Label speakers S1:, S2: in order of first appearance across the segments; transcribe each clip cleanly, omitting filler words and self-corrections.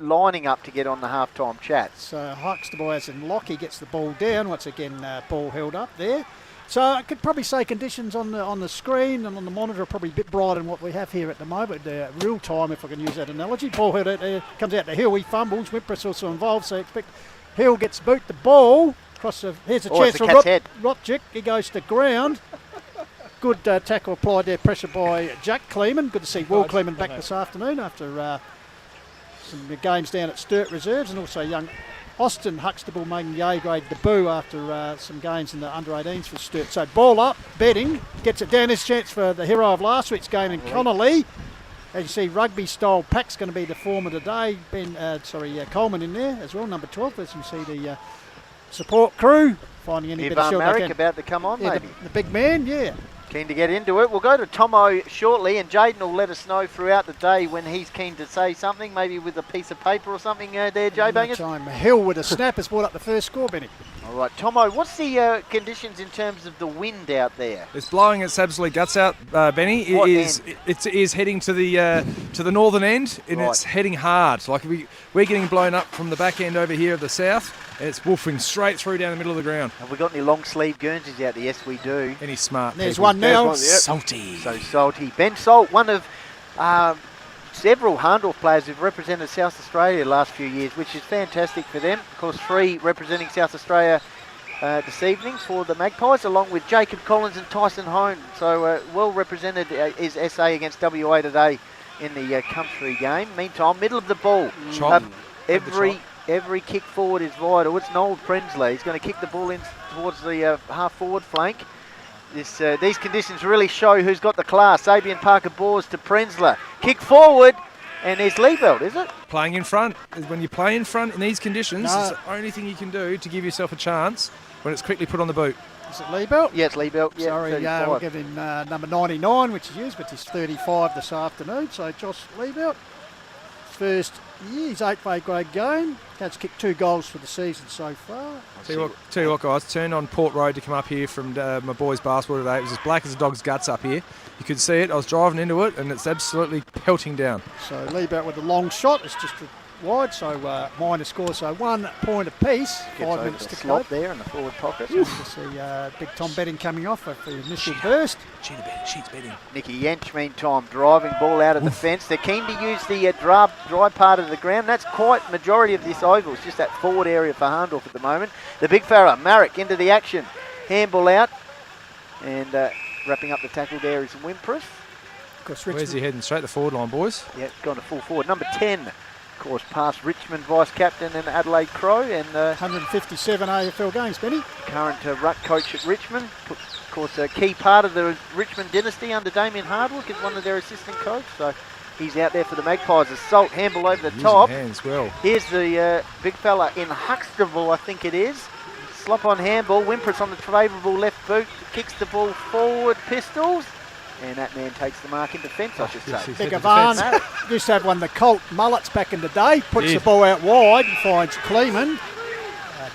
S1: lining up to get on the half-time chat.
S2: So Huxtable as in Lockie gets the ball down. Once again, ball held up there. So I could probably say conditions on the screen and on the monitor are probably a bit brighter than what we have here at the moment. Real time, if I can use that analogy. Ball held out there, comes out to Hill, he fumbles. Whipper's also involved, so expect Hill gets boot the ball. Here's a chance for Rotchick. He goes to ground. Good tackle applied there, pressure by Jack Kleeman. Good to see Will Kleeman back this afternoon after some games down at Sturt Reserves, and also young Austin Huxtable making the A-grade debut after some games in the under-18s for Sturt. So ball up, Betting, gets it down. This chance for the hero of last week's game in Connolly. As you see, rugby-style pack's going to be the form of the day. Coleman in there as well, number 12. As you see the support crew finding any bit of shield they can.
S1: About to come on, maybe.
S2: The big man, yeah.
S1: Keen to get into it. We'll go to Tomo shortly, and Jaden will let us know throughout the day when he's keen to say something, maybe with a piece of paper or something there, Jay Bangers.
S2: Hill with a snap has brought up the first score, Benny.
S1: All right, Tomo, what's the conditions in terms of the wind out there?
S3: It's blowing its absolute guts out, Benny. It is heading to the northern end, and it's heading hard. Like we're getting blown up from the back end over here of the south. And it's woofing straight through down the middle of the ground.
S1: Have we got any long sleeve Guernseys out there? Yes, we do.
S3: Any smart
S2: There's one now.
S3: Salty.
S1: So salty. Ben Salt, one of several Hahndorf players who've represented South Australia the last few years, which is fantastic for them. Of course, 3 representing South Australia this evening for the Magpies, along with Jacob Collins and Tyson Hone. So well represented is SA against WA today in the country game. Meantime, middle of the ball. Every kick forward is vital. It's Noel Prensler. He's going to kick the ball in towards the half-forward flank. These conditions really show who's got the class. Sabian Parker-Bors to Prensler. Kick forward, and there's Liebelt, is it?
S3: Playing in front. When you play in front in these conditions, it's the only thing you can do to give yourself a chance when it's quickly put on the boot.
S2: Is it Liebelt?
S1: Yeah, it's Liebelt. Yeah,
S2: sorry, we'll give him number 99, which is used, but he's 35 this afternoon. So Josh Liebelt, first year, his 8th grade game. Has kicked 2 goals for the season so far.
S3: Tell you what, guys, turned on Port Road to come up here from my boys' basketball today. It was as black as a dog's guts up here. You could see it. I was driving into it, and it's absolutely pelting down. So
S2: Liebelt with a long shot. It's just wide, so minor score. So 1 point apiece. 5 minutes to
S1: slot there in the forward pocket.
S2: To see Big Tom Betting coming off for the initial burst.
S3: She's betting.
S1: Nicky Yench, meantime, driving ball out of the fence. They're keen to use the dry part of the ground. That's quite majority of this oval. It's just that forward area for Hahndorf at the moment. The big fella, Marek, into the action. Handball out. And wrapping up the tackle there is Wimpress.
S3: Where's he heading? Straight to the forward line, boys.
S1: Yeah, gone to full forward. Number 10. Of course, past Richmond vice-captain and Adelaide Crow. And
S2: 157 AFL games, Benny.
S1: Current ruck coach at Richmond. Of course, a key part of the Richmond dynasty under Damien Hardwick is one of their assistant coach. So he's out there for the Magpies. Assault, handball over the top.
S3: Hands well.
S1: Here's the big fella in Huxtable, I think it is. Slop on handball. Wimpress on the favourable left boot. Kicks the ball forward. Pistols. And that man takes the mark in defence, I should say.
S2: Big Ivan used to have one of the Colt mullets back in the day. Puts the ball out wide and finds Kleeman.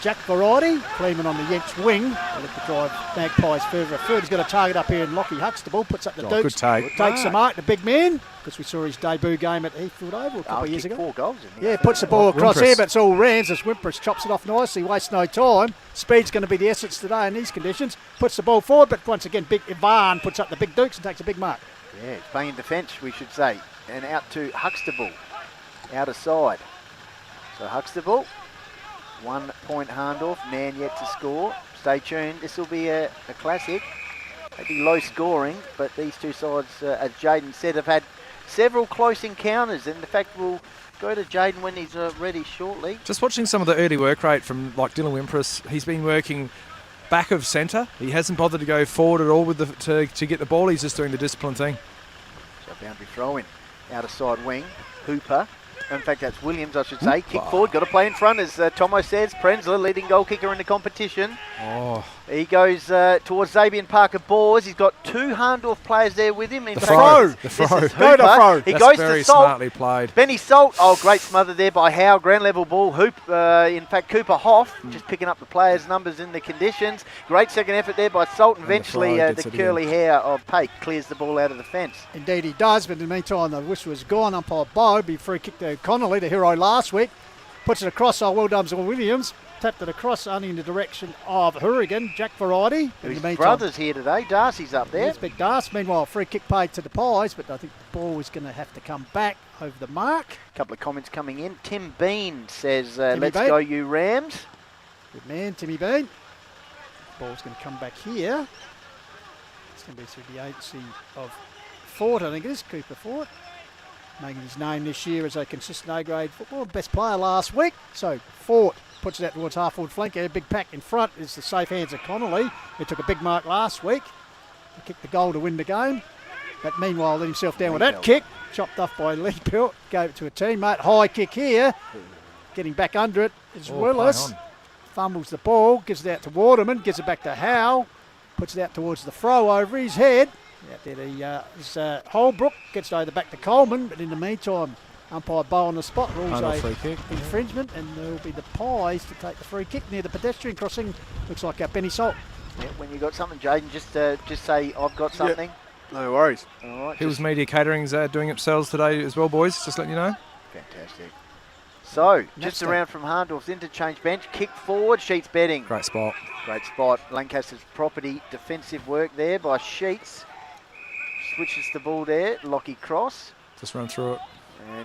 S2: Jack Variety. Kleeman on the Yench wing. They look to drive Magpies further afield. He's got a target up here in Lockie Huxtable. Puts up the dukes.
S3: Good take.
S2: Takes the mark, the big man. Because we saw his debut game at Heathfield Oval a couple of years ago.
S1: 4 goals in there.
S2: Yeah, puts the ball across here, but it's all Rams as Wimpress chops it off nicely. Wastes no time. Speed's going to be the essence today in these conditions. Puts the ball forward, but once again, Big Ivan puts up the big dukes and takes a big mark.
S1: Yeah, it's playing defence, we should say. And out to Huxtable. Outer side. So Huxtable. 1 point Hahndorf. Man yet to score. Stay tuned. This will be a classic. Maybe low scoring, but these two sides, as Jaden said, have had several close encounters. And in fact, we'll go to Jaden when he's ready shortly.
S3: Just watching some of the early work rate from like Dylan Wimpress. He's been working back of centre. He hasn't bothered to go forward at all with to get the ball. He's just doing the discipline thing.
S1: So boundary throw in. Outer side wing. Hooper. In fact, that's Williams, I should say. Kick forward, got to play in front, as Tomo says. Prensler, leading goal kicker in the competition.
S3: Oh,
S1: He goes towards Xavier Parker Boars. He's got 2 Hahndorf players there with him. In
S3: the
S1: fact,
S3: throw. The
S1: this
S3: throw.
S1: is
S2: Go to
S1: Hooper.
S2: throw.
S1: He
S3: That's
S1: goes
S3: very
S1: to Salt.
S3: smartly played.
S1: Benny Salt. Oh, great smother there by Howe. Ground level ball. In fact, Cooper Hoff just picking up the players' numbers in the conditions. Great second effort there by Salt. And
S3: And the
S1: eventually,
S3: throw
S1: the
S3: gets it
S1: curly hair of Pate clears the ball out of the fence.
S2: Indeed he does, but in the meantime the whistle is gone. Umpire Bow, be free kick to Connolly, the hero last week. Puts it across, well done to Williams. Tapped it across only in the direction of Hourigan, Jack Variety. In
S1: His
S2: the meantime,
S1: brother's here today. Darcy's up there.
S2: there's Big Darce. Meanwhile, free kick paid to the Pies, but I think the ball is going to have to come back over the mark.
S1: A couple of comments coming in. Tim Bean says,
S2: Timmy
S1: let's
S2: Bean.
S1: go you Rams.
S2: Good man, Timmy Bean. Ball's going to come back here. It's going to be through the agency of Fort, I think it is, Cooper Fort. Making his name this year as a consistent A-grade football. Best player last week. So Fort puts it out towards half-forward flank. A big pack in front is the safe hands of Connolly, who took a big mark last week. He kicked the goal to win the game. But meanwhile, let himself down with that kick. Chopped off by Lee Pelt. Gave it to a teammate. High kick here. Getting back under it is Willis.
S3: play on.
S2: Fumbles the ball. Gives it out to Waterman. Gives it back to Howe. Puts it out towards the throw over his head. Out there Holbrook. Gets it over back to Coleman. But in the meantime, umpire Bow on the spot rules
S3: Hahndorf
S2: a
S3: free kick.
S2: infringement. And there will be the Pies to take the free kick near the pedestrian crossing. Looks like Benny Salt.
S1: Yeah, when you got something, Jaden, just say, I've got something.
S4: No worries.
S1: All right,
S3: Hills Media Catering's doing it themselves today as well, boys. Just letting you know.
S1: fantastic. So, just
S2: Next
S1: around from Hahndorf's interchange bench, kick forward, Sheets betting.
S3: Great spot.
S1: Great spot. Lancaster's property defensive work there by Sheets. Switches the ball there, Lockie cross.
S3: Just run through it.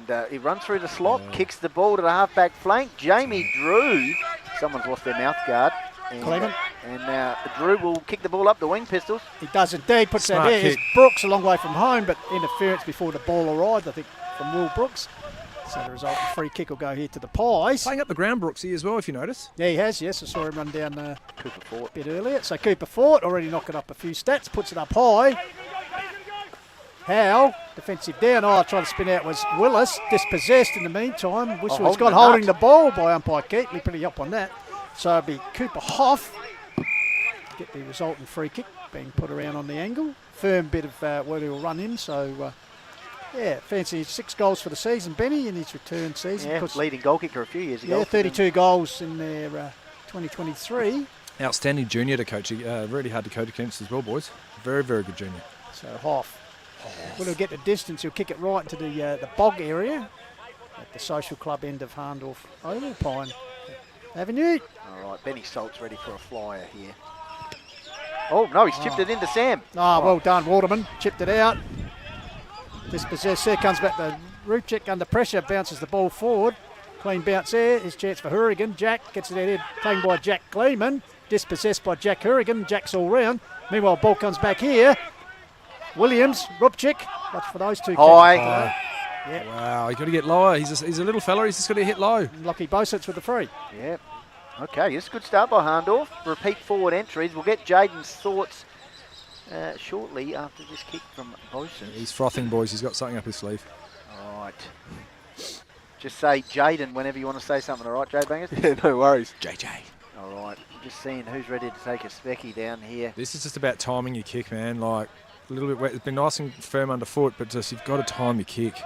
S1: And he runs through the slot, kicks the ball to the half-back flank. Jamie Drew, someone's lost their mouth guard.
S2: Clement.
S1: And now Drew will kick the ball up the wing pistols.
S2: He does indeed. Puts
S3: Smart
S2: that there.
S3: kick.
S2: It's Brooks a long way from home, but interference before the ball arrived, I think, from Will Brooks. So the result, the free kick will go here to the Pies.
S3: Playing up the ground, Brooksy, as well, if you notice.
S2: Yeah, he has, yes. I saw him run down
S1: Cooper Fort.
S2: a bit earlier. So Cooper Fort already knocking up a few stats, puts it up high. Howe, defensive down. Trying to spin out was Willis, dispossessed in the meantime. Whistle has
S1: holding
S2: gone
S1: the
S2: holding
S1: nut.
S2: the ball by umpire Keatley, pretty up on that. So it'll be Cooper Hoff. Get the resultant free kick being put around on the angle. Firm bit of where he'll run in, so fancy 6 goals for the season, Benny, in his return season.
S1: Yeah, leading goal kicker a few years ago.
S2: Yeah, 32 goals in their 2023.
S3: Outstanding junior to coach. Really hard to coach against as well, boys. Very, very good junior.
S2: So Hoff. When he'll get the distance, he'll kick it right into the bog area at the social club end of Hahndorf Oval, Pine Avenue.
S1: All right, Benny Salt's ready for a flyer here. Oh, no, he's chipped it into Sam.
S2: Well done, Waterman. Chipped it out. Dispossessed there, comes back to Ruchik under pressure, bounces the ball forward. Clean bounce there, his chance for Hourigan. Jack gets it out, taken by Jack Gleeman. Dispossessed by Jack Hourigan. Jack's all round. Meanwhile, ball comes back here. Williams, Rupchik. Watch for those two.
S1: High.
S2: Yep.
S3: Wow, you got to get lower. He's a little fella. He's just got to hit low.
S2: Lucky Bosets with the free.
S1: Yep. Okay, this is a good start by Hahndorf. Repeat forward entries. We'll get Jaden's thoughts shortly after this kick from Bosun.
S3: He's frothing, boys. He's got something up his sleeve.
S1: All right. Just say Jaden whenever you want to say something, all right, Jay Bangers?
S4: Yeah, no worries.
S3: JJ.
S1: All right. Just seeing who's ready to take a specky down here.
S3: This is just about timing your kick, man. Like, a little bit wet. It's been nice and firm underfoot, but just you've got to time your kick.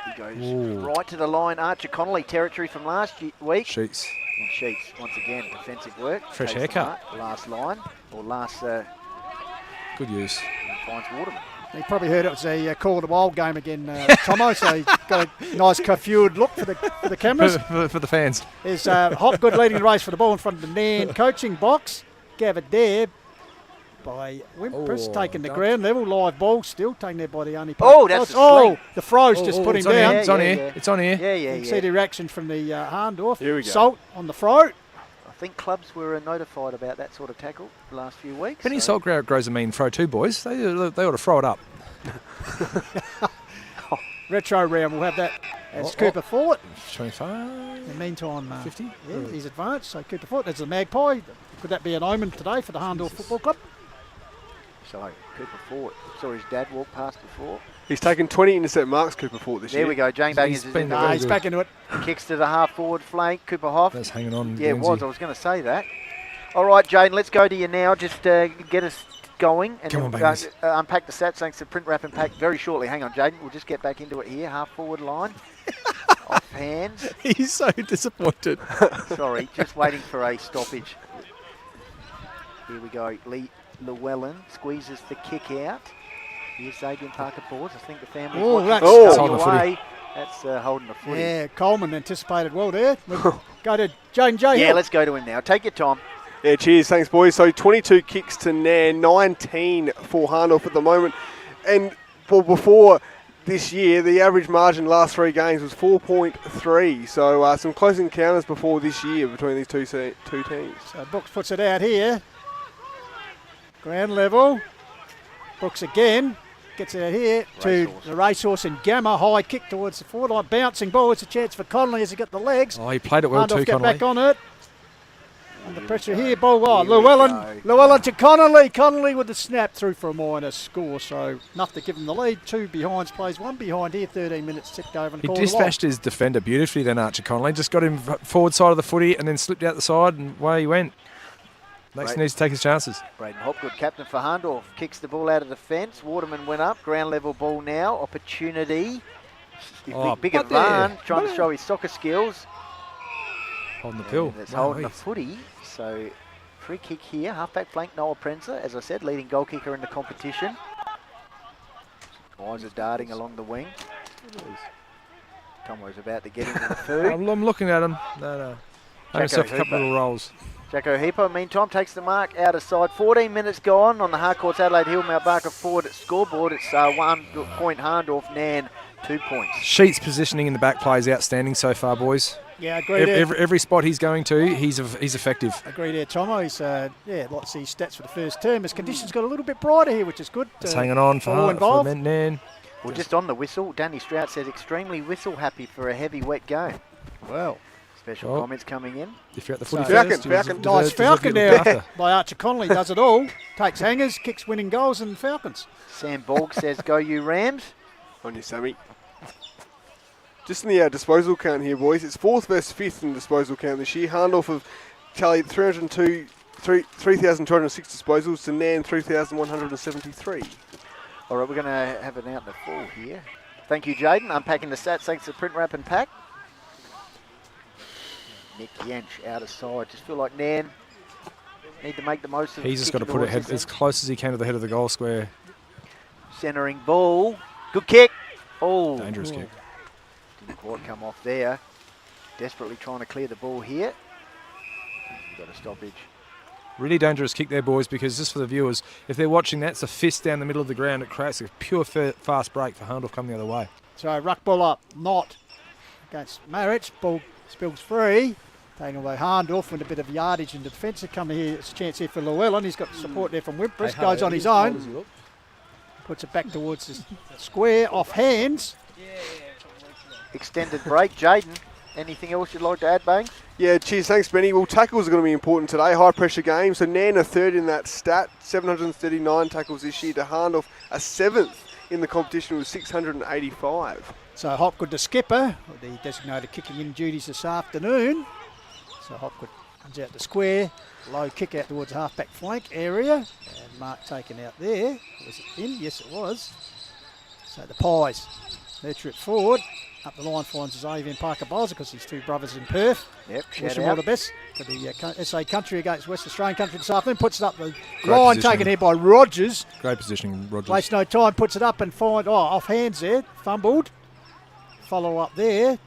S1: He goes
S3: Ooh.
S1: right to the line. Archer Connolly territory from last week.
S3: Sheets.
S1: And Sheets, once again, defensive work.
S3: Fresh
S1: Takes the
S3: haircut.
S1: mark, last line, or last
S3: Good use.
S1: finds Waterman.
S2: He probably heard it was a Call of the Wild game again, Tomo, so he got a nice coiffeured look for the cameras.
S3: for the fans.
S2: There's Hopgood leading the race for the ball in front of the Nairne coaching box. Gathered there by Wimpress,
S3: Oh,
S2: taking the
S3: dunked.
S2: ground level. Live ball still taken there by the only
S1: Oh, that's a sling.
S2: the froze just put him
S3: it's on
S2: down.
S3: here. It's on
S1: Yeah,
S3: here.
S1: yeah.
S3: It's on here.
S1: Yeah,
S2: You
S1: yeah,
S2: can see
S1: yeah.
S2: the reaction from the Hahndorf.
S4: Here we go.
S2: Salt on the throw.
S1: I think clubs were notified about that sort of tackle the last few weeks.
S3: Benny
S1: so-
S3: Salt grows a mean throw too, boys. They ought to throw it up.
S2: Retro round, we'll have that as
S3: Oh,
S2: Cooper Fort.
S3: 25.
S2: In the meantime,
S3: 50?
S2: Yeah, he's advanced, so Cooper Fort. There's the Magpie. Could that be an omen today for the Hahndorf Football Club?
S1: So Cooper Fort saw his dad walk past before.
S4: He's taken 20 intercept marks, Cooper Fort, this
S1: There
S4: year.
S1: we go. Jane Bangers
S3: He's
S1: is
S3: been
S1: in
S3: the
S1: the
S3: very
S2: He's
S3: good.
S2: back into it.
S1: kicks to the half forward flank. Cooper Hoff.
S3: That's hanging on.
S1: Yeah, it was.
S3: Guernsey.
S1: I was going to say that. All right, Jaden, let's go to you now. Just get us going and
S3: Come on,
S1: then,
S3: babies.
S1: unpack the stats thanks to print wrap and pack very shortly. Hang on, Jaden. We'll just get back into it here. Half forward line. Off hands.
S3: He's so disappointed.
S1: Sorry, just waiting for a stoppage. Here we go. Llewellyn squeezes the kick out. Here's Xavier Parker Boards. I think the family
S2: Oh, that's
S3: holding the
S1: away. That's holding the footy.
S2: Yeah, Coleman anticipated well there. We'll go to Jane J.
S1: Yeah,
S2: Hill.
S1: let's go to him now. Take your time.
S4: Yeah, cheers. Thanks, boys. So 22 kicks to Nairne, 19 for Hahndorf at the moment. And before this year, the average margin last 3 games was 4.3. So some close encounters before this year between these two teams.
S2: So Brooks puts it out here. Ground level. Brooks again. Gets it out here to
S1: Racehorse.
S2: the racehorse and Gamma. High kick towards the forward line. Bouncing ball. It's a chance for Connolly as he got the legs.
S3: Oh, he played it well
S2: Hahndorf
S3: too,
S2: get
S3: Connolly.
S2: back on it. Under pressure here. Ball
S1: Here
S2: wide.
S1: we
S2: Llewellyn.
S1: go.
S2: Llewellyn to Connolly. Connolly with the snap through for a minor score. So enough to give him the lead. 2 behinds. Plays 1 behind here. 13 minutes ticked over. And
S3: He
S2: called
S3: dispatched his defender beautifully then, Archer Connolly. Just got him forward side of the footy and then slipped out the side and away he went. Next
S1: Right.
S3: he needs to take his chances.
S1: Braden Hopgood, captain for Hahndorf, kicks the ball out of the fence. Waterman went up. Ground level ball now. Opportunity.
S3: Oh,
S1: Big
S3: but there.
S1: advance. Trying to show his soccer skills.
S3: Holding the pill.
S1: And it's
S3: No,
S1: holding the
S3: he's-
S1: footy. So free kick here. Halfback flank Noah Prenzer. As I said, leading goal kicker in the competition. Eyes are darting along the wing. Tomo's about to get into the food.
S3: I'm looking at him. No. Have himself a couple
S1: Hooper.
S3: little rolls.
S1: Jacko Heeper, meantime, takes the mark out of side. 14 minutes gone on the Harcourts Adelaide Hill Mount Barker Ford scoreboard. It's 1 point Hahndorf, Nairne 2 points.
S3: Sheets positioning in the back play is outstanding so far, boys.
S2: Yeah, agree there.
S3: Every spot he's going to, he's effective.
S2: Agree there, Tomo. He's, like to see his stats for the first term. His conditions got a little bit brighter here, which is good.
S3: It's hanging on
S2: all
S3: for
S2: involved.
S3: Nairne.
S1: Well, just on the whistle, Danny Strout says extremely whistle happy for a heavy wet game.
S2: Well,
S1: Special
S3: Oh.
S1: comments coming in.
S3: If you're at the footy
S2: So-
S3: first,
S4: Falcon.
S2: nice Falcon there by Archer Connolly. Does it all. Takes hangers, kicks winning goals, and Falcons.
S1: Sam Borg says, go you Rams.
S4: On you, Sammy. Just in the disposal count here, boys. It's 4th versus 5th in the disposal count this year. Hahndorf have tallied 3,206 disposals to Nairne 3,173.
S1: All right, we're going to have an out in the full here. Thank you, Jaden. Unpacking the stats thanks to print wrap and pack. Nick Yench out of side. Just feel like Nairne need to make the most of it.
S3: He's just got to put it head, as close as he can to the head of the goal square.
S1: Centering ball. Good kick. Oh,
S3: Dangerous kick.
S1: didn't quite come off there. Desperately trying to clear the ball here. Got a stoppage.
S3: Really dangerous kick there, boys, because just for the viewers, if they're watching that, it's a fist down the middle of the ground. It creates a pure fast break for Hahndorf coming the other way.
S2: So ruck ball up, not against Marich. Ball spills free. Taken away Hahndorf with a bit of yardage in the defence. Coming here, it's a chance here for Llewellyn. He's got support there from Wimpress. Goes on his own. Puts it back towards the square. Off hands.
S1: Extended break. Jaden, anything else you'd like to add, Bang?
S4: Yeah, cheers. Thanks, Benny. Well, tackles are going to be important today. High pressure game. So Nairne are 3rd in that stat. 739 tackles this year to Hahndorf, a 7th in the competition with 685.
S2: So Hopgood, the skipper, with the designated kicking in duties this afternoon. So Hopgood comes out the square. Low kick out towards the half-back flank area. And mark taken out there. Was it in? Yes, it was. So the Pies nurture it forward. Up the line finds Xavier Parker Bowser because his 2 brothers in Perth.
S1: Yep,
S2: Wish
S1: shout
S2: them all
S1: out.
S2: the best for the SA country against West Australian country this afternoon. Puts it up the
S3: Great
S2: line
S3: position.
S2: taken here by Rogers.
S3: Great positioning, Rogers.
S2: Waste no time, puts it up and find, off hands there, fumbled. Follow up there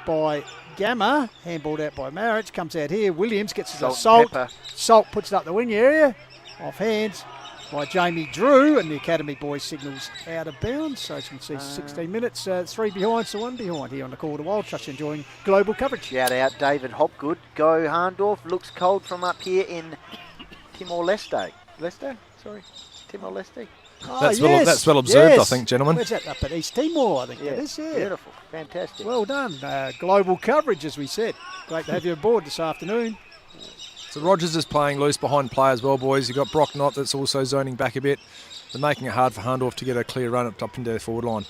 S2: by Gamma, handballed out by Marriage, comes out here. Williams gets his
S1: Salt and
S2: assault.
S1: pepper.
S2: Salt puts it up the wing area, off hands by Jamie Drew, and the Academy boys signals out of bounds. So as you can see, 16 minutes, 3 behind, so 1 behind here on the Call to Wild. Trust you're enjoying global coverage.
S1: Shout out David Hopgood. Go Hahndorf. Looks cold from up here in Timor-Leste. Timor-Leste.
S2: Oh,
S3: That's well observed, I think, gentlemen.
S2: Where's that? Up at East Timor, I think that is, yeah.
S1: Beautiful. Fantastic.
S2: Well done. Global coverage, as we said. Great to have you aboard this afternoon.
S3: So Rogers is playing loose behind play as well, boys. You've got Brock Knott that's also zoning back a bit. They're making it hard for Hahndorf to get a clear run up into their forward line.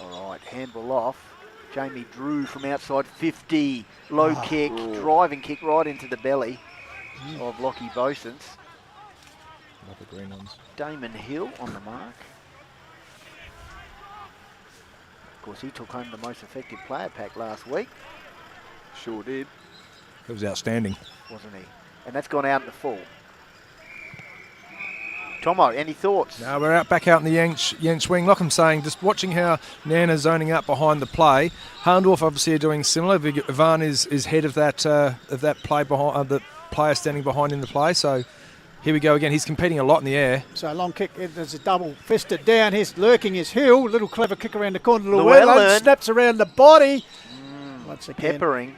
S1: All right, handball off. Jamie Drew from outside 50. Low kick, driving kick right into the belly. of Lockie Bosons.
S3: Love the green ones.
S1: Damon Hill on the mark. Of course, he took home the most effective player pack last week,
S4: Sure did.
S3: It was outstanding.
S1: wasn't he? And that's gone out in the full. Tomo, any thoughts?
S3: Now we're back out in the Yench wing. Like I'm saying, just watching how Nairne's zoning up behind the play. Hahndorf obviously are doing similar. Ivan is head of that play behind the player standing behind in the play. So here we go again. He's competing a lot in the air.
S2: So long kick, there's a double fisted down. He's lurking his Hill. Little clever kick around the corner. Llewellyn snaps around the body. Once again.
S1: Peppering.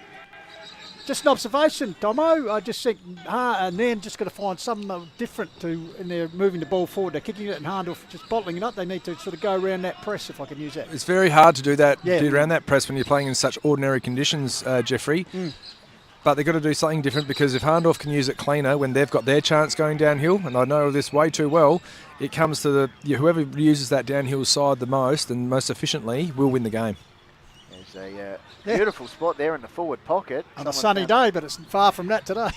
S2: Just an observation, Tomo. I just think Nairne just got to find something different in their moving the ball forward. They're kicking it and Hahndorf just bottling it up. They need to sort of go around that press, if I can use that.
S3: It's very hard to do that, do around that press when you're playing in such ordinary conditions, Jeffrey. But they've got to do something different, because if Hahndorf can use it cleaner when they've got their chance going downhill, and I know this way too well, it comes to whoever uses that downhill side the most and most efficiently will win the game.
S1: There's a beautiful spot there in the forward pocket.
S2: On a sunny day, but it's far from that today.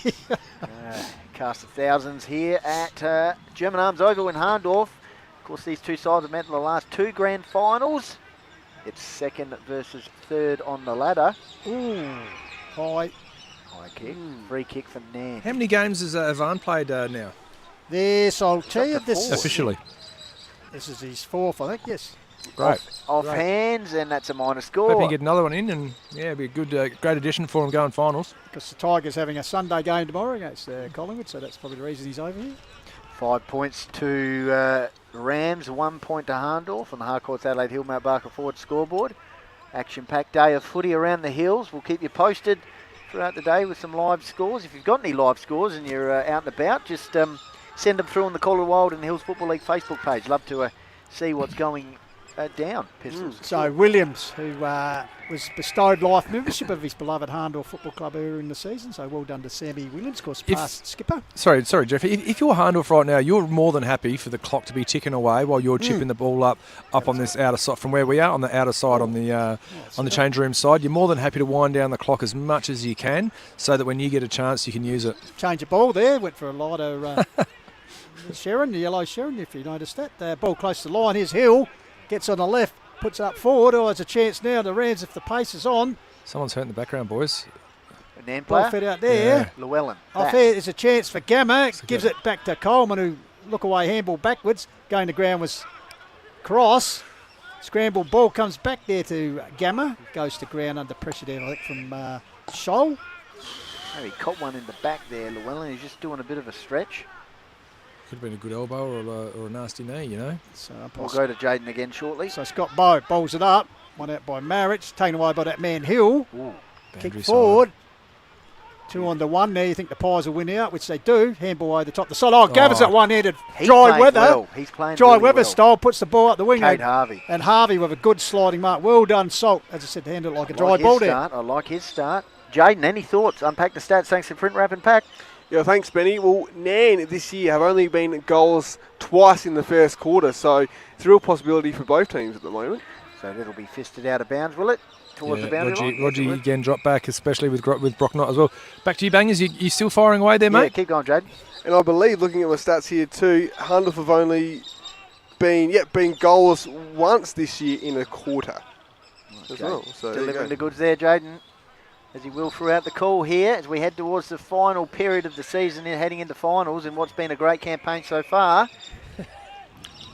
S1: Cast of thousands here at German Arms Oval in Hahndorf. Of course, these two sides have met in the last two grand finals. It's second versus third on the ladder.
S2: Ooh, high
S1: kick. Free kick for Nairne.
S3: How many games has Ivan played now?
S2: This, I'll tell you,
S3: Officially.
S2: This is his fourth, I think, yes.
S3: Great.
S1: Off hands, and that's a minor score.
S3: Hope he can get another one in, and it'll be a good, great addition for him going finals.
S2: Because the Tigers having a Sunday game tomorrow against Collingwood, so that's probably the reason he's over here.
S1: 5 points to Rams, 1 point to Hahndorf on the Harcourt's Adelaide Hill Mount Barker Ford scoreboard. Action-packed day of footy around the hills. We'll keep you posted throughout the day with some live scores. If you've got any live scores and you're out and about, just send them through on the Collar Wild and the Hills Football League Facebook page. Love to see what's going down, Pistols.
S2: So Williams, who was bestowed life membership of his beloved Hahndorf Football Club earlier in the season, so well done to Sammy Williams, of course, past skipper.
S3: Sorry, Jeffrey. If you're Hahndorf right now, you're more than happy for the clock to be ticking away while you're chipping the ball up on this outer side, from where we are on the outer side on the change room side. You're more than happy to wind down the clock as much as you can, so that when you get a chance, you can use it.
S2: Change of ball there, went for a lighter Sharon, the yellow Sharon, if you noticed that. Ball close to the line. Here's Hill. Gets on the left, puts it up forward. Oh, there's a chance now. The Rams, if the pace is on.
S3: Someone's hurt in the background, boys.
S1: A Nairne
S2: Ball
S1: player.
S2: fed out there.
S3: Yeah.
S1: Llewellyn.
S2: Off here, there's a chance for Gamma. Gives it back to Coleman, who look away handball backwards. Going to ground was Cross. Scrambled ball comes back there to Gamma. Goes to ground under pressure there, I think, from Scholl.
S1: Oh, he caught one in the back there, Llewellyn. He's just doing a bit of a stretch.
S3: Could have been a good elbow or a nasty knee, you know.
S2: So
S1: We'll go to Jaden again shortly.
S2: So Scott Bowe bowls it up. One out by Marriage. Taken away by that man Hill.
S1: Ooh.
S2: Kick
S3: Boundary
S2: forward.
S3: side.
S2: 2 on the 1 there. You think the Pies will win out, which they do. Handball over the top of the side. Oh, Gavin's at one-handed.
S1: He's
S2: Dry
S1: playing
S2: weather.
S1: well. He's playing
S2: Dry
S1: really
S2: weather
S1: well.
S2: style. Puts the ball up the wing.
S1: Kate Harvey.
S2: And Harvey with a good sliding mark. Well done, Salt. As I said, handled it like a dry ball there.
S1: I like his start. Jaden, any thoughts? Unpack the stats. Thanks to Print Wrap and Pack.
S4: Yeah, thanks, Benny. Well, Nairne this year have only been goals twice in the first quarter, so it's a real possibility for both teams at the moment.
S1: So that'll be fisted out of bounds, will it? Towards the boundary line?
S3: Roger again dropped back, especially with Brocknott as well. Back to you, Bangers. You still firing away there, mate?
S1: Yeah, keep going, Jaden.
S4: And I believe, looking at my stats here too, Hahndorf have only been goalless once this year in a quarter as well. So
S1: delivering the goods there, Jaden, as he will throughout the call here, as we head towards the final period of the season and heading into finals in what's been a great campaign so far.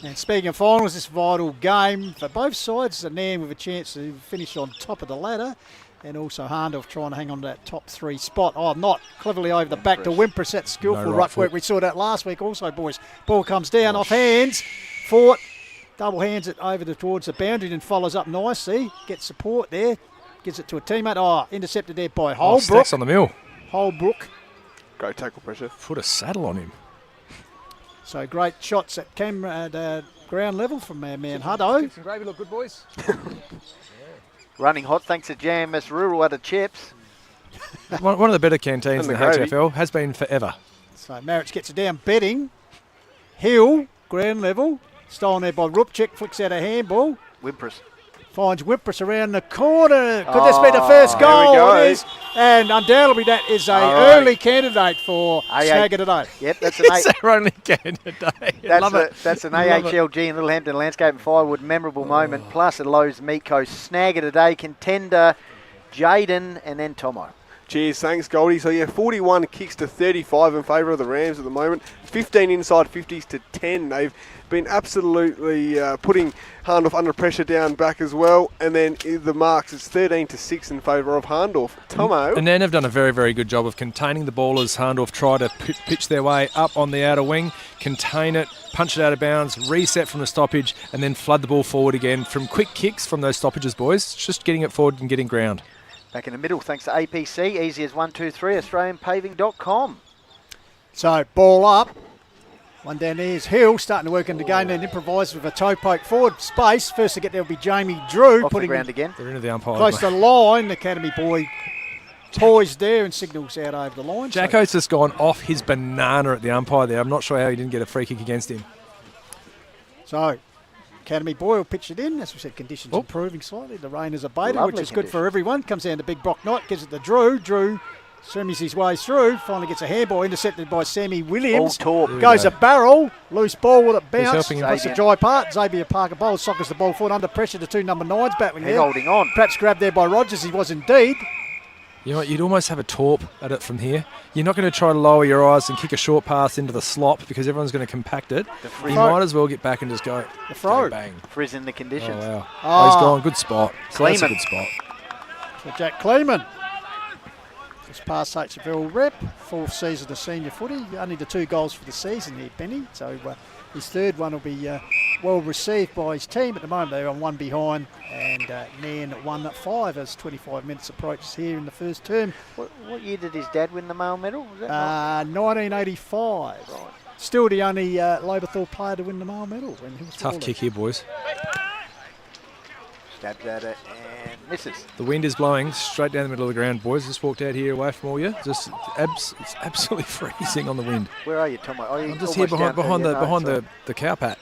S2: And speaking of finals, this vital game for both sides, the Nairne with a chance to finish on top of the ladder, and also Hahndorf trying to hang on to that top 3 spot. Oh, not cleverly over the back to Wimpress. That skillful ruck work. We saw that last week also, boys. Ball comes down off hands. Fort double hands it over towards the boundary and follows up nicely. Gets support there. Gives it to a teammate. Oh, intercepted there by Holbrook.
S3: Stacks on the mill.
S2: Holbrook.
S4: great tackle pressure.
S3: Put a saddle on him.
S2: So great shots at ground level from our man Hutto.
S3: Chips and gravy look good, boys.
S1: Running hot thanks to JMS Rural out of Chips.
S3: one of the better canteens in the
S4: gravy.
S3: HFL. Has been forever.
S2: So Marich gets it down, betting. Hill, ground level. Stolen there by Rupchik, flicks out a handball.
S1: Wimpress.
S2: Finds Wimpress around the corner. Could this be the first
S4: there we
S2: goal?
S4: go.
S2: It is. And undoubtedly that is a
S1: All right.
S2: early candidate for Snag of the Day.
S1: Yep, that's an
S3: It's our only candidate. Love it.
S1: That's an
S3: Love it.
S1: AHLG and Littlehampton Landscape and Firewood memorable moment, plus a Lowe's Meat Co. Snag of the Day contender, Jaden and then Tomo.
S4: Cheers, thanks Goldie. So 41 kicks to 35 in favour of the Rams at the moment. 15 inside 50s to 10. They've been absolutely putting Hahndorf under pressure down back as well. And then the marks, it's 13 to 6 in favour of Hahndorf. Tomo.
S3: And Nairne have done a very, very good job of containing the ball as Hahndorf try to pitch their way up on the outer wing, contain it, punch it out of bounds, reset from the stoppage, and then flood the ball forward again from quick kicks from those stoppages, boys. Just getting it forward and getting ground.
S1: Back in the middle, thanks to APC, easy as 1, 2, 3, AustralianPaving.com.
S2: So ball up. One down there is Hill starting to work in the game and improvise with a toe poke forward space. First to get there will be Jamie Drew.
S1: Off the
S2: putting
S1: ground again.
S3: They're into the umpire.
S2: close to the line. The Academy boy poised there and signals out over the line.
S3: Jacko's just gone off his banana at the umpire there. I'm not sure how he didn't get a free kick against him.
S2: So Academy boy will pitch it in. As we said, conditions improving slightly. The rain is abated,
S1: Lovely
S2: which is good for
S1: conditions.
S2: everyone. Comes down to Big Brock Knight, gives it to Drew. Drew swims his way through. Finally gets a handball intercepted by Sammy Williams.
S1: All torp.
S2: Goes a barrel. Loose ball with it bounce.
S3: helping him?
S2: Plus a dry part. Xavier Parker bowls, sockers the ball forward under pressure. The two number 9s battling
S1: Head
S2: there.
S1: holding on.
S2: Perhaps grabbed there by Rogers. He was indeed.
S3: You know what, you'd almost have a torp at it from here. You're not going to try to lower your eyes and kick a short pass into the slop because everyone's going to compact it. You might as well get back and just go.
S2: The throw.
S3: Bang.
S1: Frizz in the
S3: Oh,
S1: conditions.
S3: wow. Oh, he's gone. Good spot. So that's a
S1: Kleeman.
S3: good spot.
S2: For Jack Kleeman. Just past HFL rep. 4th season of senior footy. Only the 2 goals for the season here, Benny. So his third one will be well received by his team. At the moment they're on 1 behind and Nairne 1-5 as 25 minutes approaches here in the first term.
S1: What year did his dad win the male medal? Was that
S2: 1985.
S1: Right.
S2: Still the only Loberthorpe player to win the male medal. When he was
S3: Tough
S2: forward.
S3: kick here, boys.
S1: Stabs at it and misses.
S3: The wind is blowing straight down the middle of the ground, boys. Just walked out here away from all you. Just it's absolutely freezing on the wind.
S1: Where are you, Tomo? Oh,
S3: I'm just here behind the cow pat.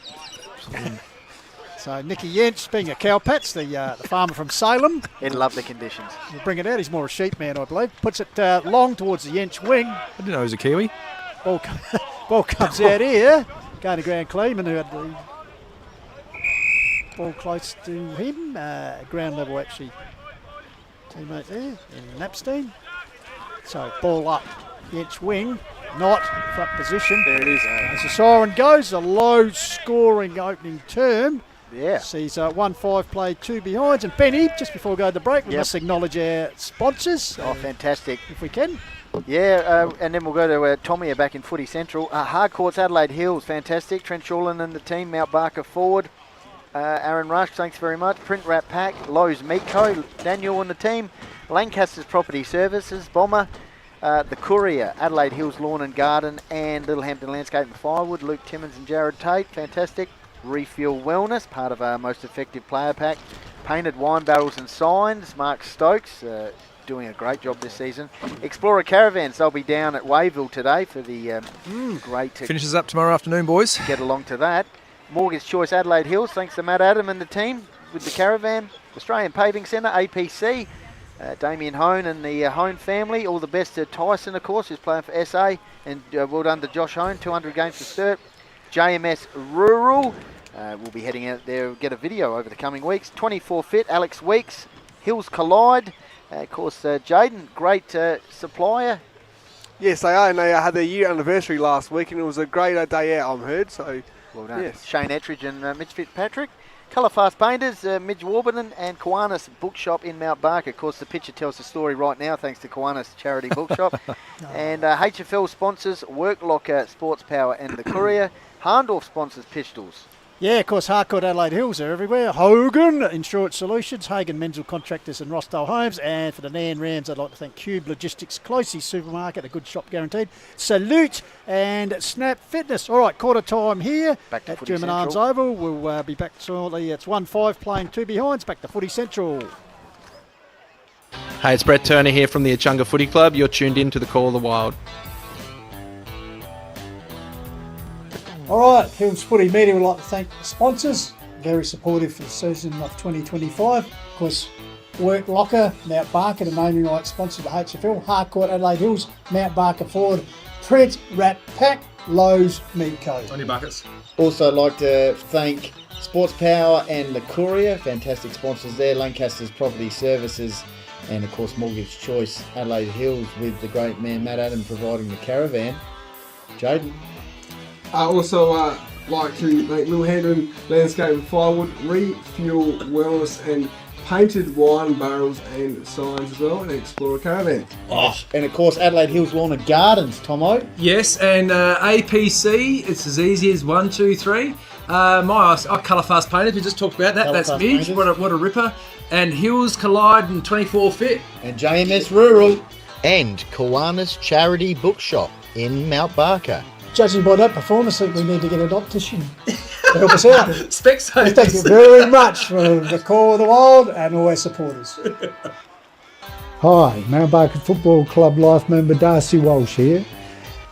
S2: So Nicky Yench, being a cowpats, the farmer from Salem,
S1: He'd love the conditions.
S2: will bring it out. He's more a sheep man, I believe. Puts it long towards the Yench wing.
S3: I didn't know he was a Kiwi.
S2: Ball comes out here. Going to Grant Kleeman, who had the ball close to him. Ground level actually teammate there in Napstein. So ball up, Yench wing, not front position.
S1: There it is.
S2: As the siren goes, a low scoring opening term.
S1: Yeah.
S2: Sees 1-5 played 2 behinds. And Benny, just before we go to the break, we must acknowledge our sponsors.
S1: Oh, fantastic.
S2: If we can.
S1: Yeah, and then we'll go to Tommy back in Footy Central. Hardcourts, Adelaide Hills, fantastic. Trent Shawlin and the team, Mount Barker forward. Aaron Rush, thanks very much. Print Wrap Pack, Lowe's Meat Co, Daniel and the team. Lancaster's Property Services, Bomber, the Courier, Adelaide Hills Lawn and Garden, and Littlehampton Landscape and Firewood, Luke Timmins and Jared Tate, fantastic. Refuel Wellness, part of our most effective player pack. Painted Wine Barrels and Signs, Mark Stokes, doing a great job this season. Explorer Caravans, they'll be down at Wayville today for the great to
S3: Finishes up tomorrow afternoon, boys.
S1: get along to that. Mortgage Choice Adelaide Hills, thanks to Matt Adam and the team with the caravan. Australian Paving Centre, APC, Damien Hone and the Hone family. All the best to Tyson, of course, who's playing for SA. And well done to Josh Hone, 200 games for Sturt. JMS Rural, we'll be heading out there, get a video over the coming weeks. 24 Fit, Alex Weeks, Hills Collide. Of course, Jaden, great supplier.
S4: Yes, they are, and they had their year anniversary last week, and it was a great day out, I've heard. So,
S1: Well done.
S4: yes.
S1: Shane Ettridge and Mitch Fitzpatrick. Colour Fast Painters, Midge Warburton and Kiwanis Bookshop in Mount Barker. Of course, the picture tells the story right now, thanks to Kiwanis Charity Bookshop. And HFL sponsors Work Locker, Sports Power and the Courier. Hahndorf sponsors Pistols.
S2: Yeah, of course, Harcourt Adelaide Hills are everywhere. Hogan Insurance Solutions, Hagen Menzel Contractors and Rossdale Homes. And for the Nairne Rams, I'd like to thank Cube Logistics, Closey Supermarket, a good shop guaranteed. Salute and Snap Fitness. All right, quarter time here
S1: Back to
S2: at
S1: Footy
S2: German Arms
S1: Central.
S2: Oval. We'll be back shortly. It's 1-5 playing 2 behinds. Back to Footy Central.
S5: Hey, it's Brett Turner here from the Achunga Footy Club. You're tuned in to the Call of the Wild.
S2: All right, Hills Footy Media would like to thank the sponsors. Very supportive for the season of 2025. Of course, Work Locker, Mount Barker, the naming rights sponsor of the HFL. Harcourt, Adelaide Hills, Mount Barker Ford, Trent, Rat Pack, Lowe's, Meat Co.
S3: On your buckets.
S6: Also like to thank Sports Power and the Courier, fantastic sponsors there. Lancaster's Property Services and of course Mortgage Choice Adelaide Hills with the great man Matt Adam providing the caravan. Jaden.
S4: I also like to thank Little Hendon Landscape and Firewood, Refuel Wellness and painted wine barrels and signs as well, and Explorer Caravan.
S6: And of course Adelaide Hills Lawn and Gardens, Tomo.
S3: Yes, and APC, it's as easy as 1, 2, 3. My Colour Fast Painters, we just talked about that.
S6: Colour
S3: That's
S6: Fast
S3: Midge,
S6: Painters.
S3: what a ripper. And Hills Collide and 24 Fit.
S6: And JMS Rural.
S7: And Kiwanis Charity Bookshop in Mount Barker.
S2: Judging by that performance, I think we need to get an optician to help us out.
S3: Specsavers.
S2: Thank you very much for the call of the wild and all our supporters.
S8: Hi, Mount Barker Football Club life member Darcy Walsh here,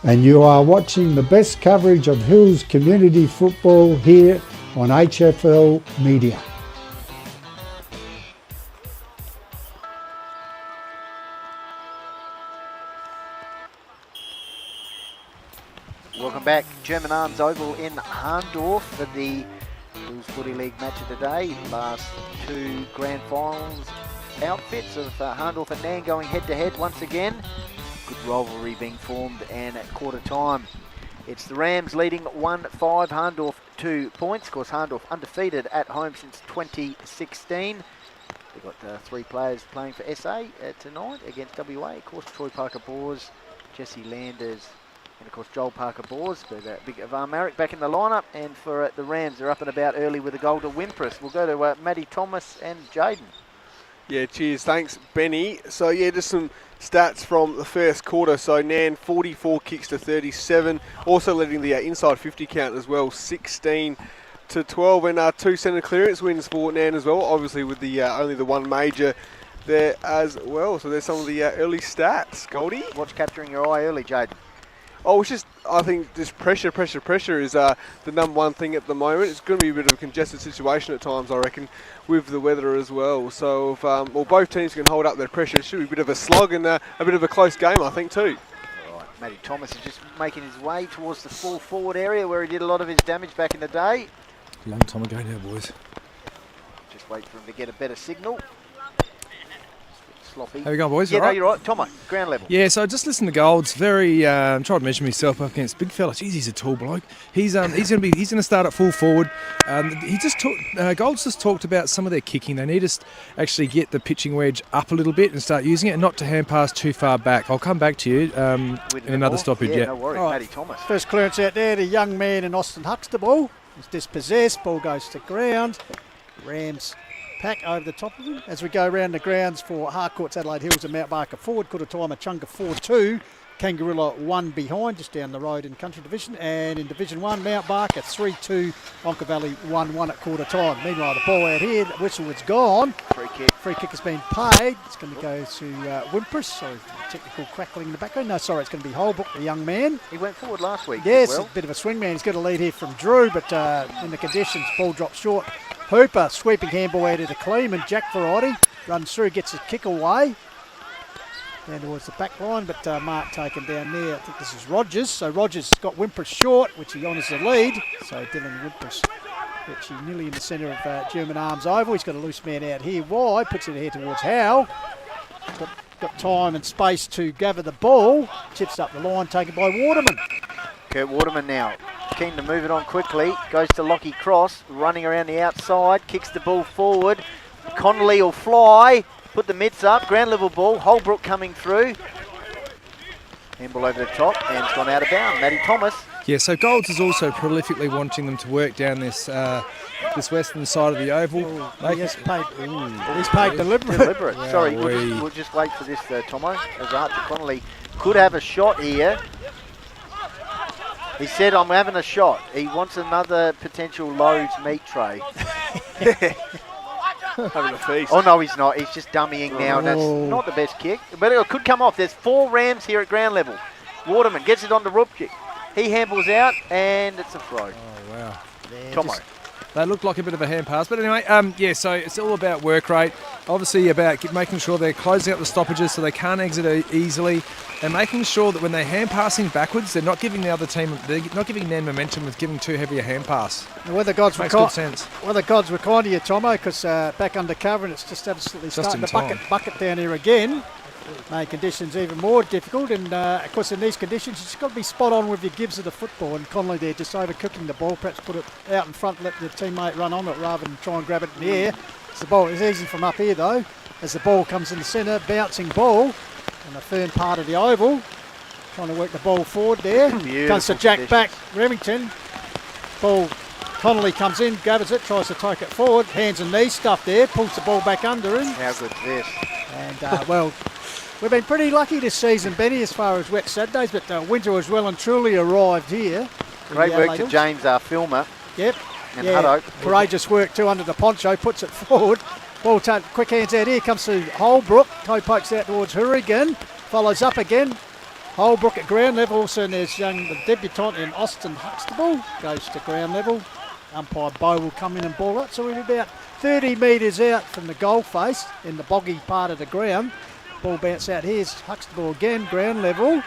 S8: and you are watching the best coverage of Hills community football here on HFL Media.
S1: Welcome back. German Arms Oval in Hahndorf for the Hills Footy League match of the day. Last two grand finals outfits of Hahndorf and Nairne going head to head once again. Good rivalry being formed, and at quarter time it's the Rams leading 1-5, Hahndorf 2 points. Of course, Hahndorf undefeated at home since 2016. They've got 3 players playing for SA tonight against WA. Of course, Troy Parker-Bors, Jesse Landers, and of course Joel Parker-Bors, but big Van Marek back in the lineup. And for the Rams, they're up and about early with a goal to Wimpress. We'll go to Matty Thomas and Jaden.
S4: Yeah, cheers. Thanks, Benny. So, yeah, just some stats from the first quarter. So, Nairne, 44 kicks to 37. Also leading the inside 50 count as well, 16 to 12. And 2 centre clearance wins for Nairne as well, obviously with the only the one major there as well. So, there's some of the early stats. Goldie?
S1: What's capturing your eye early, Jaden?
S4: Oh, it's just, I think just pressure is the number one thing at the moment. It's going to be a bit of a congested situation at times, I reckon, with the weather as well. So if both teams can hold up their pressure, it should be a bit of a slog and a bit of a close game, I think, too.
S1: All right, Matty Thomas is just making his way towards the full forward area where he did a lot of his damage back in the day.
S3: Long time ago now, boys.
S1: Just wait for him to get a better signal. Sloppy.
S3: How we going, boys?
S1: Yeah,
S3: All
S1: no,
S3: right?
S1: you're right. Tomo, ground level.
S3: Yeah, so I just listened to Gold's. Very trying to measure myself up against big fella. Jeez, he's a tall bloke. He's gonna start at full forward. Gold's just talked about some of their kicking. They need to actually get the pitching wedge up a little bit and start using it, and not to hand pass too far back. I'll come back to you in another stoppage.
S1: Yeah, no worries,
S2: All right.
S1: Matty Thomas.
S2: First clearance out there, the young man in Austin Huxtable is dispossessed. Ball goes to ground. Rams pack over the top of him. As we go around the grounds for Harcourt's Adelaide Hills and Mount Barker forward, quarter time a Chunga 4-2. Kangaroo 1 behind, just down the road in Country Division. And in Division 1, Mount Barker 3-2, Wonka Valley 1-1 at quarter time. Meanwhile, the ball out here, the whistle is gone.
S1: Free kick.
S2: Free kick has been paid. It's going to go to Wimpress. Sorry, technical crackling in the background. No, sorry, it's going to be Holbrook, the young man.
S1: He went forward last week.
S2: Yes,
S1: as well.
S2: a bit of a swing man. He's got a lead here from Drew, but in the conditions, ball drops short. Hooper, sweeping handball out to Kleeman. Jack variety runs through, gets his kick away. Down towards the back line, but Mark taken down there. I think this is Rogers. So Rogers got Wimpress short, which he honours the lead. So Dylan Wimpress actually nearly in the centre of German Arms Oval. He's got a loose man out here wide, puts it here towards Howe. Got time and space to gather the ball. Chips up the line, taken by Waterman.
S1: Kurt Waterman now, keen to move it on quickly. Goes to Lockie Cross, running around the outside, kicks the ball forward. Connolly will fly, put the mitts up, ground level ball. Holbrook coming through. Handball over the top, and it's gone out of bounds. Matty Thomas.
S3: Yeah, so Golds is also prolifically wanting them to work down this western side of the oval.
S2: He's paid deliberate.
S1: Yeah, sorry, we'll just wait for this, Tomo, as Archer Connolly could have a shot here. He said, I'm having a shot. He wants another potential Lowe's meat tray.
S4: Having a feast.
S1: Oh, no, he's not. He's just dummying now. That's not the best kick. But it could come off. There's 4 Rams here at ground level. Waterman gets it on the Rupchik. He handballs out, and it's a throw.
S3: Oh, wow.
S1: Tomo.
S3: They looked like a bit of a hand pass. But anyway, so it's all about work rate. Obviously about making sure they're closing up the stoppages so they can't exit easily, and making sure that when they're hand passing backwards, they're not giving the other team, they're not giving Nairne momentum with giving too heavy a hand pass.
S2: Well, the gods
S3: makes good sense.
S2: Well, the gods were kind to you, Tomo, because back under cover and it's just absolutely starting to bucket down here again. Made conditions even more difficult, and of course in these conditions you've just got to be spot on with your gives of the football, and Connolly there just overcooking the ball, perhaps put it out in front, let the teammate run on it rather than try and grab it in the air. It's the ball is easy from up here though, as the ball comes in the centre, bouncing ball on the firm part of the oval, trying to work the ball forward there. Comes to Jack back, Remington, ball, Connolly comes in, gathers it, tries to take it forward, hands and knees stuff there, pulls the ball back under him.
S1: How good's this?
S2: And well, we've been pretty lucky this season, Benny, as far as wet Saturdays, but winter has well and truly arrived here.
S1: Great work to James, our filmer.
S2: Yep.
S1: And Hutto.
S2: Courageous work too under the poncho, puts it forward. Ball quick hands out here, comes to Holbrook, toe pokes out towards Hurrigan, follows up again. Holbrook at ground level, also there's the debutant in Austin Huxtable, goes to ground level. Umpire Bow will come in and ball it, so we're about 30 metres out from the goal face in the boggy part of the ground. Ball bounce out, here's Huxtable again, ground level.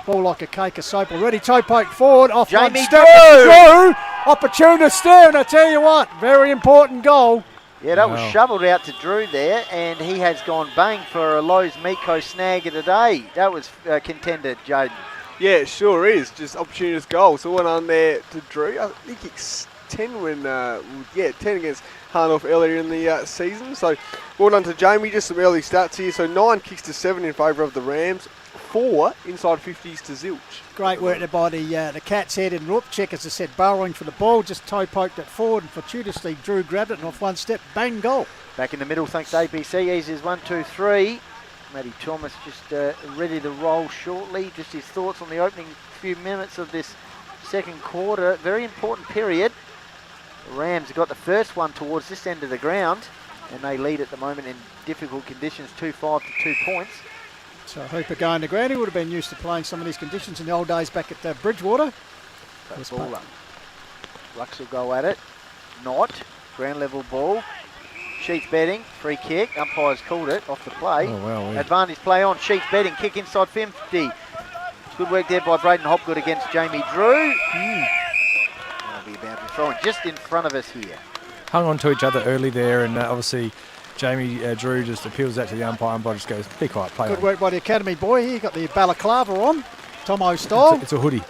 S2: Ball like a cake of soap already, toe poke forward, off
S1: Jamie
S2: one step. Drew! Opportunist there, and I tell you what, very important goal.
S1: Yeah, that was shoveled out to Drew there, and he has gone bang for a Lowe's Meatco snag of the day. That was contender, Jaden.
S4: Yeah, it sure is. Just opportunist goal. So one on there to Drew. I think it's 10 when, 10 against Hahndorf earlier in the season. So well done to Jamie. Just some early stats here. So 9 kicks to 7 in favour of the Rams. 4 inside 50s to Zilch.
S2: Great work there by the Cat's head and Rupchek, as I said, burrowing for the ball, just toe poked it forward and fortuitously Drew grabbed it and off one step, bang, goal.
S1: Back in the middle, thanks to ABC. Easy's 1, 2, 3. Matty Thomas just ready to roll shortly. Just his thoughts on the opening few minutes of this second quarter. Very important period. The Rams got the first one towards this end of the ground, and they lead at the moment in difficult conditions, 2-5 to 2 points.
S2: So Hooper going to ground. He would have been used to playing some of these conditions in the old days back at Bridgewater.
S1: Ball up. Lux will go at it. Not. Ground level ball. Sheets betting. Free kick. Umpire's called it off the play.
S3: Oh, wow, yeah.
S1: Advantage play on. Sheets betting. Kick inside 50. Good work there by Braden Hopgood against Jamie Drew. That'll be a boundary throw in just in front of us here.
S3: Hung on to each other early there, and obviously Jamie Drew just appeals that to the umpire. Umpire just goes, be quiet, play
S2: Good
S3: on.
S2: work by the academy boy here. Got the balaclava on, Tomo style.
S3: It's a hoodie.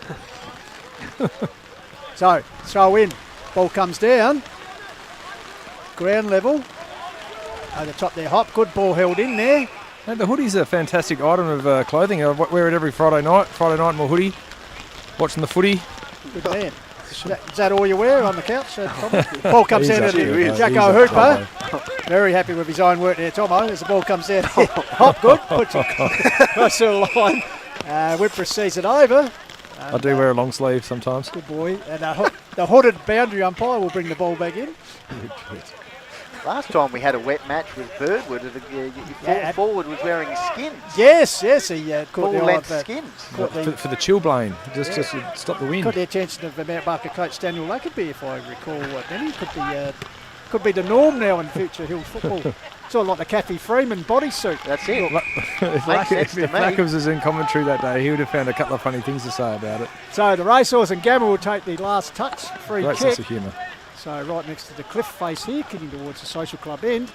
S2: So, throw in. Ball comes down. Ground level. Over the top there, Hop. Good ball held in there.
S3: And the hoodie's a fantastic item of clothing. I wear it every Friday night. Friday night in my hoodie, watching the footy.
S2: Good man. Is that all you wear on the couch? Ball comes down to Jacko Hooper. Very happy with his own work there, Tomo. As the ball comes down, Hop good. Puts it across the line. Whipper sees it over.
S3: I do wear a long sleeve sometimes.
S2: Good boy. And the hooded boundary umpire will bring the ball back in.
S1: Last time we had a wet match with Birdwood, forward was wearing skins.
S2: Yes, he caught the
S1: full-length skins.
S3: For the chilblain, just to stop the wind.
S2: Caught the attention of Mount Barker coach Daniel Lackerby, if I recall what then. Could be the norm now in future Hills football. Sort of like the Kathy Freeman bodysuit.
S1: That's it.
S3: If Lackers was in commentary that day, he would have found a couple of funny things to say about it.
S2: So the Racehorse and Gamma will take the last touch, free
S3: Great
S2: kick.
S3: sense of humour.
S2: So right next to the cliff face here, kicking towards the social club end.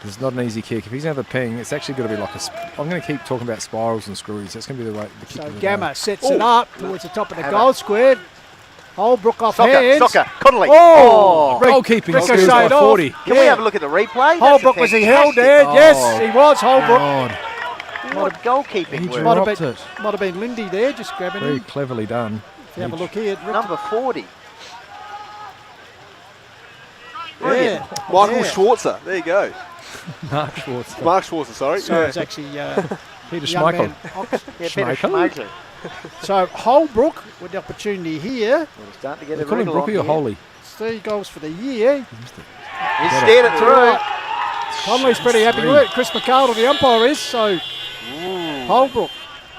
S3: It's not an easy kick. If he's going to have a ping, it's actually going to be like I'm going to keep talking about spirals and screws. That's going to be the way. The kick
S2: So
S3: of the
S2: Gamma
S3: day.
S2: sets it up towards the top of the goal square. Holbrook off hands.
S1: Soccer, Connolly.
S3: Goalkeeping skills by 40.
S1: Can we have a look at the replay?
S2: Holbrook, was he held there? Yes, he was, Holbrook.
S1: What goalkeeping work.
S2: Might have been Lindy there, just grabbing
S3: Very
S2: him.
S3: cleverly done.
S2: If you have a look here.
S1: Number 40.
S2: Yeah.
S4: Michael Schwarzer. There you go.
S3: Mark Schwartz.
S4: Mark Schwarzer, sorry.
S2: So it's actually
S3: Peter
S2: young
S3: Schmeichel.
S2: man.
S1: Peter Schmeichel.
S2: So Holbrook with the opportunity here.
S1: We're starting to get
S3: They call him Brookie or Holy?
S2: 3 goals for the year.
S1: He steered it through.
S2: Conley's pretty happy with it. Chris McCardle, the umpire, is. So Holbrook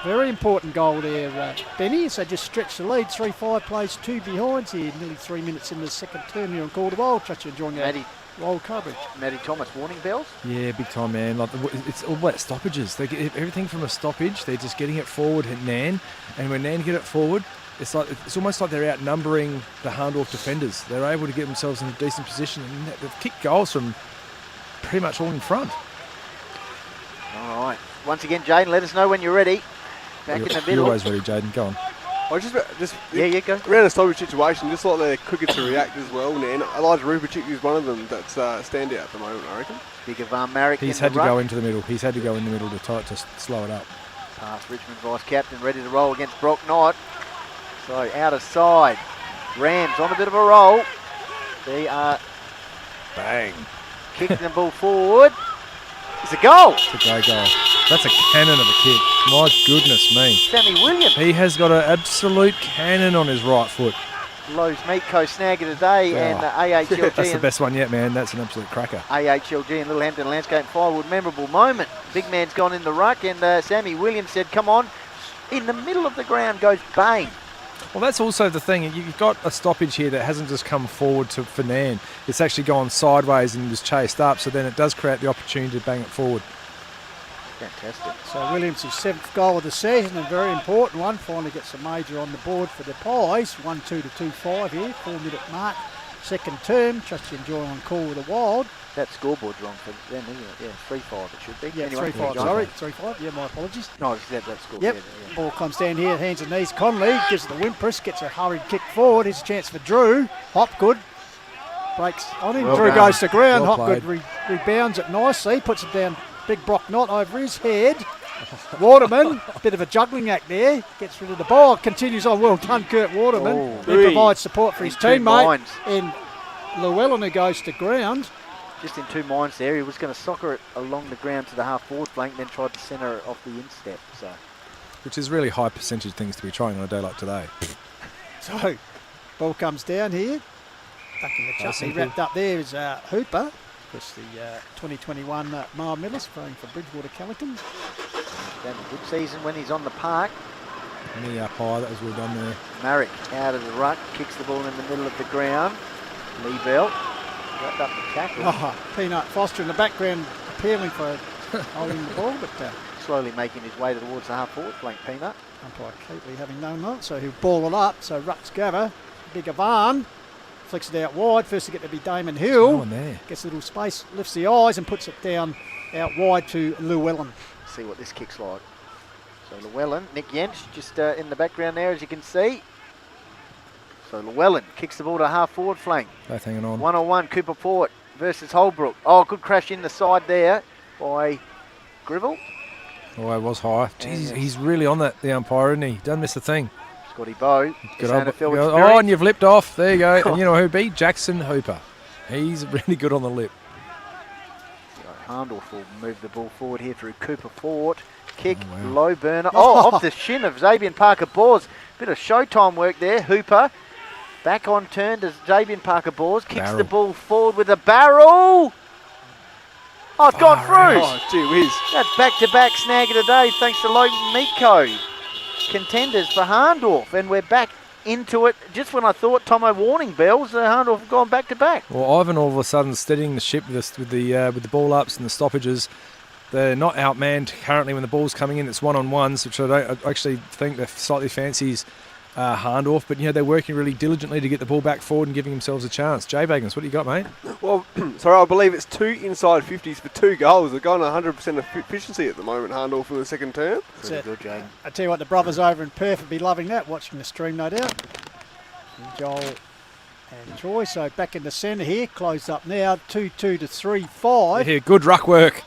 S2: Very important goal there, Benny. So just stretch the lead. 3-5 plays 2 behinds here. Nearly 3 minutes in the second term here on Call to Wild. Trust you enjoying that wild coverage.
S1: Matty Thomas, warning bells?
S3: Yeah, big time, man. Like it's all about stoppages. They get everything from a stoppage. They're just getting it forward at Nairne, and when Nairne get it forward, it's almost like they're outnumbering the Hahndorf defenders. They're able to get themselves in a decent position, and they've kicked goals from pretty much all in front.
S1: All right. Once again, Jaden, let us know when you're ready. Back in the middle.
S3: You're always ready, Jaden. Go on.
S4: I
S1: yeah, go.
S4: Around a stoppage situation, just like they're quicker to react as well. And Elijah Ruperchik is one of them that's stand out at the moment, I reckon.
S1: Big Van Marek.
S3: He's had to go into the middle. He's had to go in the middle to slow it up.
S1: Past Richmond vice captain, ready to roll against Brock Knight. So out of side. Rams on a bit of a roll. They are
S3: Bang.
S1: kicking the ball forward. It's a goal.
S3: It's a great goal. That's a cannon of a kick. My goodness me.
S1: Sammy Williams.
S3: He has got an absolute cannon on his right foot.
S1: Lowe's Meatco snag of the day and AHLG.
S3: That's the best one yet, man. That's an absolute cracker.
S1: AHLG and Littlehampton Landscape and Firewood, memorable moment. Big man's gone in the ruck and Sammy Williams said, come on. In the middle of the ground goes bang.
S3: Well, that's also the thing. You've got a stoppage here that hasn't just come forward for Nairne. It's actually gone sideways and was chased up, so then it does create the opportunity to bang it forward.
S1: Fantastic.
S2: So Williams' 7th goal of the season, a very important one. Finally gets a major on the board for the Pies. 1-2 to 2-5 here, 4-minute mark. Second term, trust you enjoy on Call with the Wild.
S1: That scoreboard's wrong for them, isn't it? Yeah, 3-5 it should be.
S2: Yeah,
S1: anyway,
S2: 3-5, sorry. 3-5, yeah, my apologies.
S1: No, that's score.
S2: Yep,
S1: yeah.
S2: ball comes down here, hands and knees. Conley gives it to Wimpress, gets a hurried kick forward. Here's a chance for Drew. Hopgood breaks on him.
S1: Well
S2: Drew
S1: done.
S2: goes to ground.
S3: Well
S2: Hopgood rebounds it nicely, puts it down. Big Brock Knott over his head. Waterman, bit of a juggling act there. Gets rid of the ball, continues on. Well done, Kurt Waterman.
S1: Oh,
S2: He provides support for his
S1: two
S2: teammate.
S1: minds.
S2: And Llewellyn, who goes to ground.
S1: Just in 2 minds there. He was going to soccer it along the ground to the half-forward flank, then tried to centre it off the instep. So,
S3: Which is really high percentage things to be trying on a day like today.
S2: So, ball comes down here. Back in the chutney. Wrapped up there is Hooper. Of course, the 2021 Mar Millis playing for Bridgewater Callington.
S1: having a good season when he's on the park.
S3: Knee up high, that was well done there.
S1: Marek out of the ruck, kicks the ball in the middle of the ground. Lee Bell wrapped up the tackle.
S2: Oh, Peanut Foster in the background appealing for holding the ball, but
S1: Slowly making his way towards the half-forward flank, Peanut.
S2: umpire Keatley having known that, so he'll ball it up. So Rucks gather. Big Avan flicks it out wide. First to get to be Damon Hill.
S3: No one there.
S2: Gets a little space, lifts the eyes and puts it down out wide to Llewellyn.
S1: See what this kick's like. So Llewellyn, Nick Jentsch just in the background there, as you can see. So Llewellyn kicks the ball to half-forward flank.
S3: Both hanging on.
S1: 1-on-1, Cooper Port versus Holbrook. Oh, good crash in the side there by Grivell.
S3: Oh, it was high. Jeez, he's really on that, the umpire, isn't he? Don't miss a thing.
S1: Scotty Bowe.
S3: Good
S1: Oh,
S3: and you've lipped off. There you go. And you know who beat? Jackson Hooper. He's really good on the lip.
S1: Hahndorf will move the ball forward here through Cooper Fort. Kick,
S3: Oh, wow.
S1: low burner. Oh, off the shin of Xavier Parker-Bors. Bit of showtime work there. Hooper back on turn to Xavier Parker-Bors. Kicks the ball forward with a barrel. Oh, it's gone through.
S4: Oh, gee whiz.
S1: That's back-to-back snag of the day thanks to Logan Meatco. Contenders for Hahndorf, and we're back into it. Just when I thought Tomo warning bells, Hahndorf have gone back-to-back.
S3: Well, Ivan all of a sudden steadying the ship with the ball ups and the stoppages. They're not outmanned currently when the ball's coming in. It's one-on-ones, which I actually think they slightly fancies Hahndorf, but they're working really diligently to get the ball back forward and giving themselves a chance. Jay Bagans, what do you got, mate?
S4: Well, sorry, I believe it's 2 inside 50s for 2 goals. They're going 100% efficiency at the moment, Hahndorf, for the second term.
S1: Pretty good, Jane.
S2: I tell you what, the brothers over in Perth would be loving that, watching the stream, no doubt. And Joel and Troy, so back in the centre here, closed up now, 2-2 to 3-5.
S3: Here, good ruck work.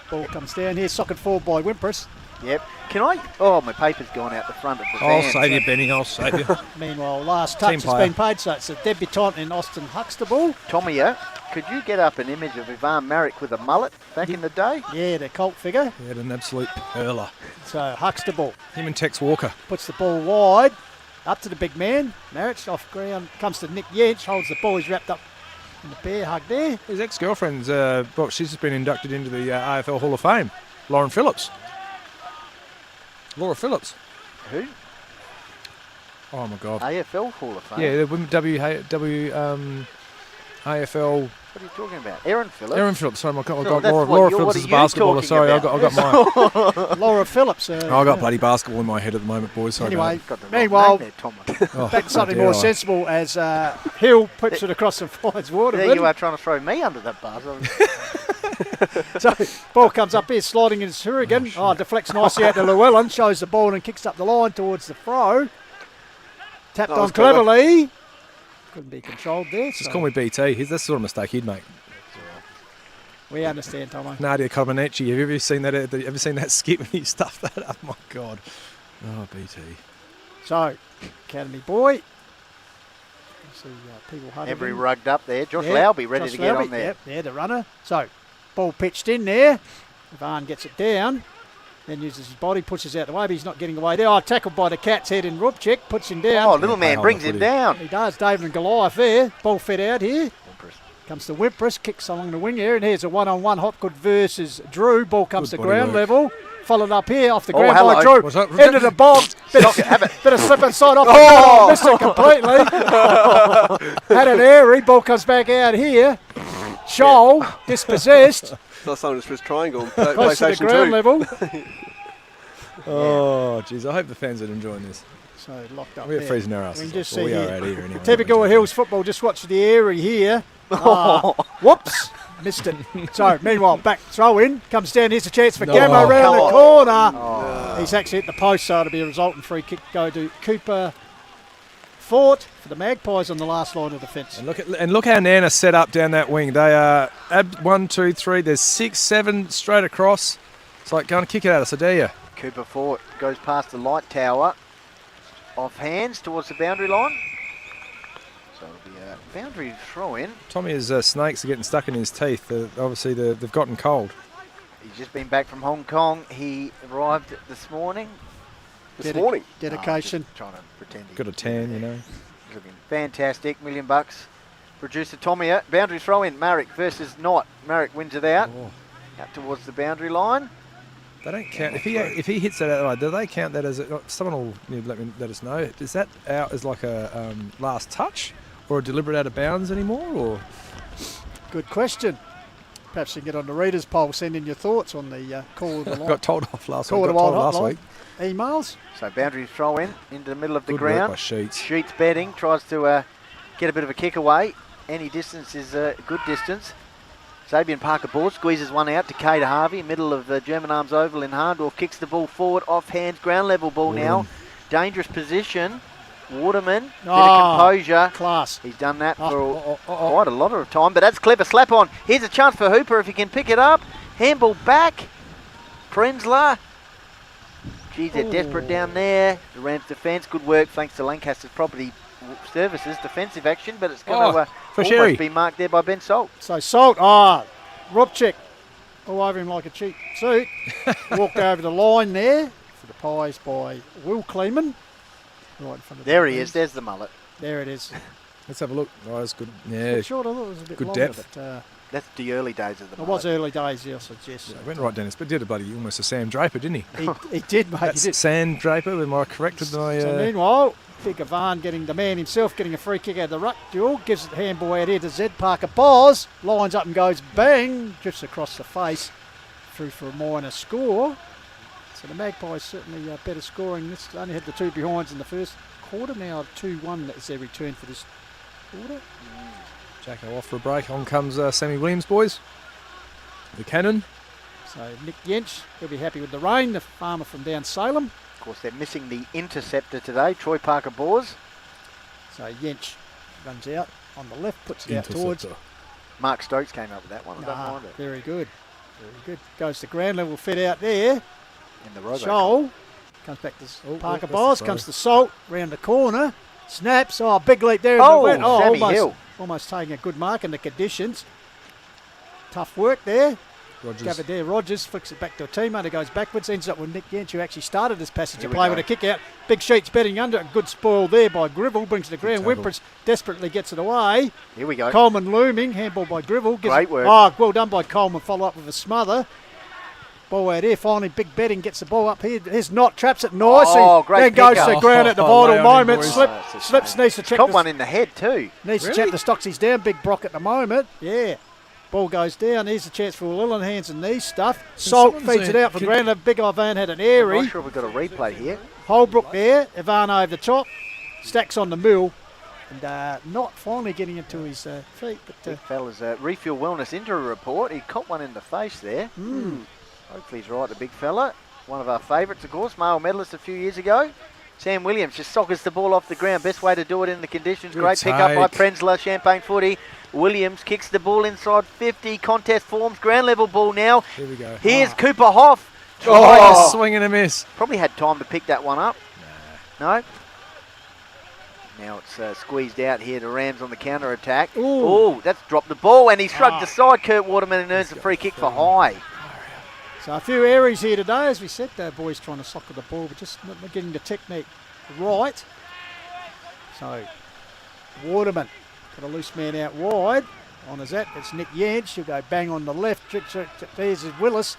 S2: Ball comes down here, socket forward by Wimpress.
S1: Yep. Can I? Oh, my paper's gone out the front of the van.
S3: I'll save you, Benny. I'll save you.
S2: Meanwhile, last touch
S3: Team
S2: has
S3: player.
S2: been paid, so it's a debutant in Austin Huxtable.
S1: Tomia, could you get up an image of Ivan Marek with a mullet back in the day?
S2: Yeah, the cult figure.
S3: He had an absolute perler.
S2: So Huxtable
S3: Him and Tex Walker.
S2: puts the ball wide, up to the big man. Marich off ground, comes to Nick Jentsch, holds the ball, he's wrapped up in the bear hug there.
S3: His ex-girlfriend's, she's just been inducted into the AFL Hall of Fame. Lauren Phillips. Laura Phillips.
S1: Who?
S3: Oh my God.
S1: AFL Hall of Fame.
S3: Yeah, the women AFL.
S1: What are you talking about? Erin Phillips?
S3: Erin Phillips. Sorry, I got
S1: No, that's
S3: Laura
S1: what
S3: Phillips
S1: are
S3: is a
S1: you
S3: basketballer.
S1: talking
S3: Sorry, I
S1: about?
S3: got mine.
S2: Laura Phillips.
S3: I got bloody basketball in my head at the moment, boys. Sorry
S2: Anyway,
S3: about
S2: meanwhile,
S1: There, Tom.
S3: Oh,
S2: back to something
S3: dear,
S2: more
S3: I-
S2: sensible as Hill puts it across the finds water.
S1: There you are trying to throw me under that bus.
S2: So ball comes up here, sliding into Surrigan. Oh, deflects nicely out to Llewellyn, shows the ball and kicks up the line towards the throw. Tapped
S4: That
S2: on
S4: was clever.
S2: cleverly. Couldn't be controlled there.
S3: Just
S2: So
S3: call me BT. That's the sort of mistake he'd make.
S2: we understand, Tomo.
S3: Nadia Comaneci. Have you ever seen that? Ever seen that skip when he stuffed that up? My God. Oh, BT.
S2: So, Academy boy. You see people huddled
S1: Every
S2: in.
S1: rugged up there. Josh
S2: Yeah,
S1: Lowby ready
S2: Josh
S1: to get
S2: Lowby,
S1: on there.
S2: Yep, there, the runner. So, ball pitched in there. Varn gets it down. Then uses his body, pushes out the way, but he's not getting away there. Oh, tackled by the Cat's head in Rupchik, puts him down.
S1: Oh, little man
S3: hold
S1: brings
S3: the
S1: him
S3: footy.
S1: down.
S2: He does, David and Goliath there. Ball fed out here. Comes to Wimpress, kicks along the wing here, and here's a one-on-one Hopgood versus Drew. Ball comes
S3: Good
S2: to
S3: body
S2: ground
S3: work.
S2: level. Followed up here off the
S1: Oh,
S2: ground by
S1: hello.
S2: Drew.
S3: What's up?
S2: Into the bog. Bit of slip inside off the
S1: Oh.
S2: ground. Missed it completely. Had an airy. Ball comes back out here. Shoal, dispossessed.
S4: That's someone just pressed triangle. on Play-
S2: Close to the
S4: PlayStation
S2: ground
S4: 2.
S2: level.
S3: Oh, jeez. I hope the fans are enjoying this.
S2: So locked up
S3: We're
S2: there.
S3: freezing our
S2: We
S3: asses
S2: can
S3: off.
S2: just
S3: Well,
S2: see
S3: we are
S2: here.
S3: out here anyway.
S2: Typical of Hills football, just watch the airy here. Whoops, missed it. So, meanwhile, back throw in, comes down, here's a chance for
S3: No.
S2: Gammo
S3: Oh,
S2: round
S1: come
S2: the
S1: on.
S2: corner. He's actually hit the post, so it'll be a resultant free kick go to Cooper Fort for the Magpies on the last line of defence.
S3: And look how Nana set up down that wing. They are 1, 2, 3. There's 6, 7 straight across. It's like going to kick it out of us, I dare you.
S1: Cooper Fort goes past the light tower. Off hands towards the boundary line. So it'll be a boundary throw in.
S3: Tommy's snakes are getting stuck in his teeth. Obviously, they've gotten cold.
S1: He's just been back from Hong Kong. He arrived this morning.
S4: This morning.
S2: Dedication.
S1: Just trying to pretend he
S3: Got a tan, you know.
S1: He's looking fantastic. $1 million. Producer Tommy out. Boundary throw in. Marek versus Knott. Marek wins it out. Out towards the boundary line.
S3: They don't count. If he hits that out, do they count that as someone will let us know? Is that out as like a last touch or a deliberate out of bounds anymore? Or
S2: Good question. Perhaps you can get on the readers' poll, send in your thoughts on the call of the line.
S3: got told off last
S2: Call
S3: week.
S2: of
S3: Got
S2: the
S3: told
S2: wild
S3: last
S2: hotline.
S3: week.
S2: Emails.
S1: So boundary throw in into the middle of the
S3: Good work
S1: ground.
S3: by Sheets.
S1: Sheets betting. Tries to get a bit of a kick away. Any distance is a good distance. Sabian Parker ball squeezes one out to Kate Harvey, middle of the German Arms Oval in Hahndorf, kicks the ball forward, off hands, ground level ball now. Dangerous position. Waterman, bit of composure.
S2: Class.
S1: He's done that for quite a lot of time, but that's clever slap on. Here's a chance for Hooper if he can pick it up. Handball back. Prenzler. Geez, they're desperate down there. The Rams defence, good work thanks to Lancaster's Property Services. Defensive action, but it's going to
S3: for Sherry.
S1: almost be marked there by Ben Salt.
S2: So Salt, Rupchik all over him like a cheap suit. Walked over the line there for the Pies by Will Kleeman. Right in front of
S1: There
S2: the
S1: he is, there's the mullet.
S2: There it is.
S3: Let's have a look. Oh, that's good.
S2: A
S3: Yeah,
S2: bit short, I thought it was a bit
S3: Good
S2: longer,
S3: depth.
S2: but
S1: That's the early days of the
S2: it
S1: mullet.
S2: was early days, yes, I suggest.
S3: yeah, went right down his. But did a bloody almost a Sam Draper, didn't he?
S2: He did, mate.
S3: That's
S2: He did.
S3: Sam Draper. Am I correct with my?
S2: So meanwhile, Figure Varn getting the man himself, getting a free kick out of the ruck duel, gives it the handball out here to Zed Parker Boz, lines up and goes bang, drifts across the face, through for a minor score. So the Magpies certainly better scoring. This only had the two behinds in the first quarter, now 2-1 is their return for this quarter.
S3: Jacko off for a break. On comes Sammy Williams, boys. The cannon.
S2: So Nick Yench, he'll be happy with the rain, the farmer from down Salem.
S1: Of course, they're missing the interceptor today, Troy Parker Bors.
S2: So Yench runs out on the left, puts it out towards.
S1: Mark Stokes came up with that one, I don't mind it.
S2: Very good. Very good. Goes to ground level, fit out there.
S1: In the robo.
S2: Shoal. Comes back to Parker
S3: that's
S2: Bos,
S3: the
S2: comes
S3: throw.
S2: to Salt, round the corner. Snaps. Oh, big leap there.
S1: Oh,
S2: in the
S1: Sammy Hill.
S2: almost taking a good mark in the conditions. Tough work there.
S3: Rogers.
S2: Gathered there. Rogers flicks it back to a teammate who goes backwards. Ends up with Nick Yench, who actually started this passage
S1: Here
S2: of
S1: we
S2: play
S1: go.
S2: with a kick out. Big Sheets betting under. A good spoil there by Grivell. Brings it to ground.
S3: tackle.
S2: Wimpers desperately gets it away.
S1: Here we go.
S2: Coleman looming. Handball by Grivell.
S1: Great work.
S2: Oh, well done by Coleman. Follow up with a smother. Ball out here. Finally, Big Betting gets the ball up here. Here's Knott, traps it nicely.
S1: Oh, great
S2: then goes to
S1: pick
S2: the
S1: up.
S2: ground at the
S3: Oh,
S2: vital
S3: lay on him,
S2: moment.
S3: boys.
S2: Slips, needs to check
S1: Got
S2: the,
S1: one in the head too.
S2: needs to check the Stocksy's down. Big Brock at the moment. Yeah. Ball goes down. Here's a chance for Llewellyn, hands and knees stuff. Salt
S3: someone
S2: feeds
S3: say-
S2: it out from
S3: can-
S2: ground. Big Ivan had an
S1: I'm
S2: airy.
S1: not sure we've got a replay here.
S2: Holbrook there. Ivan over the top. Stacks on the mill. And not finally getting into his feet. But
S1: Big fella's refuel wellness injury report. He caught one in the face there. Hopefully he's right, the big fella. One of our favourites, of course, male medalist a few years ago. Sam Williams just sockers the ball off the ground. Best way to do it in the conditions.
S3: Good
S1: Great pick up by
S3: take.
S1: Prenzler, Champagne footy. Williams kicks the ball inside 50. Contest forms. Ground level ball now.
S3: Here we go.
S1: Here's Cooper Hoff.
S3: Oh, swing and a miss.
S1: Probably had time to pick that one up. No? Now it's squeezed out here to Rams on the counter attack. Oh, that's dropped the ball and he shrugged aside Kurt Waterman and earns a free kick for high.
S2: So a few areas here today, as we said, boys trying to soccer the ball, but just not getting the technique right. So Waterman got a loose man out wide. On his that, it's Nick Yench. He'll go bang on the left. There's Willis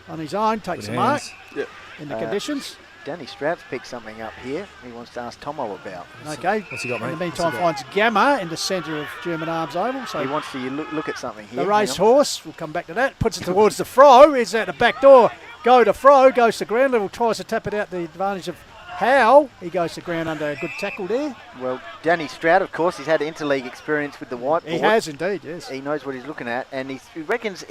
S2: on his own, takes
S3: Good
S2: the mark
S3: hands.
S2: in the conditions.
S1: Danny Strout's picked something up here he wants to ask Tomo about.
S2: Okay.
S3: What's he got, mate?
S2: In the
S3: What's he
S2: meantime,
S3: got?
S2: finds Gamma in the centre of German Arms Oval. So
S1: He wants to look at something here.
S2: the racehorse, we'll come back to that, puts it towards the Fro, is at the back door. Go to Fro, goes to ground level, tries to tap it out the advantage of Howe. He goes to ground under a good tackle there.
S1: Well, Danny Strout, of course, he's had interleague experience with the whiteboard.
S2: He has indeed, yes.
S1: He knows what he's looking at, and he reckons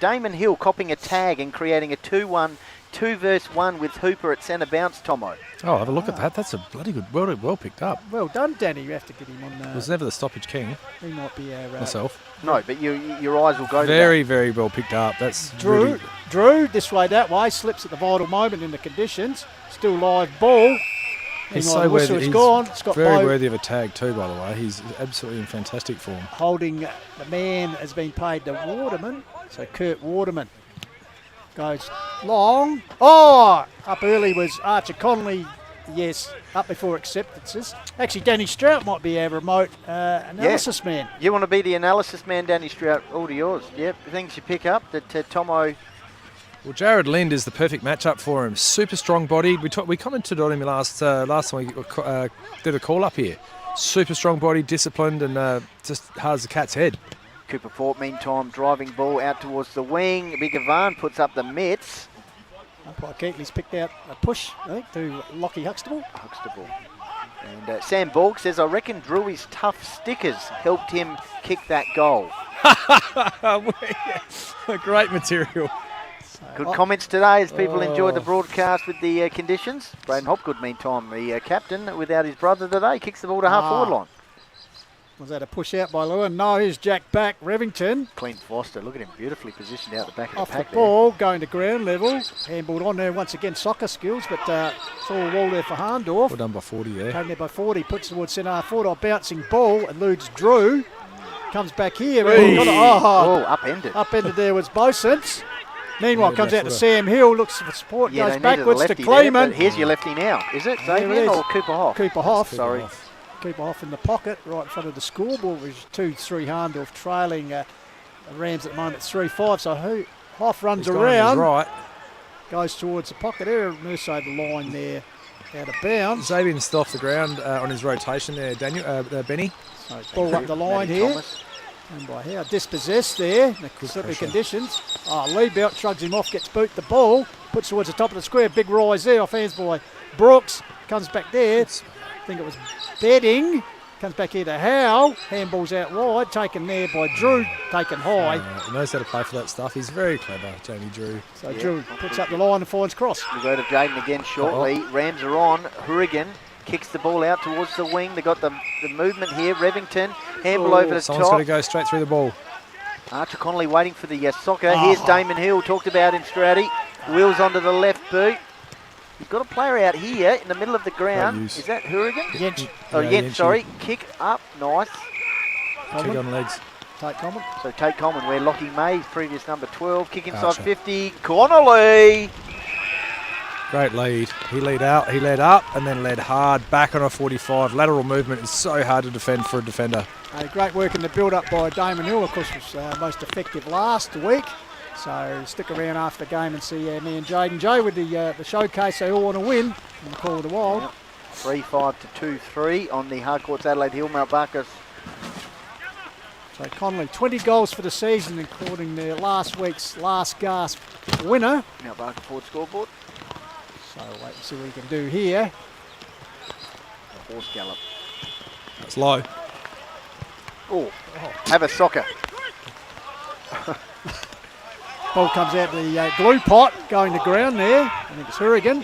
S1: Damon Hill copping a tag and creating a 2-1, 2-1 with Hooper at centre bounce, Tomo.
S3: Oh, have a look at that. That's a bloody good, well picked up.
S2: Well done, Danny. You have to get him on.
S3: Was never the stoppage king,
S2: He might be our
S3: myself.
S1: No, but your eyes will go
S3: Very, very well picked up. That's
S2: Drew.
S3: really,
S2: Drew, this way, that way, slips at the vital moment in the conditions. Still live ball.
S3: he's
S2: Meanwhile,
S3: so
S2: the whistle
S3: worthy.
S2: is
S3: He's
S2: gone. Scott
S3: very
S2: Bowe
S3: worthy of a tag too, by the way. He's absolutely in fantastic form.
S2: holding the man has been paid to Waterman. So Kurt Waterman goes long. Oh, up early was Archer Connolly. Yes, up before acceptances. Actually, Danny Strout might be our remote analysis man.
S1: You want to be the analysis man, Danny Strout? All to yours. Yep, things you pick up that Tomo.
S3: Well, Jared Lind is the perfect matchup for him. Super strong bodied. We commented on him last time we did a call up here. Super strong body, disciplined, and just hard as a cat's head.
S1: Cooper Fort, meantime, driving ball out towards the wing. Big Ivan puts up the mitts.
S2: Umpire Keatley's picked out a push, I think, to Lockie Huxtable.
S1: Huxtable. And Sam Borg says, I reckon Drewy's tough stickers helped him kick that goal.
S3: Great material.
S1: Good comments today as people enjoyed the broadcast with the conditions. Braden Hopgood, meantime, the captain, without his brother today, kicks the ball to half-forward line.
S2: Was that a push out by Lewin? No, here's Jack back. Revington
S1: Clean Foster, look at him, beautifully positioned out the back of
S2: off
S1: the
S2: the
S1: pack
S2: ball, going to ground level. Handballed on there once again, soccer skills, but it's all wall there for Hahndorf.
S3: Well done by 40 there.
S2: Came there by 40, puts towards centre half forward, bouncing ball, eludes Drew. Comes back here.
S1: upended.
S2: Upended there was Bosens. Meanwhile,
S3: Yeah,
S2: comes out to
S3: left
S2: Sam Hill, looks for support,
S1: Yeah,
S2: goes
S1: they needed a
S2: backwards to
S1: lefty there,
S2: Kleeman.
S1: but here's your lefty now. Is it
S2: There it
S1: Xavier
S2: is.
S1: or Cooper Hoff?
S2: Cooper Hoff.
S1: Sorry.
S2: Cooper Hoff in the pocket, right in front of the scoreboard, which is 2-3 Hahndorf trailing the Rams at the moment 3-5. So Hoff runs
S3: He's gone on his
S2: around,
S3: right.
S2: goes towards the pocket area, moves over the line there, out of bounds.
S3: Xavier's still off the ground on his rotation there, Daniel, Benny.
S2: So ball up the line
S1: Matty
S2: here.
S1: Thomas.
S2: And by how dispossessed there, in the slippery conditions. Lee Belt shrugs him off, gets boot the ball, puts towards the top of the square, big rise there off hands by Brooks, comes back there. I think it was Bedding, comes back here to Howe, handballs out wide, taken there by Drew, taken high.
S3: He knows how to play for that stuff. He's very clever, Jamie Drew.
S2: So Drew puts up the line and finds cross.
S1: We'll go to Jaden again shortly. Rams are on. Hurrigan kicks the ball out towards the wing. They got the movement here. Revington, handball over the
S3: Someone's got to
S1: top.
S3: go straight through the ball.
S1: Archer Connolly waiting for the soccer. Here's Damon Hill, talked about him, Strouty. Wheels onto the left boot. You've got a player out here in the middle of the ground.
S3: use.
S1: Is that Hurrigan?
S2: Yench,
S1: Oh,
S3: Yeah,
S1: Yench,
S3: Yench.
S1: sorry. Kick up, nice.
S3: Kick on legs.
S2: take comment.
S1: So Tate Coleman, where Lockie May, previous number 12, kick inside
S3: Archer.
S1: 50. Connolly!
S3: Great lead. He led up, and then led hard back on a 45. Lateral movement is so hard to defend for a defender.
S2: Great work in the build-up by Damon Hill, of course, was most effective last week. So stick around after the game and see me and Jaden Joe with the showcase. They all want to win in the Call of the Wild.
S1: 3-5 to 2-3 on the Hardcourts Adelaide Hill. Mount Barker.
S2: So Connolly, 20 goals for the season, including their last week's last gasp winner.
S1: Mount Barker forward scoreboard.
S2: So wait and see what he can do here.
S1: A horse gallop.
S3: That's low.
S1: Oh, have a soccer.
S2: Ball comes out the glue pot, going to ground there. I think it's Hurrigan.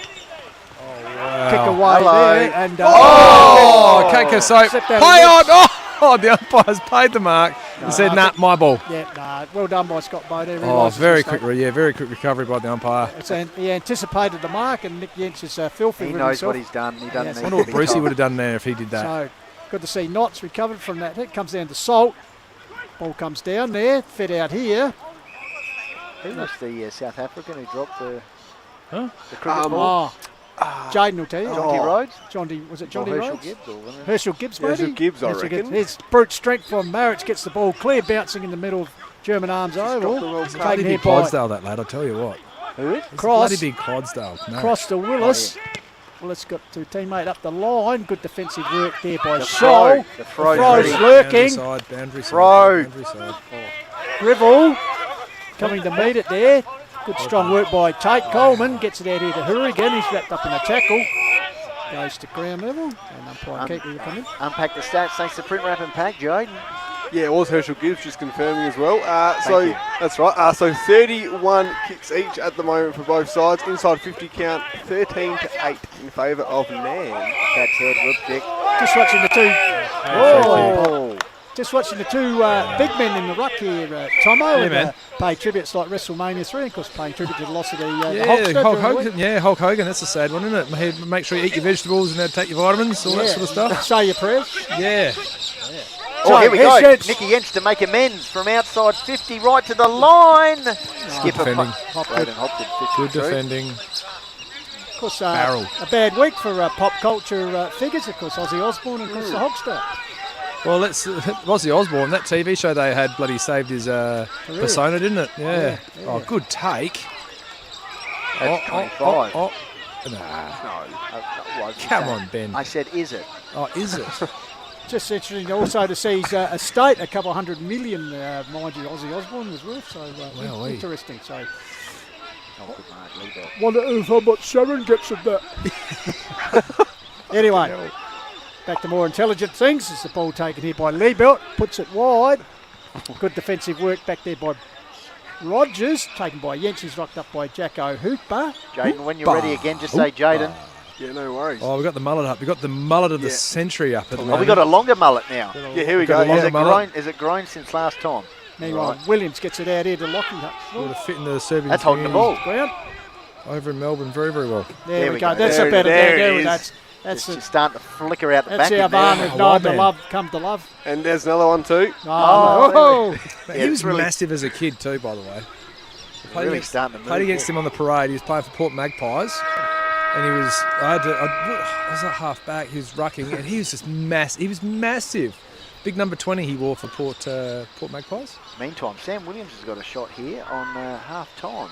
S3: Wow.
S2: Kick away
S1: Hello.
S2: there. And,
S3: Kaka, so
S2: Sit down
S3: play
S2: and
S3: on. Oh, the umpire's paid the mark and said, nah, my ball.
S2: Yeah, nah, well done by Scott Bowe there.
S3: Oh, very quick recovery by the umpire.
S2: He anticipated the mark, and Nick Jentz is filthy
S1: He
S2: with
S1: knows
S2: himself.
S1: what he's done. He doesn't
S2: Yes.
S1: need
S3: I wonder
S1: to
S3: what
S1: be
S3: Brucey
S1: told.
S3: would have done there if he did that.
S2: So good to see Knotts recovered from that. It comes down to Salt. Ball comes down there, fed out here.
S1: Who was the South African who dropped the cricket
S2: Oh,
S1: ball?
S2: Jaden will tell you.
S1: John D. Rhodes?
S2: Was it
S1: Or
S2: John D.
S1: Herschel
S2: Rhodes?
S1: Gibbs? Or wasn't it?
S2: Herschel Gibbs, maybe?
S4: Herschel Gibbs, I
S2: Herschel
S4: reckon.
S2: Gibbs. His brute strength from Marich gets the ball clear, bouncing in the middle of German Arms Oval.
S3: Bloody
S2: Taken here
S3: big
S2: by
S3: Clydesdale, that lad, I'll tell you what.
S1: Who is?
S3: It's a
S2: Cross.
S3: bloody big Clydesdale. No.
S2: Cross to Willis. Willis got to teammate up the line. Good defensive work there by
S1: The
S2: Scholl.
S1: throw. The throw's
S2: throw's
S1: ready.
S2: lurking.
S3: Boundary side,
S1: Throw.
S3: boundary side.
S2: Gribble coming to meet it there. Good strong work by Tate. Coleman gets it out here to Hurrigan. He's wrapped up in a tackle. Goes to ground level. And umpire Keatley will come in.
S1: Unpack the stats thanks to Print Wrap and Pack, Jaden.
S4: Yeah, it was Herschel Gibbs, just confirming as well.
S1: you.
S4: That's right. So 31 kicks each at the moment for both sides. Inside 50 count, 13-8 in favour of Nairne.
S1: Cat's head, Rupstick.
S2: Just watching the two.
S1: Oh!
S2: Just watching the two big men in the ruck here, Tomo, and
S3: man.
S2: pay tributes like WrestleMania 3, and of course paying tribute to the loss of the
S3: Yeah,
S2: Hulkster
S3: Hulk
S2: during the week.
S3: Hogan. Yeah, Hulk Hogan. That's a sad one, isn't it? Make sure you eat your vegetables and take your vitamins, all that sort of stuff.
S2: Say your prayers.
S3: Yeah.
S1: Oh, here we
S2: here's
S1: go.
S2: Jentz.
S1: Nicky Jentz to make amends from outside 50 right to the line. Skipper
S3: defending.
S1: Braden Hopkins, 53.
S3: Good defending.
S2: Of course,
S3: Barrel.
S2: a bad week for pop culture figures, of course, Ozzy Osbourne and of course the Hulkster.
S3: Well, that's Ozzy Osbourne. That TV show they had bloody saved his persona, didn't it? Yeah. Oh, good take.
S1: That's 25.
S3: Nah.
S1: No.
S3: Come on, Ben.
S1: I said, is it?
S3: Oh, is it?
S2: Just interesting also to see his estate, a couple of $100 million, mind you, Ozzy Osbourne was worth, so
S3: Wowee.
S2: interesting. So,
S1: Oh, good mark, Leibelt.
S2: wonder how much Sharon gets of that. Anyway, back to more intelligent things. It's the ball taken here by Leibelt, puts it wide. Good defensive work back there by Rogers, taken by Jentz, he's rocked up by Jacko Hooper.
S1: Jaden, when you're ready again, just say Jaden.
S4: Yeah, no worries.
S3: Oh, we got the mullet up. We got the mullet of the century up at the
S1: Oh,
S3: moment.
S1: we got a longer mullet now.
S4: Yeah, here we
S3: Got
S4: go.
S3: a
S1: Is
S3: longer
S1: it,
S3: mullet.
S1: grown, is it grown since last time?
S2: Meanwhile,
S1: Right.
S2: Williams gets it out here to Lockie.
S3: Would have fit in the Serbian
S1: That's holding the ball.
S2: Ground.
S3: over in Melbourne very, very well.
S2: There we
S1: we
S2: go.
S1: go.
S2: That's
S4: There
S2: a better.
S4: it
S2: There,
S4: is.
S2: that's
S1: It's
S2: the,
S1: just starting to flicker out the
S2: that's
S1: back.
S2: how
S1: in there.
S2: Varn has
S3: Oh,
S2: known to
S3: man.
S2: love, come to love.
S4: And there's another one too.
S2: Oh,
S1: Oh,
S3: Mate,
S1: Yeah,
S3: he
S1: it's
S3: was
S1: really-
S3: massive as a kid too, by the way. Played
S1: Really
S3: against,
S1: starting to move.
S3: played against him on the parade. He was playing for Port Magpies, and he was. I was a half back. He was rucking, and he was just massive. He was massive. Big number 20 he wore for Port Magpies.
S1: Meantime, Sam Williams has got a shot here on half time.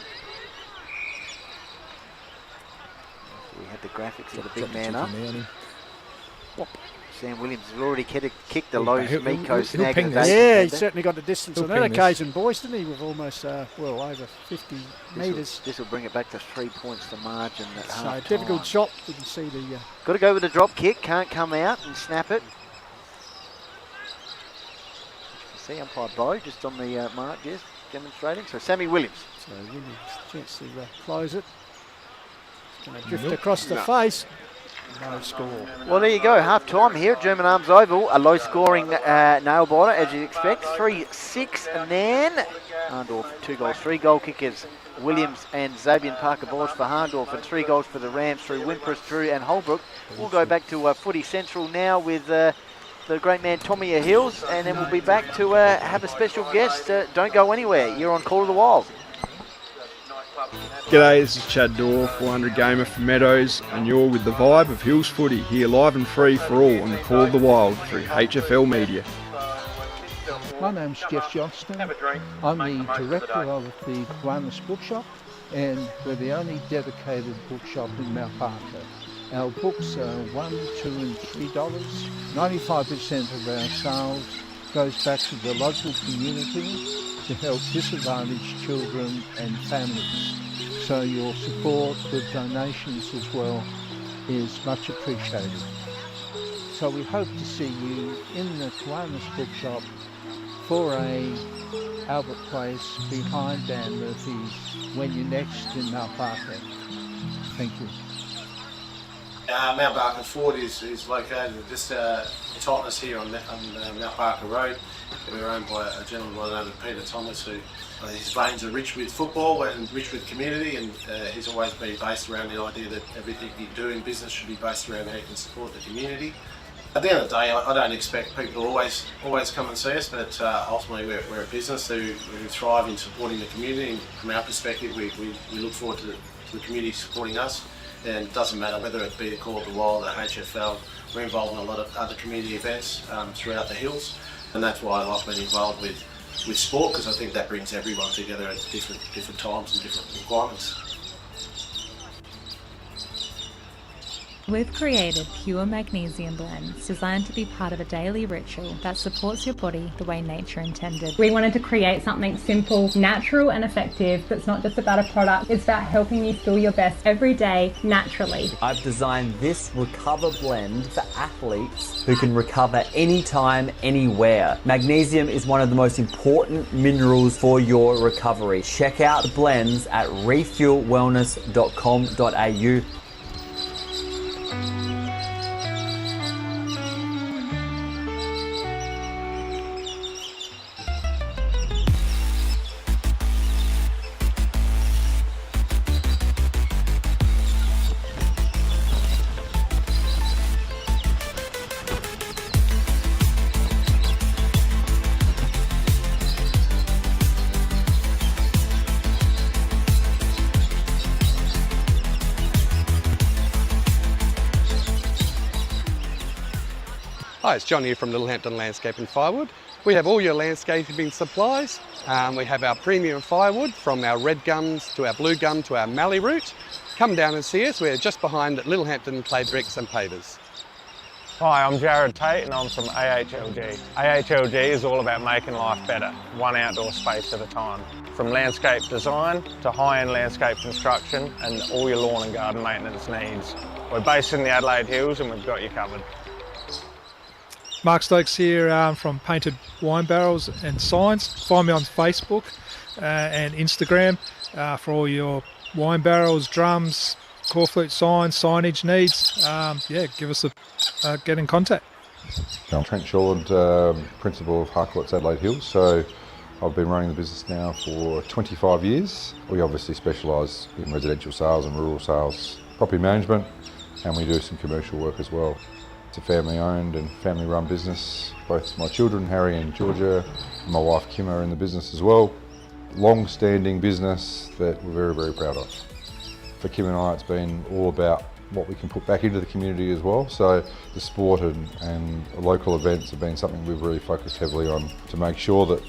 S1: We had the graphics of the big
S3: Dropped
S1: man
S3: the
S1: up.
S3: chicken there on him.
S1: Sam Williams has already kicked the low
S3: He'll
S1: Miko snag.
S3: ping
S1: of
S3: this.
S1: that
S2: Yeah, he
S1: defender.
S2: certainly got the distance
S3: He'll
S2: on that
S3: ping this.
S2: occasion, boys, didn't he? With almost, over 50 metres.
S1: This will bring it back to 3 points to margin at
S2: So
S1: half
S2: difficult
S1: time.
S2: shot. You can see the.
S1: Got to go with the drop kick. Can't come out and snap it. See umpire Bowe just on the mark, yes, demonstrating. So Sammy Williams.
S2: So Williams chance to close it. Going to drift across the face. No score.
S1: Well, there you go. Half time here at German Arms Oval. A low scoring nail biter, as you'd expect. 3-6, and then Hahndorf, 2 goals, 3 goal kickers. Williams and Xavier Parker Borsch for Hahndorf, and 3 goals for the Rams through Wimpress, Drew, and Holbrook. We'll go back to Footy Central now with the great man Tommy Hills, and then we'll be back to have a special guest. Don't go anywhere. You're on Call of the Wild.
S9: G'day, this is Chad Dorr, 400 gamer from Meadows, and you're with the vibe of Hills Footy, here live and free for all on the Call of the Wild through HFL Media.
S10: My name's Jeff Johnston. I'm the director of the Kiwanis Bookshop, and we're the only dedicated bookshop in Mount Barker. Our books are $1, $2 and $3. 95% of our sales goes back to the local community to help disadvantaged children and families. So your support with donations as well is much appreciated. So we hope to see you in the Kiwanis Bookshop for a Albert Place behind Dan Murphy's when you're next in Mount Barker. Thank you.
S11: Mount Barker Ford is located just behind us here on Mount Barker Road. We're owned by a gentleman by the name of Peter Thomas, who his veins are rich with football and rich with community, and he's always been based around the idea that everything you do in business should be based around how you can support the community. At the end of the day, I don't expect people to always come and see us, but ultimately we're a business who thrive in supporting the community, and from our perspective we look forward to the community supporting us. And it doesn't matter whether it be the Call of the Wild or HFL, we're involved in a lot of other community events throughout the hills, and that's why I like being involved with sport, because I think that brings everyone together at different times and different requirements.
S12: We've created pure magnesium blends designed to be part of a daily ritual that supports your body the way nature intended.
S13: We wanted to create something simple, natural and effective that's not just about a product, it's about helping you feel your best every day naturally.
S14: I've designed this Recover blend for athletes who can recover anytime, anywhere. Magnesium is one of the most important minerals for your recovery. Check out the blends at refuelwellness.com.au.
S15: Hi, it's John here from Littlehampton Landscape and Firewood. We have all your landscaping supplies. We have our premium firewood, from our red gums to our blue gum to our mallee root. Come down and see us. We're just behind Littlehampton Clay Bricks and Pavers.
S16: Hi, I'm Jared Tate and I'm from AHLG. AHLG is all about making life better, one outdoor space at a time. From landscape design to high-end landscape construction and all your lawn and garden maintenance needs. We're based in the Adelaide Hills and we've got you covered.
S3: Mark Stokes here from Painted Wine Barrels and Signs. Find me on Facebook and Instagram for all your wine barrels, drums, corflute signs, signage needs. Give us get in contact.
S17: I'm Trent Shawland, principal of Harcourt's Adelaide Hills. So I've been running the business now for 25 years. We obviously specialise in residential sales and rural sales, property management, and we do some commercial work as well. It's a family-owned and family-run business. Both my children, Harry and Georgia, and my wife Kim are in the business as well. Long-standing business that we're very, very proud of. For Kim and I, it's been all about what we can put back into the community as well. So the sport and local events have been something we've really focused heavily on to make sure that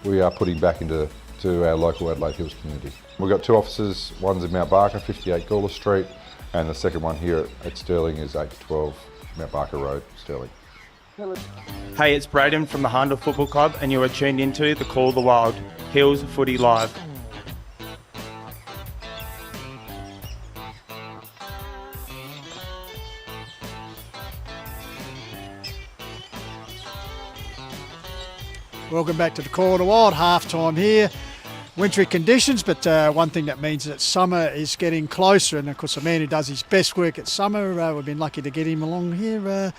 S17: we are putting back into our local Adelaide Hills community. We've got two offices. One's in Mount Barker, 58 Gawler Street, and the second one here at Stirling is 8 to 12 Mount Barker Road, Stirling.
S18: Hey, it's Braden from the Hahndorf Football Club, and you are tuned into the Call of the Wild, Hills Footy Live.
S2: Welcome back to the Call of the Wild, half-time here. Wintry conditions, but one thing that means that summer is getting closer, and of course a man who does his best work at summer, we've been lucky to get him along here,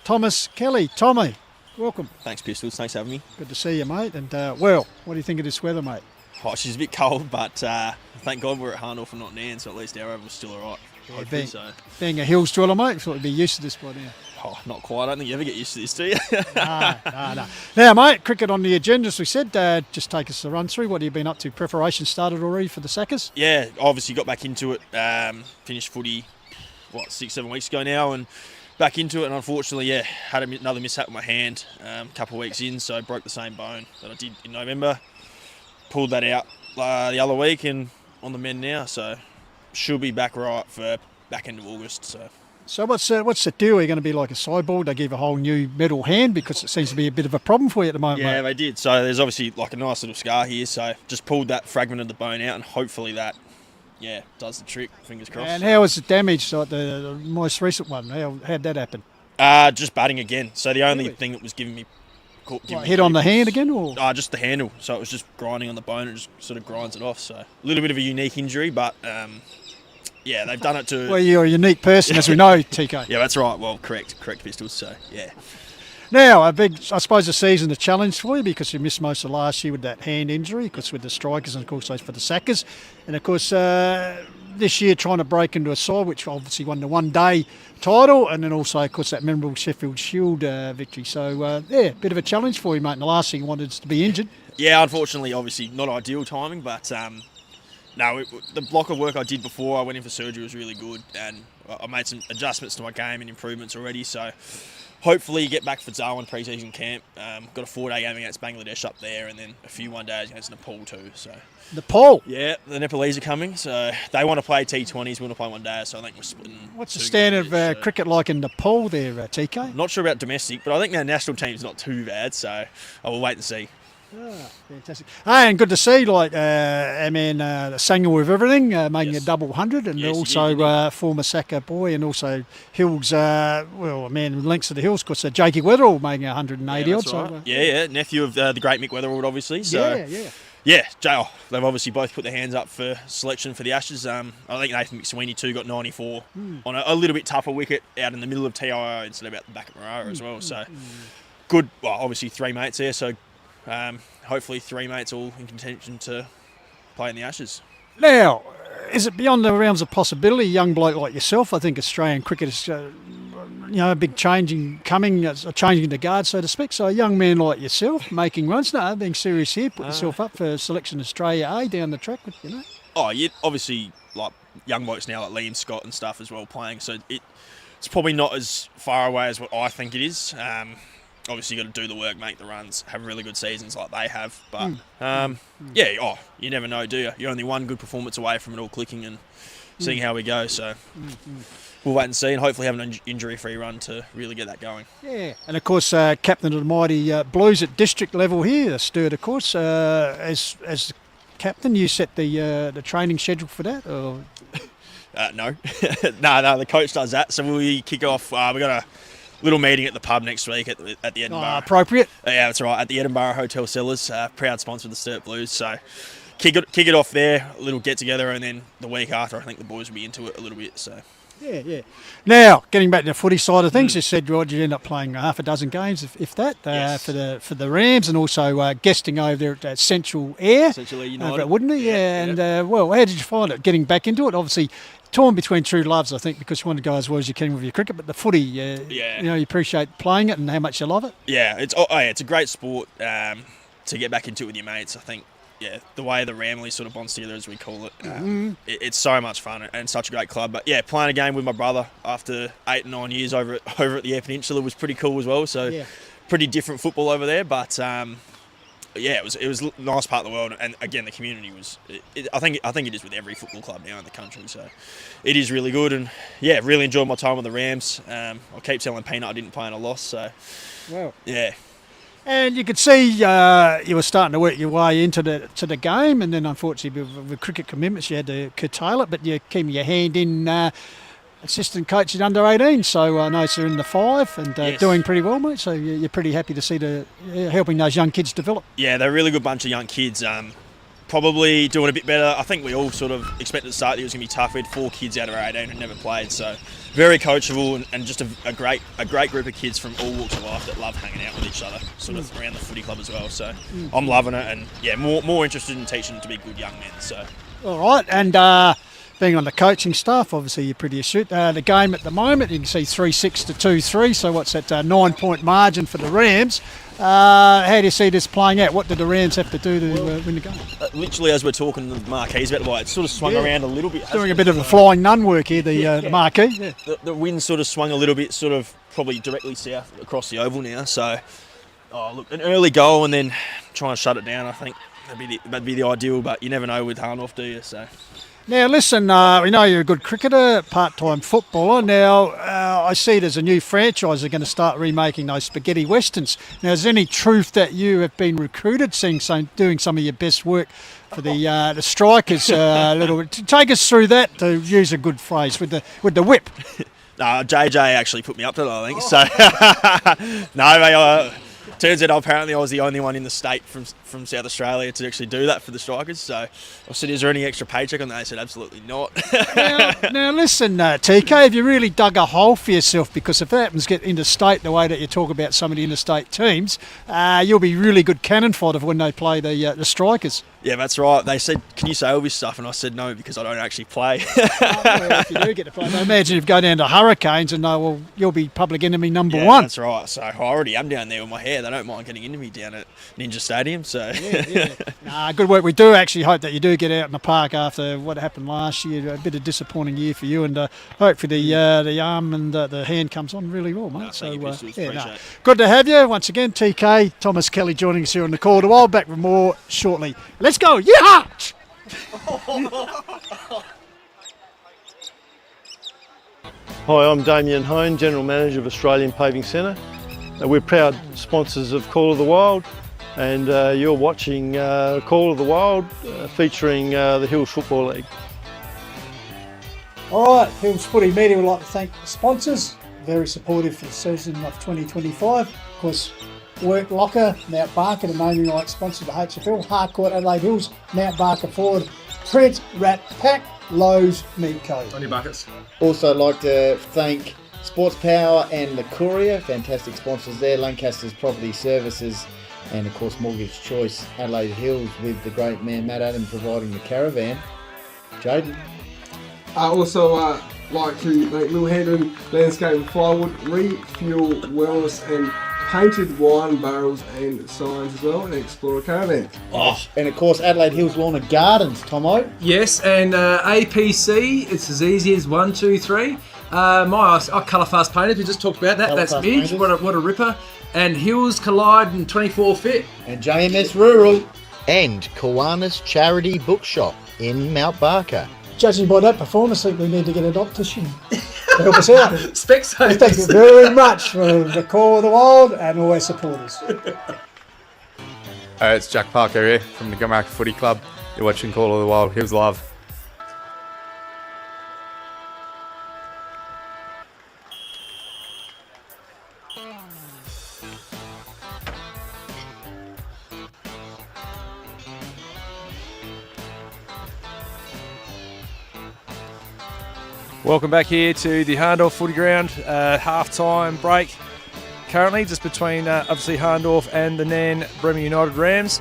S2: Thomas Kelly. Tommy, welcome.
S19: Thanks, Pistols. Thanks for having me.
S2: Good to see you, mate. And what do you think of this weather, mate?
S19: Oh, she's a bit cold, but thank God we're at Hahndorf and not Nairne, so at least our overall's still all right.
S2: Being a hills dweller, mate, I thought we'd be used to this by now.
S19: Oh, not quite. I don't think you ever get used to this, do you?
S2: No. Now, mate, cricket on the agenda, as we said. Just take us a run through. What have you been up to? Preparation started already for the Sackers?
S19: Yeah, obviously got back into it. Finished footy, 6-7 weeks ago now, and back into it, and unfortunately, had another mishap with my hand a couple of weeks in, so I broke the same bone that I did in November. Pulled that out the other week and on the mend now, so should be back right for back end of August.
S2: So what's the deal? Are you going to be like a cyborg? They give a whole new metal hand because it seems to be a bit of a problem for you at the moment,
S19: Yeah,
S2: mate.
S19: they did. So there's obviously like a nice little scar here, so just pulled that fragment of the bone out, and hopefully that, does the trick. Fingers crossed.
S2: And how was the damage, like the most recent one? How'd that happen?
S19: Just batting again. So the only thing that was giving me
S2: Hit on the hand again, or?
S19: Just the handle. So it was just grinding on the bone. It just sort of grinds it off. So a little bit of a unique injury, but they've done it to.
S2: Well, you're a unique person, as we know, TK.
S19: Yeah, that's right. Well, correct, Pistols. So yeah.
S2: Now, I suppose the season a challenge for you because you missed most of last year with that hand injury, because with the strikers and of course those for the sackers, and of course this year trying to break into a side which obviously won the one-day title, and then also of course that memorable Sheffield Shield victory. So bit of a challenge for you, mate. And the last thing you wanted is to be injured.
S19: Yeah, unfortunately, obviously not ideal timing, but the block of work I did before I went in for surgery was really good, and I made some adjustments to my game and improvements already. So hopefully get back for Darwin pre-season camp. Got a 4-day game against Bangladesh up there, and then a few 1 days against Nepal too. So
S2: Nepal?
S19: Yeah, the Nepalese are coming, so they want to play T20s, we want to play 1 day, so I think we're splitting.
S2: What's the standard of cricket like in Nepal there, TK?
S19: Not sure about domestic, but I think their national team's not too bad, so I will wait and see.
S2: Fantastic. And good to see, Sanger with everything, making a double 100, and also former Saka boy, and also Hills, a man who links to the Hills, because Jakey Weatherall making 180 odd.
S19: Right. Nephew of the great Mick Weatherall, obviously. So they've obviously both put their hands up for selection for the Ashes. I think Nathan McSweeney too got 94 on a little bit tougher wicket out in the middle of TIO instead of out the back of Marara as well. So good. Well, obviously 3 mates there, so hopefully 3 mates all in contention to play in the Ashes.
S2: Now, is it beyond the realms of possibility, a young bloke like yourself? I think Australian cricket is, a big changing the guard, so to speak. So a young man like yourself making runs, being serious here, put yourself up for Selection Australia A down the track,
S19: Oh, yeah, obviously, like young blokes now like Liam Scott and stuff as well playing, so it's probably not as far away as what I think it is. Obviously, you got to do the work, make the runs, have really good seasons like they have. But you never know, do you? You're only one good performance away from it all clicking and seeing how we go. So we'll wait and see, and hopefully have an injury-free run to really get that going.
S2: Yeah, and of course, captain of the mighty Blues at district level here, Sturt, of course, as captain, you set the training schedule for that, or?
S19: No, no, the coach does that. So we kick off. We got a little meeting at the pub next week at the Edinburgh.
S2: Appropriate.
S19: Yeah, that's right. At the Edinburgh Hotel Cellars, proud sponsor of the Sturt Blues. So kick it off there, a little get together, and then the week after, I think the boys will be into it a little bit. So.
S2: Yeah. Now, getting back to the footy side of things, you said, Roger, you end up playing half a dozen games, if that, for the Rams, and also guesting over there at Central Air over at Woodney. Yeah. And how did you find it, getting back into it? Obviously, torn between true loves, I think, because you want to go as well as you can with your cricket, but the footy, you appreciate playing it and how much you love it.
S19: Yeah, it's a great sport to get back into it with your mates, I think. Yeah, the way the Ramley sort of bonds together, as we call it, it's so much fun and such a great club. But yeah, playing a game with my brother after 8 or 9 years over at the Eyre Peninsula was pretty cool as well. So pretty different football over there, but it was a nice part of the world. And again, the community was. I think it is with every football club now in the country. So it is really good, and really enjoyed my time with the Rams. I keep telling Peanut I didn't play in a loss. So yeah.
S2: And you could see you were starting to work your way into the game, and then unfortunately with cricket commitments you had to curtail it, but you're keeping your hand in assistant coach at under 18, so I know you're in the 5 and doing pretty well, mate, so you're pretty happy to see helping those young kids develop. Yeah,
S19: they're a really good bunch of young kids. Probably doing a bit better. I think we all sort of expected to start that it was going to be tough. We had 4 kids out of our 18 who never played, so very coachable and just a great group of kids from all walks of life that love hanging out with each other, sort of around the footy club as well. So I'm loving it, and more interested in teaching them to be good young men. So
S2: all right, and being on the coaching staff, obviously you're pretty astute. The game at the moment, you can see 3-6 to 2-3, so what's that 9-point margin for the Rams? How do you see this playing out? What did the Rams have to do to win the game?
S19: Literally, as we're talking, the marquee's about to buy. It sort of swung around a little bit.
S2: It's doing a bit of a flying nun work here, the marquee. Yeah.
S19: The wind sort of swung a little bit, sort of probably directly south across the oval now. So, look, an early goal and then try and shut it down. I think that'd be the ideal, but you never know with Hahndorf, do you? So.
S2: Now, listen, we know you're a good cricketer, part-time footballer. Now, I see there's a new franchise they're going to start remaking those spaghetti westerns. Now, is there any truth that you have been recruited, doing some of your best work for the Strikers? Take us through that, to use a good phrase, with the whip.
S19: JJ actually put me up to that, I think. So, no, mate, turns out apparently I was the only one in the state from South Australia to actually do that for the Strikers. So I said, is there any extra paycheck on that? They said, absolutely not.
S2: now listen, TK, have you really dug a hole for yourself? Because if that happens to get interstate the way that you talk about some of the interstate teams, you'll be really good cannon fodder when they play the Strikers.
S19: Yeah, that's right. They said, can you say all this stuff? And I said, no, because I don't actually play.
S2: Well, if you do get to play, I imagine if you go down to Hurricanes and know, well, you'll be public enemy number one.
S19: That's right. So I already am down there with my hair. They don't mind getting into me down at Ninja Stadium. So
S2: good work. We do actually hope that you do get out in the park after what happened last year. A bit of disappointing year for you, and hopefully the arm and the hand comes on really well, mate. Good to have you once again, TK. Thomas Kelly joining us here on the Call to Wild. Back with more shortly. Let's go. Yeah!
S20: Hi, I'm Damien Hone, General Manager of Australian Paving Centre. We're proud sponsors of Call of the Wild, and you're watching Call of the Wild featuring the Hills Football League.
S2: All right, Hills Footy Media would like to thank the sponsors, very supportive for the season of 2025. Of course, Work Locker, Mount Barker, the naming rights sponsor of the HFL, Harcourt, Adelaide Hills, Mount Barker Ford, Trent, Rat Pack, Lowe's, Meat Co.
S3: On your buckets.
S6: Also like to thank Sports Power and the Courier, fantastic sponsors there, Lancaster's Property Services, and of course Mortgage Choice, Adelaide Hills, with the great man Matt Adam providing the caravan. Jaden.
S9: I also like to thank Little Hendon Landscape and Plywood, Refuel Wellness and painted wine barrels and signs as well, and Explorer Caravan.
S6: And of course Adelaide Hills Lawn and Gardens, Tomo.
S3: Yes, and APC, it's as easy as 1, 2, 3. Our Colour Fast Painters, we just talked about that. That's Midge, what a ripper. And Hills Collide and 24 Fit.
S6: And JMS Rural.
S7: And Kiwanis Charity Bookshop in Mount Barker.
S2: Judging by that performance, I think we need to get an optician to help us out.
S3: Specsavers.
S2: Thank you very much for the Call of the Wild and all our supporters.
S21: It's Jack Parker here from the Gummark Footy Club. You're watching Call of the Wild. Here's love.
S3: Welcome back here to the Hahndorf Footy Ground, half-time break currently just between obviously Hahndorf and the Nairne-Bremer United Rams.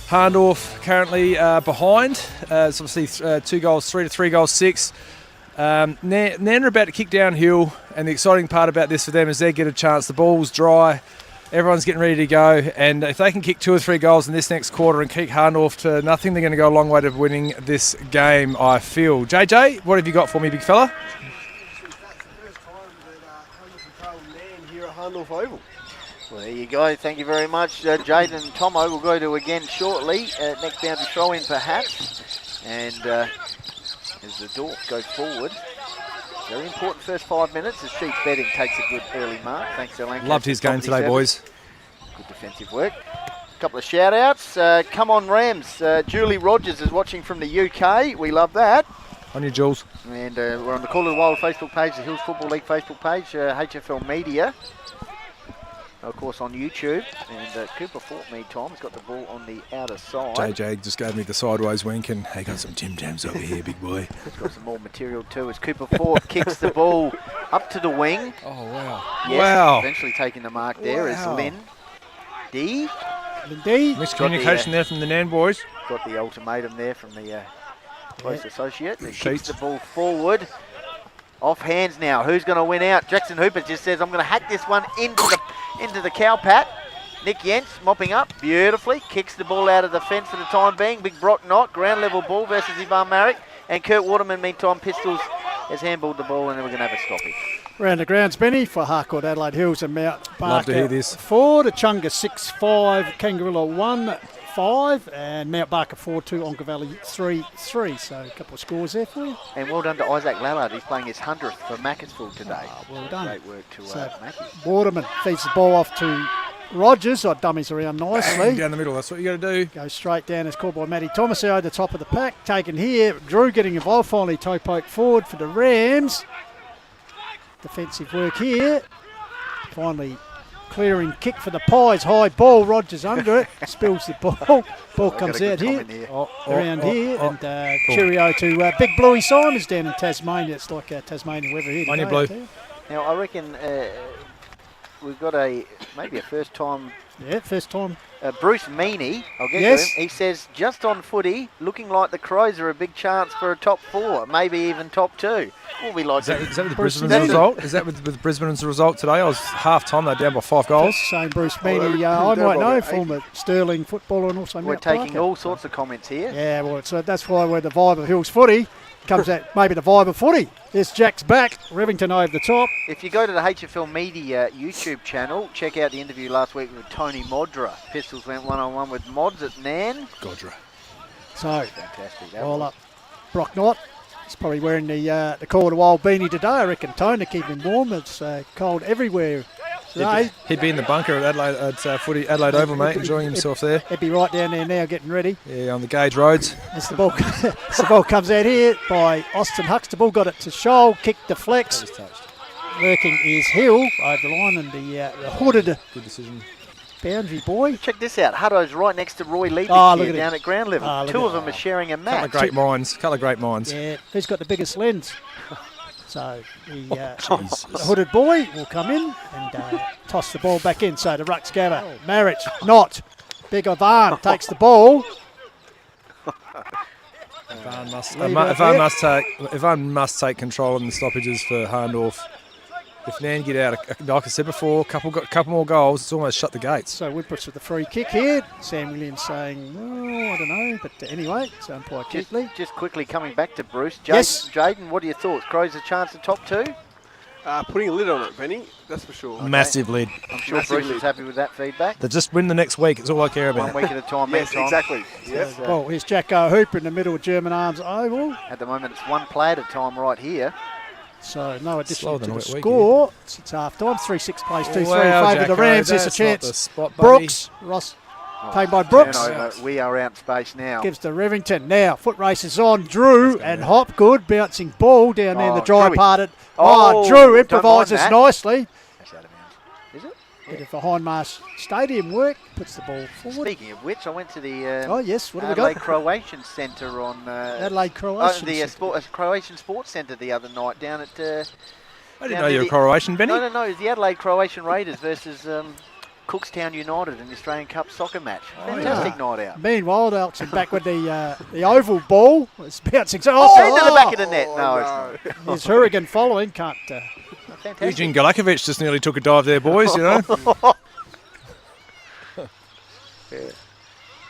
S3: Hahndorf currently behind, it's obviously 2 goals 3 to 3 goals 6. Nairne are about to kick downhill, and the exciting part about this for them is they get a chance, the ball's dry, everyone's getting ready to go, and if they can kick 2 or 3 goals in this next quarter and kick Hahndorf to nothing, they're going to go a long way to winning this game, I feel. JJ, what have you got for me, big fella?
S4: Here at Hahndorf Oval.
S1: Well, there you go. Thank you very much, Jaden and Tomo. We'll go to again shortly. Next boundary throw in perhaps. And as the Dorf go forward, very important first 5 minutes as Sheep Betting takes a good early mark. Thanks to Lancaster.
S3: Loved his game today, boys.
S1: Good defensive work. A couple of shout outs. Come on Rams. Julie Rogers is watching from the UK. We love that.
S3: On your Jules.
S1: And we're on the Call of the Wild Facebook page, the Hills Football League Facebook page, HFL Media. Of course on YouTube. And Cooper Fort, meantime, has got the ball on the outer side.
S3: JJ just gave me the sideways wink and he got some Tim Tams over here, big boy.
S1: He's got some more material too as Cooper Fort kicks the ball up to the wing.
S3: Oh, wow.
S1: Yes,
S3: wow.
S1: Eventually taking the mark there is Lynn D.
S3: Miscommunication there from the Nairne boys.
S1: Got the ultimatum there from the close associate. He kicks the ball forward. Off hands now. Who's going to win out? Jackson Hooper just says, I'm going to hack this one into the cow pat. Nick Jentz mopping up beautifully. Kicks the ball out of the fence for the time being. Big Brock Knott, ground level ball versus Ivan Marek. And Kurt Waterman, meantime, Pistols has handballed the ball and then we're going to have a stoppage.
S2: Round the grounds, Benny, for Harcourt, Adelaide Hills and Mount Barker.
S3: Love to hear this.
S2: 4, Chunga 6-5, Kangaroo 1-5, and Mount Barker 4-2, Onka Valley 3-3. So a couple of scores there for you.
S1: And well done to Isaac Lallard. He's playing his 100th for Macclesfield today.
S2: Well done.
S1: Great work to Mackie.
S2: Waterman feeds the ball off to Rogers. Dummies around nicely.
S3: Down the middle, that's what you got to do.
S2: Goes straight down as called by Matty Thomas out the top of the pack. Taken here. Drew getting involved. Finally toe poke forward for the Rams. Defensive work here. Finally clearing kick for the Pies. High ball. Rogers under it. Spills the ball. Ball comes out here. Around here. And cheerio to Big Bluey Simons down in Tasmania. It's like Tasmania weather here.
S3: On your blue.
S1: Now, I reckon we've got maybe a first time.
S2: Yeah, first time.
S1: Bruce Meany, I'll get
S2: Yes.
S1: to him. He says, just on footy, looking like the Crows are a big chance for a top 4, maybe even top 2. Well, we like
S3: Is that with Brisbane's result? Is that with Brisbane's result today? I was half time, they're down by 5 goals.
S2: Same Bruce Meany. I might know, former Sterling footballer and also
S1: We're
S2: Mount
S1: taking
S2: Barker.
S1: all sorts of comments here.
S2: Yeah, well, so that's why we're the vibe of Hills footy. Comes out maybe the vibe of footy. There's Jack's back, Revington over the top.
S1: If you go to the HFL Media YouTube channel, check out the interview last week with Tony Modra. Pistols went one-on-one with Mods at Nairne.
S3: Godra.
S2: So,
S1: fantastic.
S2: all up. Brock Knott. He's probably wearing the Call of the Wild beanie today, I reckon, Tone, to keep him warm. It's cold everywhere.
S3: He'd be in the bunker at Adelaide Oval, mate, enjoying himself there.
S2: He'd be right down there now, getting ready.
S3: Yeah, on the gauge roads.
S2: As the ball comes out here by Austin Huxtable, got it to Shoal, kick deflects. Lurking is Hill over the line, and the hooded
S3: good decision.
S2: Boundary boy.
S1: Check this out. Hutto's right next to Roy Leibich here down at ground level. Two of them are sharing a match.
S3: Couple of great minds.
S2: Yeah, who's got the biggest lens? So the hooded boy will come in and toss the ball back in. So the ruck's gather. Marriage, not. Big Ivan takes the ball.
S3: Ivan must take control of the stoppages for Hahndorf. If Nairne get out, like I said before, couple more goals, it's almost shut the gates.
S2: So Whippets with the free kick here. Sam Williams saying, I don't know, but anyway, so umpire Keatley.
S1: Just quickly coming back to Bruce.
S2: Yes.
S1: Jaden, what are your thoughts? Crows a chance at top 2?
S4: Putting a lid on it, Benny, that's for sure.
S3: Massive lid.
S1: I'm sure Bruce is happy with that feedback.
S3: They just win the next week, it's all I care about.
S1: 1 week at a time.
S4: Yes, exactly.
S1: Yes.
S2: Well, here's Jacko Hooper in the middle of German Arms Oval.
S1: At the moment, it's 1 play at a time right here.
S2: So no addition to the
S3: week,
S2: score. It's half time. 3-6 plays 2-3
S3: Wow,
S2: in favour of the Rams. There's a chance.
S3: Spot,
S2: Brooks. Ross. Taken by Brooks.
S1: We are out in space now.
S2: Gives to Revington. Now, foot race is on. Drew and Hopgood. Bouncing ball down there in the dry parted. Drew improvises nicely.
S1: That's out of bounds. Is it?
S2: Bit of the Hindmarsh Stadium work. Puts the ball forward.
S1: Speaking of which, I went to the
S2: what have we
S1: Adelaide
S2: got?
S1: Croatian Centre on
S2: Adelaide Croatian
S1: the Croatian Sports Centre the other night down at.
S3: I didn't know you were Croatian, Benny.
S1: No. It's the Adelaide Croatian Raiders versus Cookstown United in the Australian Cup soccer match. Fantastic night out.
S2: Meanwhile, Elton back with the oval ball. It's bouncing.
S1: Into the back of the net. No.
S2: There's Hurrigan following. Can't.
S3: Eugene Galakovic just nearly took a dive there, boys, you know.
S1: Yeah.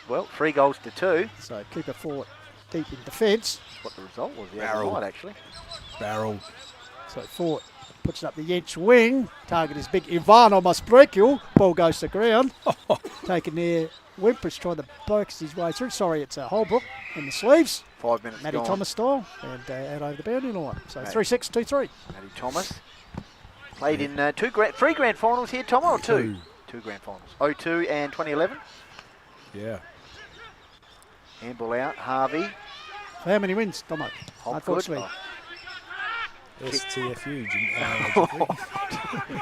S1: Well, 3 goals to 2.
S2: So keeper forward deep in defence.
S1: What the result was the
S3: Barrel.
S1: other night, actually.
S3: Barrel.
S2: So Fort puts it up the Yench wing. Target is big. Ivan almost break you. Ball goes to ground. Taken there. Wimpress trying to box his way through. Sorry, it's Holbrook in the sleeves.
S1: 5 minutes
S2: Matty
S1: gone.
S2: Thomas style. And out over the boundary line. So 3-6, 2-3.
S1: Matty Thomas. Played in 3 grand finals here, Tomo, or 2? 2 grand finals. 02 and 2011.
S3: Yeah.
S1: Handball out. Harvey.
S2: How many wins, Tomo? Unfortunately.
S3: STFU.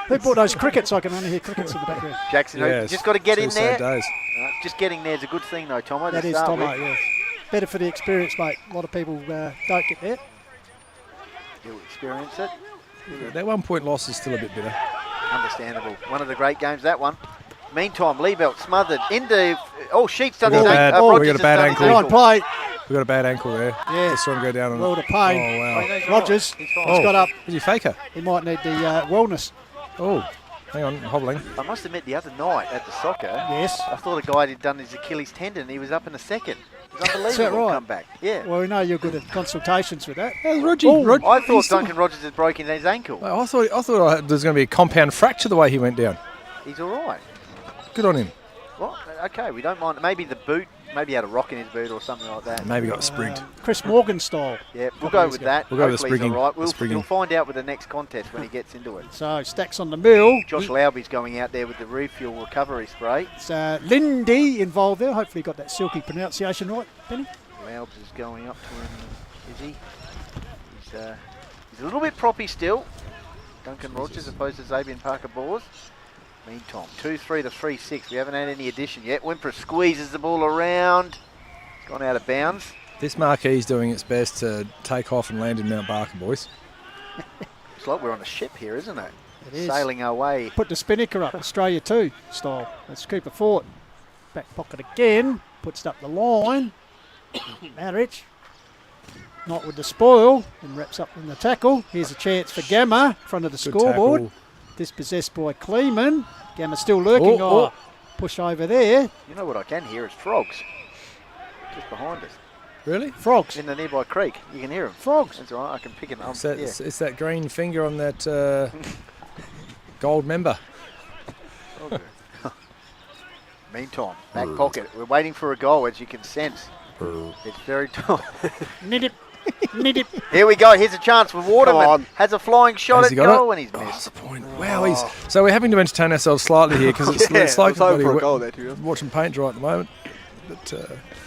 S2: Who bought those crickets? I can only hear crickets in the background.
S1: Jackson,
S3: Yes,
S1: just got to get in there.
S3: Days.
S1: Just getting there is a good thing, though, Tomo.
S2: That is Tomo, yes. Better for the experience, mate. A lot of people don't get there.
S1: You'll experience it.
S3: That 1 point loss is still a bit bitter.
S1: Understandable. One of the great games, that one. Meantime, Liebelt smothered into. Sheets done
S3: We
S1: his
S3: got a bad ankle.
S2: Go on, play.
S3: We got a bad ankle there.
S2: Yeah.
S3: Just saw him go down.
S2: World of pain.
S3: Oh, wow.
S2: Rogers. He's got up.
S3: Is he faker?
S2: He might need the wellness.
S3: Oh. Hang on, hobbling.
S1: I must admit, the other night at the soccer,
S2: yes,
S1: I thought a guy had done his Achilles tendon. He was up in a second. It was
S2: Is
S1: unbelievable.
S2: that right?
S1: Come back. Yeah.
S2: Well, we know you're good at consultations with that.
S1: I thought Duncan Rogers had broken his ankle.
S3: I thought there was going to be a compound fracture the way he went down.
S1: He's all right.
S3: Good on him.
S1: Well, okay, we don't mind. Maybe the boot. Maybe he had a rock in his boot or something like that.
S3: Maybe got sprigged.
S2: Chris Morgan style.
S1: Yeah, we'll go with that.
S3: We'll go with
S1: Hopefully he's
S3: sprigging.
S1: all right.
S3: Sprigging.
S1: We'll find out with the next contest when he gets into it.
S2: So Stacks on the mill.
S1: Josh Lauby's going out there with the refuel recovery spray.
S2: It's Lindy involved there. Hopefully got that silky pronunciation right, Benny.
S1: Laubs is going up to him, is he? He's a little bit proppy still. Duncan Rogers opposed to Xavier Parker-Bors. Meantime, 2-3 to 3-6. We haven't had any addition yet. Wimper squeezes the ball around. It's gone out of bounds.
S3: This marquee's doing its best to take off and land in Mount Barker, boys.
S1: It's like we're on a ship here, isn't it?
S2: It is.
S1: Sailing our way.
S2: Put the spinnaker up, Australia 2 style. Let's keep a fort. Back pocket again. Puts it up the line. Marich. Not with the spoil. And wraps up in the tackle. Here's a chance for Gamma in front of the
S3: Good
S2: scoreboard.
S3: tackle.
S2: Dispossessed by Kleeman. Gamma still lurking. Push over there.
S1: You know what I can hear is frogs. Just behind us.
S3: Really?
S2: Frogs.
S1: In the nearby creek. You can hear them.
S2: Frogs.
S1: That's all right. I can pick it up.
S3: It's that green finger on that gold member.
S1: Okay. Meantime, back pocket. We're waiting for a goal, as you can sense. It's very tall.
S2: Need it.
S1: Here we go. Here's a chance for Waterman. Has a flying shot
S3: Has
S1: at
S3: he got
S1: goal
S3: it?
S1: and he's missed.
S3: That's the point. Wow, so we're having to entertain ourselves slightly here because it's like
S4: over for a goal there, to be honest.
S3: watching paint dry at the moment. But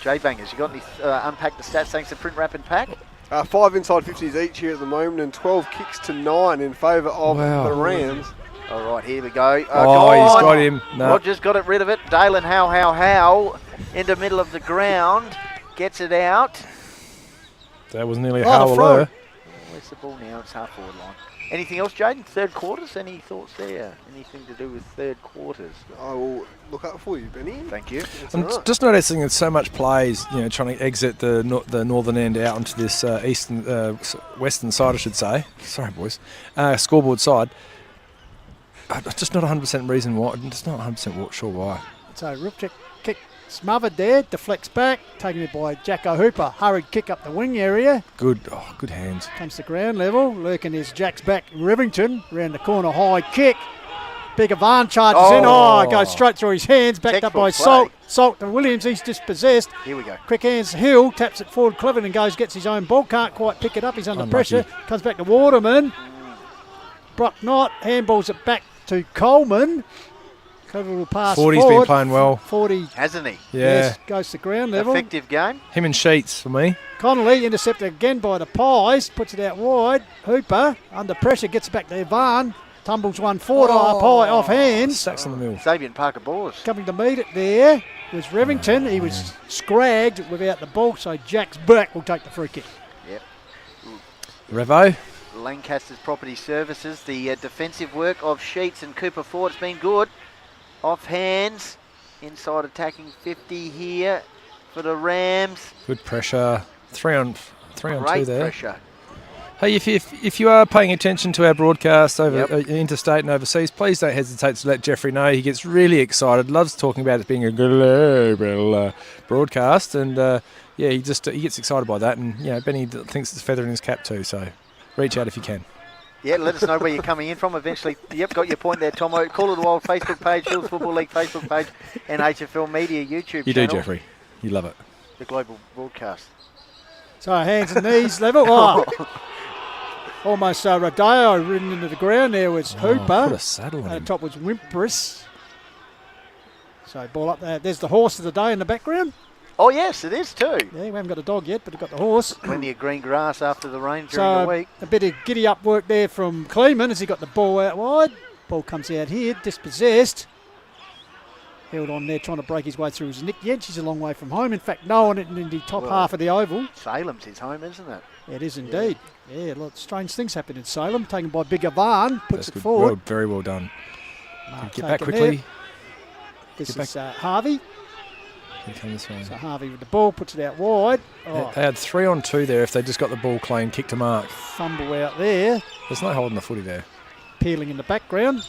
S1: J-Bangers, you got any unpack the stats thanks to Print Wrap and Pack?
S4: 5 inside 50s each here at the moment and 12 kicks to 9 in favour of the Rams.
S1: All right, here we go.
S3: he's got him. No.
S1: Rogers got it rid of it. Dalen how in the middle of the ground. Gets it out.
S3: that was nearly a howler.
S1: Where's the ball now? It's half forward line. Anything else, Jaden? Third quarters? Any thoughts there? Anything to do with third quarters?
S4: I will look up for you, Benny.
S1: Thank you.
S3: I'm just noticing that so much plays, trying to exit the northern end out onto this western side, I should say. Sorry, boys. Scoreboard side. I'm just not 100% reason why. I'm just not 100% sure why.
S2: So Rupchik kick smothered there, deflects back, taken it by Jacko Hooper. Hurried kick up the wing area.
S3: Good hands.
S2: Comes to ground level. Lurking is Jack's back. Rivington round the corner, high kick. Big Avan charges in. Goes straight through his hands. Backed up by Salt. Salt to Williams. He's dispossessed.
S1: Here we go.
S2: Quick hands Hill. Taps it forward. Cleverton goes, gets his own ball. Can't quite pick it up. He's under pressure. Comes back to Waterman. Brock Knott handballs it back to Coleman. Cleverton will pass
S3: 40's
S2: forward.
S3: been playing well.
S2: 40.
S1: Hasn't he?
S3: Yeah.
S2: Yes, goes to ground level.
S1: Effective game.
S3: Him and Sheets for me.
S2: Connolly intercepted again by the Pies. Puts it out wide. Hooper under pressure. Gets back to Ivan. Tumbles one forward. Pie off hands.
S3: Stacks on the mill.
S1: Xavier Parker-Bors.
S2: Coming to meet it there was Rivington. He was scragged without the ball, so Jack's back will take the free kick.
S1: Yep.
S3: Revo.
S1: Lancaster's Property Services. The defensive work of Sheets and Cooper Ford has been good. Off hands. Inside attacking 50 here for the Rams.
S3: Good pressure. 3 on 2
S1: Great
S3: there.
S1: pressure.
S3: Hey, if you are paying attention to our broadcast over interstate and overseas, please don't hesitate to let Jeffrey know. He gets really excited, loves talking about it being a global broadcast, and he gets excited by that. And Benny thinks it's a feather in his cap too. So reach out if you can.
S1: Yeah, let us know where you're coming in from eventually. Yep, got your point there, Tomo. Call of the Wild Facebook page, Hills Football League Facebook page, and HFL Media YouTube
S3: You
S1: channel.
S3: do, Jeffrey. You love it.
S1: The global broadcast.
S2: So hands and knees level. Almost Rodeo ridden into the ground there was Hooper.
S3: Put a saddle on him.
S2: Top was Wimpris. So ball up there. There's the horse of the day in the background.
S1: Oh, yes, it is too.
S2: Yeah, we haven't got a dog yet, but we've got the horse.
S1: Plenty of green grass after the rain during the week.
S2: A bit of giddy up work there from Kleeman as he got the ball out wide. Ball comes out here, dispossessed. Held on there trying to break his way through his Nick Yench. He's a long way from home. In fact, no one in the top half of the oval.
S1: Salem's his home, isn't it?
S2: It is indeed. Yeah, a lot of strange things happen in Salem. Taken by Big Avan, puts it forward.
S3: Well, very well done. Get back quickly.
S2: There. This is Harvey.
S3: Here comes this one.
S2: So Harvey with the ball, puts it out wide.
S3: They had 3 on 2 there if they just got the ball clean, kick to mark.
S2: Fumble out there.
S3: There's no holding the footy there.
S2: Peeling in the background.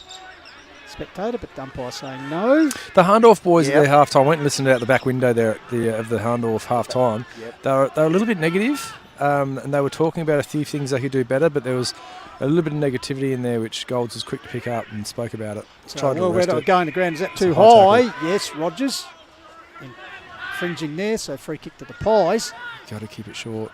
S2: spectator, but the umpire saying no.
S3: The Hahndorf boys at their half-time, went and listened out the back window there at the Hahndorf half-time.
S1: Yep.
S3: They were a little bit negative, and they were talking about a few things they could do better, but there was a little bit of negativity in there, which Golds was quick to pick up and spoke about it.
S2: So, well, we're going to ground. Is that too high? Yes, Rogers. Infringing there, so free kick to the Pies.
S3: Got to keep it short.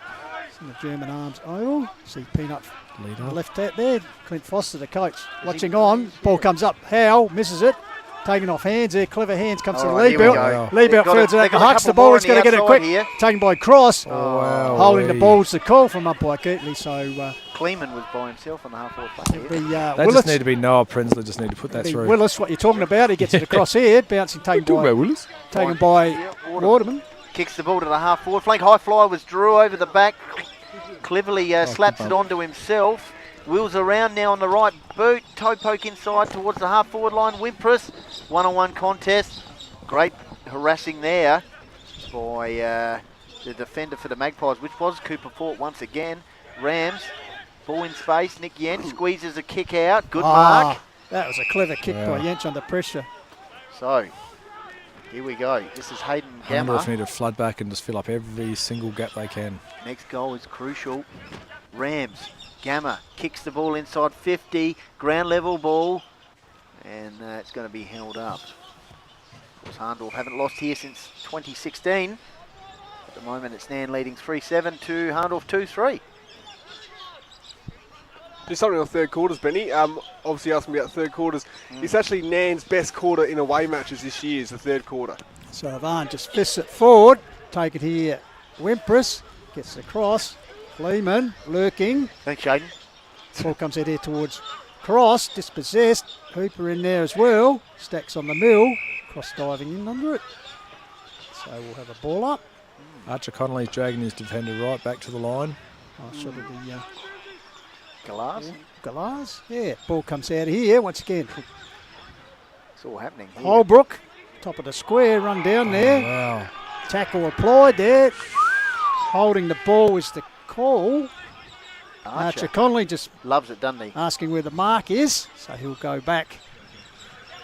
S2: It's in the German Arms Oval. See Peanut
S3: leader.
S2: Left out there. Clint Foster, the coach, watching on. Ball comes up. Howe misses it. Taken off hands there. Clever hands comes to Liebelt. Liebelt fields it out to Hux. The ball is going to get it quick.
S1: Here.
S2: Taken by Cross.
S3: Wow.
S2: Holding the ball's the call from umpire Kirtley. So
S1: Kleeman was by himself on the half-forward flank.
S3: They just need to be Noah Prensler, just need to put that through.
S2: Willis, what you're talking about. He gets it across here. Bouncing, taken by
S3: Willis.
S2: Taken by Waterman.
S1: Kicks the ball to the half-forward flank. High flyer was Drew over the back. Cleverly slaps it onto himself. Wheels around now on the right boot. Toe poke inside towards the half-forward line. Wimpress, one-on-one contest. Great harassing there by the defender for the Magpies, which was Cooper Fort once again. Rams, ball in space. Nick Yent squeezes a kick out. Good mark.
S2: That was a clever kick by Yench under pressure.
S1: So, here we go. This is Hayden Gamma.
S3: Hahndorf need to flood back and just fill up every single gap they can.
S1: Next goal is crucial. Rams, Gamma kicks the ball inside 50, ground level ball, and it's going to be held up. Of course, Hahndorf haven't lost here since 2016. At the moment, it's Nairne leading 3-7 to Hahndorf 2-3.
S4: Just something on third quarters, Benny. Obviously asking about third quarters. It's actually Nairne's best quarter in away matches this year is the third quarter.
S2: So Van just fists it forward. Take it here. Wimpress gets it across. Lehman lurking.
S1: Thanks, Shaden.
S2: Ball comes out here towards Cross. Dispossessed. Hooper in there as well. Stacks on the mill. Cross diving in under it. So we'll have a ball up.
S3: Archer Connolly's dragging his defender right back to the line.
S2: Sort of the
S1: Galars?
S2: Yeah. Ball comes out of here once again.
S1: It's all happening here.
S2: Holbrook, top of the square, run down there.
S3: Wow.
S2: Tackle applied there. Holding the ball is the call. Archer Connolly just
S1: loves it, doesn't he?
S2: Asking where the mark is, so he'll go back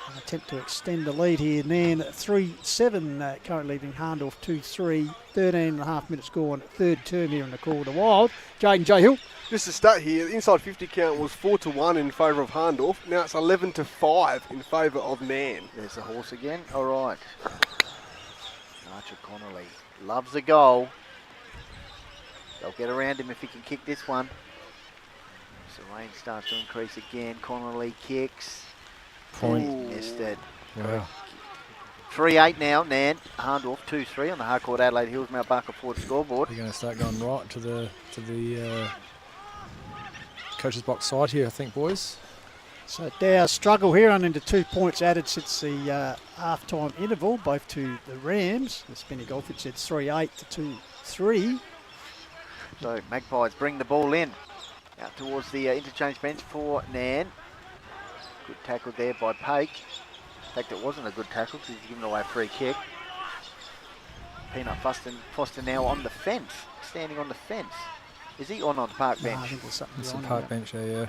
S2: and attempt to extend the lead here. Nairne 3-7, currently leading Hahndorf 2-3, 13.5 minutes gone, third term here in the Call of the Wild. Jaden J-Hill.
S4: Just to start here, the inside 50 count was 4-1 in favour of Hahndorf. Now it's 11-5 in favour of Nairne.
S1: There's the horse again. All right. Archer Connolly loves the goal. They'll get around him if he can kick this one. So rain starts to increase again. Connolly kicks.
S3: Point.
S1: Missed it.
S3: Wow.
S1: 3-8 now, Nairne. Hahndorf 2-3 on the Harcourt Adelaide Hills Mount Barker Ford scoreboard.
S3: They're going to start going right to the coach's box side here, I think, boys.
S2: So Dow's struggle here on into 2 points added since the half-time interval, both to the Rams. The Spinny Golf, it said 3-8 to 2-3.
S1: So Magpies bring the ball in. Out towards the interchange bench for Nairne. Good tackle there by Pake. In fact, it wasn't a good tackle because he's given away a free kick. Peanut Foster now on the fence, standing on the fence. Is he on the park bench?
S2: I think there's something
S3: It's a
S2: on
S3: park
S2: there.
S3: bench there, yeah.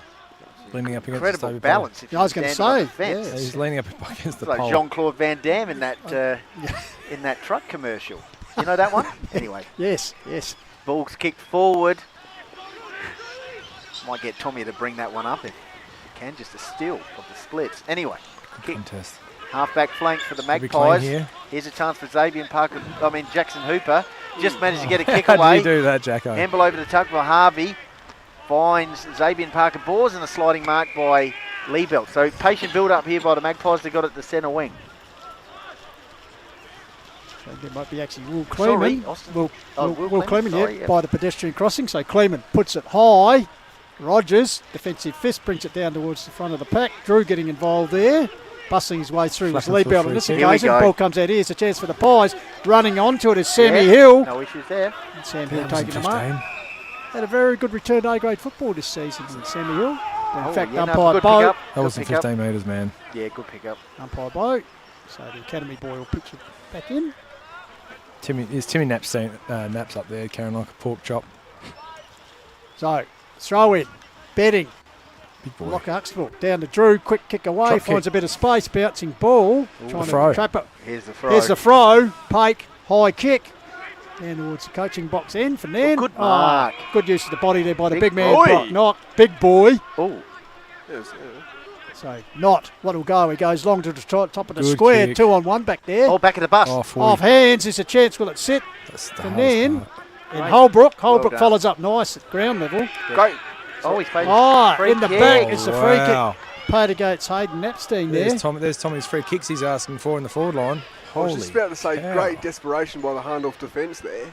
S3: Leaning up against
S1: Incredible
S3: the
S1: balance. If
S2: I was going to say,
S1: fence.
S3: Yeah, he's leaning up against the
S1: It's like
S3: pole.
S1: Jean-Claude Van Damme in that truck commercial. You know that one? Anyway.
S2: Yes.
S1: Ball's kicked forward. Might get Tommy to bring that one up if he can, just a steal of the splits. Anyway, kick.
S3: Contest.
S1: Half-back flank for the
S3: They'll be clean
S1: Magpies.
S3: here.
S1: Here's a chance for Jackson Hooper. Just managed to get a kick
S3: How
S1: away.
S3: did he do that, Jacko?
S1: Handball over the tuck for Harvey. Finds Xavier Parker Bores and a sliding mark by Liebelt. So patient build-up here by the Magpies. They got it to centre wing.
S2: So there might be actually Will Kleeman. Will Kleeman,
S1: sorry,
S2: by the pedestrian crossing. So Kleeman puts it high. Rogers, defensive fist, brings it down towards the front of the pack. Drew getting involved there. Busting his way through with Liebelt on this occasion. Ball comes out here. It's a chance for the Pies. Running onto it is Sammy Hill.
S1: No issues there.
S2: And Sam Hill taking him up. Had a very good return to A-grade football this season, Sammy Hill. In fact, umpire Boat.
S3: That wasn't 15 metres, man.
S1: Yeah, good pick-up.
S2: Umpire Boat. So the Academy boy will pitch it back in.
S3: Timmy Naps up there carrying like a pork chop.
S2: So, throw in. Betting.
S3: Big boy.
S2: Lockie Huxtable down to Drew, quick kick away,
S3: Drop
S2: finds
S3: kick.
S2: a bit of space, bouncing ball, trying to
S3: throw.
S2: trap it.
S1: Here's the throw.
S2: Here's the throw, Pake, high kick. Down towards the coaching box end for Nairne.
S1: good mark.
S2: Good use of the body there by the
S1: Big
S2: big man,
S1: boy.
S2: Brock Knock. Big boy.
S1: Oh.
S2: So Not what'll go. He goes long to the top of the
S3: Good
S2: square.
S3: kick.
S2: 2-on-1 back there.
S1: Oh, back of the bus.
S2: Off hands is a chance. Will it sit?
S3: That's the
S2: For
S3: hardest
S2: Nairne.
S3: part.
S2: And Holbrook.
S1: Well
S2: Holbrook
S1: done.
S2: follows up nice at ground level.
S4: Great.
S1: Oh, he's playing free
S2: In the
S1: kick.
S2: back is the free
S3: Wow.
S2: kick. Paid against Hayden Epstein there.
S3: There's Tommy's free kicks he's asking for in the forward line.
S4: I was
S3: Holy
S4: just about to say,
S3: cow.
S4: great desperation by the Hahndorf defence there.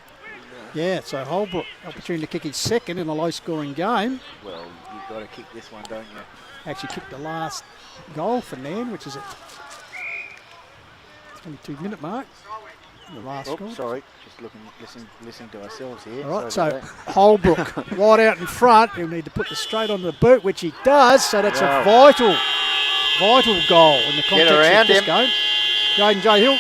S2: Yeah, so Holbrook opportunity to kick his second in a low-scoring game.
S1: Well, you've got to kick this one, don't you?
S2: Actually kicked the last goal for Nairne, which is at 22-minute mark. The last
S1: Oh,
S2: goal.
S1: sorry. Just listening to ourselves here.
S2: All right,
S1: Sorry
S2: so
S1: about that.
S2: Holbrook right out in front. He'll need to put this straight on the boot, which he does. So that's
S1: Wow.
S2: a vital goal in the context
S1: around
S2: of this
S1: him.
S2: game. Jaden J. Hill.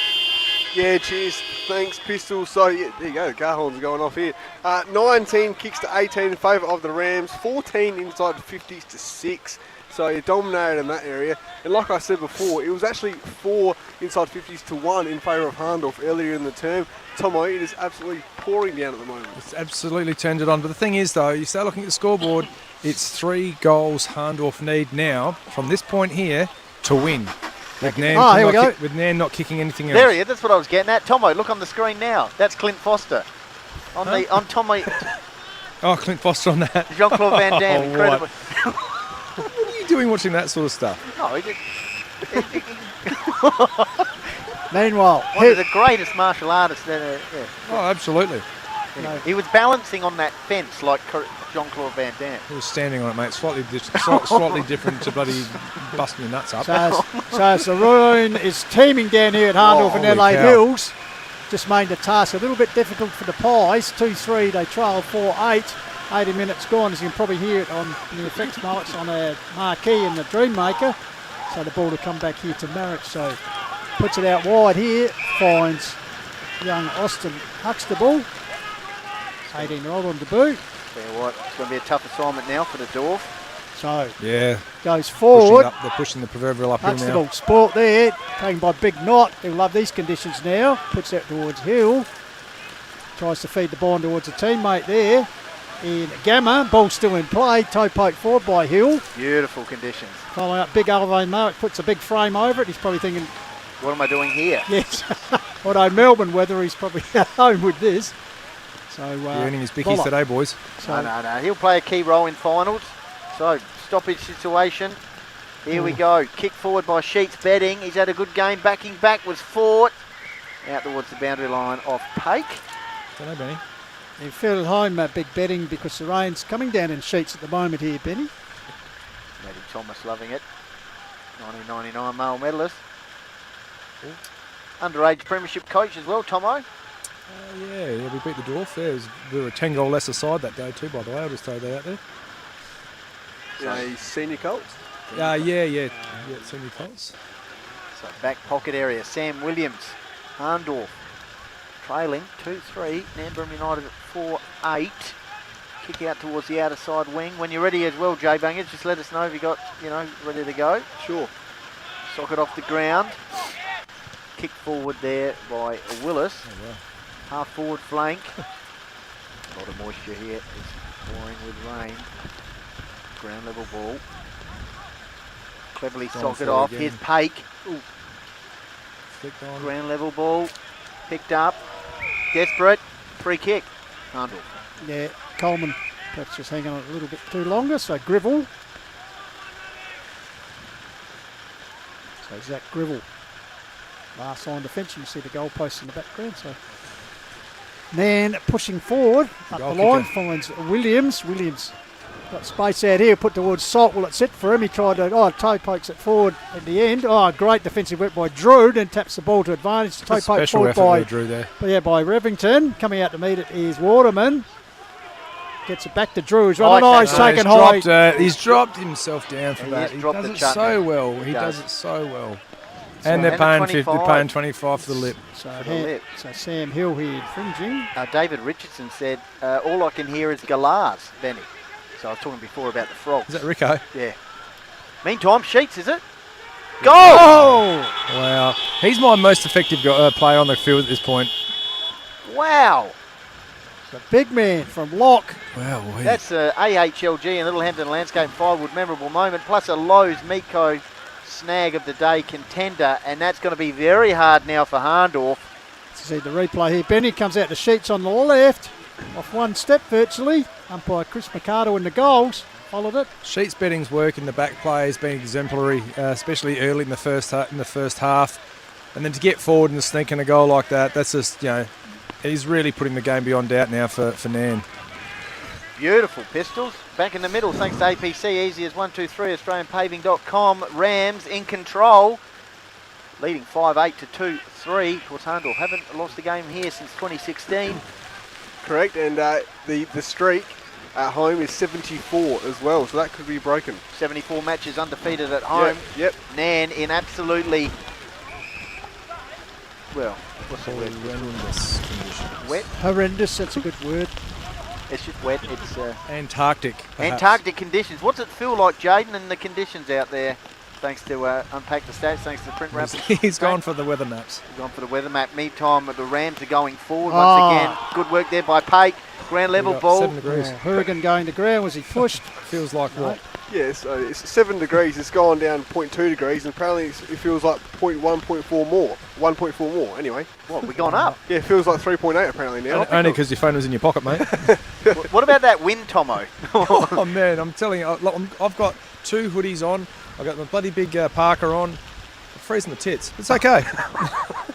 S4: Yeah, cheers. Thanks, Pistols. So, yeah, there you go. The car horns are going off here. 19 kicks to 18 in favour of the Rams. 14 inside the 50s to 6. So you dominated in that area. And like I said before, it was actually 4 inside 50s to 1 in favour of Hahndorf earlier in the term. Tomo, it is absolutely pouring down at the moment.
S3: It's absolutely turned it on. But the thing is, though, you start looking at the scoreboard, it's 3 goals Hahndorf need now from this point here to win. With Nairne,
S2: here we go.
S3: with Nairne not kicking anything else.
S1: There he is. That's what I was getting at. Tomo, look on the screen now. That's Clint Foster. On Tomo,
S3: Oh, Clint Foster on that.
S1: Jean-Claude Van Damme.
S3: Oh,
S1: Incredible.
S3: What are you doing watching that sort of stuff?
S1: No, he did.
S2: Meanwhile,
S1: One of the greatest martial artists that
S3: Oh, absolutely.
S1: He was balancing on that fence like Jean-Claude Van Damme.
S3: He was standing on it, mate. Slightly different to bloody busting your nuts up.
S2: So Saroon is teaming down here at Hahndorf and
S3: holy
S2: Adelaide
S3: cow.
S2: Hills. Just made the task a little bit difficult for the Pies. 2-3, they trail 4-8. 80 minutes gone, as you can probably hear it on the effects notes on a marquee in the Dreammaker. So the ball to come back here to Marriott. So puts it out wide here, finds young Austin Huxtable. 18-year-old on debut.
S1: Tell you what, it's going to be a tough assignment now for the Dwarf.
S2: So
S3: Yeah.
S2: goes forward.
S3: They're pushing the proverbial uphill now.
S2: Huxtable sport there, taken by Big Knott. He'll love these conditions now. Puts that towards Hill. Tries to feed the ball towards a teammate there. In Gamma, ball still in play. Toe poke forward by Hill.
S1: Beautiful conditions.
S2: Following up big Alvin Marriott, puts a big frame over it. He's probably thinking,
S1: What am I doing here?
S2: yes. Although Melbourne weather, he's probably at home with this. So
S3: You're earning his bickies
S2: Bollock.
S3: today, boys.
S2: So,
S1: No. He'll play a key role in finals. So, stoppage situation. Here we go. Kick forward by Sheets betting. He's had a good game. Backing back was Fort. Out towards the boundary line off Pake.
S3: Don't know, Benny.
S2: you feel at home, big betting, because the rain's coming down in Sheets at the moment here, Benny.
S1: Matty Thomas loving it. 1999 male medalist. Underage premiership coach as well, Tomo.
S3: Yeah, we beat the Dwarf there. We were a 10-goal lesser side that day too, by the way. I'll just throw that out there.
S4: A senior Colts.
S3: Yeah, senior Colts.
S1: So back pocket area, Sam Williams, Hahndorf, trailing 2-3, Nairne-Bremer United at 4-8. Kick out towards the outer side wing. When you're ready as well, Jay Bangers, just let us know if you got, ready to go.
S4: Sure.
S1: Socket off the ground. Kick forward there by Willis.
S3: Oh, wow.
S1: Half forward flank. A lot of moisture here. It's pouring with rain. Ground level ball. Cleverly
S3: Gone
S1: socket
S3: for it
S1: off.
S3: again.
S1: Here's Pake. Ooh.
S3: Flicked on.
S1: Ground level ball. Picked up. Desperate. Free kick. Hahndorf.
S2: Yeah, Coleman perhaps just hanging on a little bit too longer, so Grivell. So Zach Grivell. Last line defence, you can see the goalposts in the background. So Nairne pushing forward up the
S3: Goal
S2: line,
S3: kicker.
S2: finds Williams. Williams got space out here, put towards Salt. Will it sit for him? He tried to, toe pokes it forward at the end. Oh, great defensive work by Drew, then taps the ball to advantage. Toe poke
S3: Special
S2: forward
S3: effort
S2: by,
S3: there, Drew there.
S2: by Revington. Coming out to meet it is Waterman. Gets it back to Drew. He's
S1: I
S2: running
S1: like
S2: high, he's
S1: that.
S2: taken high.
S3: He's dropped himself down for
S1: And
S3: that.
S1: he's
S3: He
S1: dropped
S3: does
S1: the
S3: it
S1: chutney.
S3: so well. He
S1: He
S3: does
S1: does.
S3: it so well.
S1: So
S3: And they're
S1: and
S3: paying
S1: a
S3: 50,
S1: 25.
S3: they're paying 25 for the lip.
S2: So,
S1: For the lip.
S2: so Sam Hill here infringing.
S1: David Richardson said, all I can hear is galahs, Benny. So I was talking before about the frogs.
S3: Is that Rico?
S1: Yeah. Meantime, Sheets, is it? Goal!
S2: Oh!
S3: Wow. He's my most effective player on the field at this point.
S1: Wow.
S2: The big man from Lock.
S3: Wow.
S1: That's AHLG and Littlehampton Landscape Firewood memorable moment, plus a Lowe's Meatco snag of the day contender, and that's going to be very hard now for Hahndorf.
S2: See the replay here. Benny comes out to Sheets on the left, off one step virtually. Umpire Chris Mercado in the goals. Followed it.
S3: Sheets betting's work in the back play has been exemplary, especially early in the first half. And then to get forward and sneak in a goal like that, that's just, he's really putting the game beyond doubt now for Nairne.
S1: Beautiful pistols. Back in the middle, thanks to APC. Easy as 123, AustralianPaving.com. Rams in control, leading 5-8 to 2-3. Of course, Hahndorf haven't lost a game here since 2016.
S4: Correct, and the streak at home is 74 as well, so that could be broken.
S1: 74 matches undefeated at home.
S4: Yep.
S1: Nairne in absolutely, well, what's the word?
S3: Horrendous conditions.
S1: Wet?
S2: Horrendous, that's a good word.
S1: It's just wet. It's
S3: Antarctic. Perhaps.
S1: Antarctic conditions. What's it feel like, Jaden, and the conditions out there? Thanks to Unpack the Stats, thanks to the print wrap.
S3: He's gone for the weather maps.
S1: He's gone for the weather map. Meantime, the Rams are going forward once again. Good work there by Pake. Ground level ball.
S3: 7 degrees.
S2: Hurricane going to ground. Was he pushed?
S3: Feels like what?
S4: Yeah, so it's 7 degrees. It's gone down 0.2 degrees, and apparently it feels like 0.1, 0.4 more. 1.4 more, anyway.
S1: What, we've gone up?
S4: Yeah, it feels like 3.8 apparently now.
S3: Only because your phone was in your pocket, mate.
S1: What about that wind, Tomo?
S3: Oh, man, I'm telling you, I've got 2 hoodies on. I've got my bloody big Parker on. I'm freezing the tits. It's okay.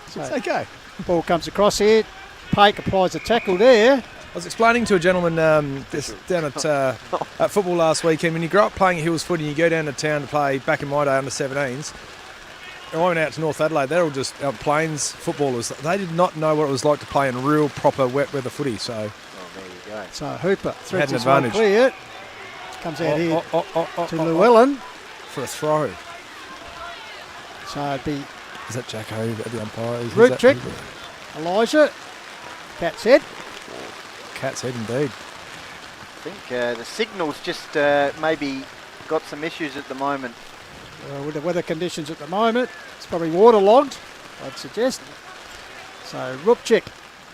S3: It's okay.
S2: Ball comes across here. Pake applies a tackle there.
S3: I was explaining to a gentleman down at football last weekend, when you grow up playing Hills footy and you go down to town to play, back in my day, under 17s, and I went out to North Adelaide, they're all just Plains footballers. They did not know what it was like to play in real, proper, wet weather footy. So,
S1: there you go.
S2: So Hooper threads
S3: an
S2: his way
S3: advantage.
S2: clear. Comes out here to Llewellyn.
S3: For a throw.
S2: So it'd be...
S3: Is that Jacko, the umpire?
S2: Root trick. Elijah. Cat's head.
S3: Cat's head indeed.
S1: I think the signal's just maybe got some issues at the moment.
S2: With the weather conditions at the moment, it's probably waterlogged, I'd suggest. So Rupchik.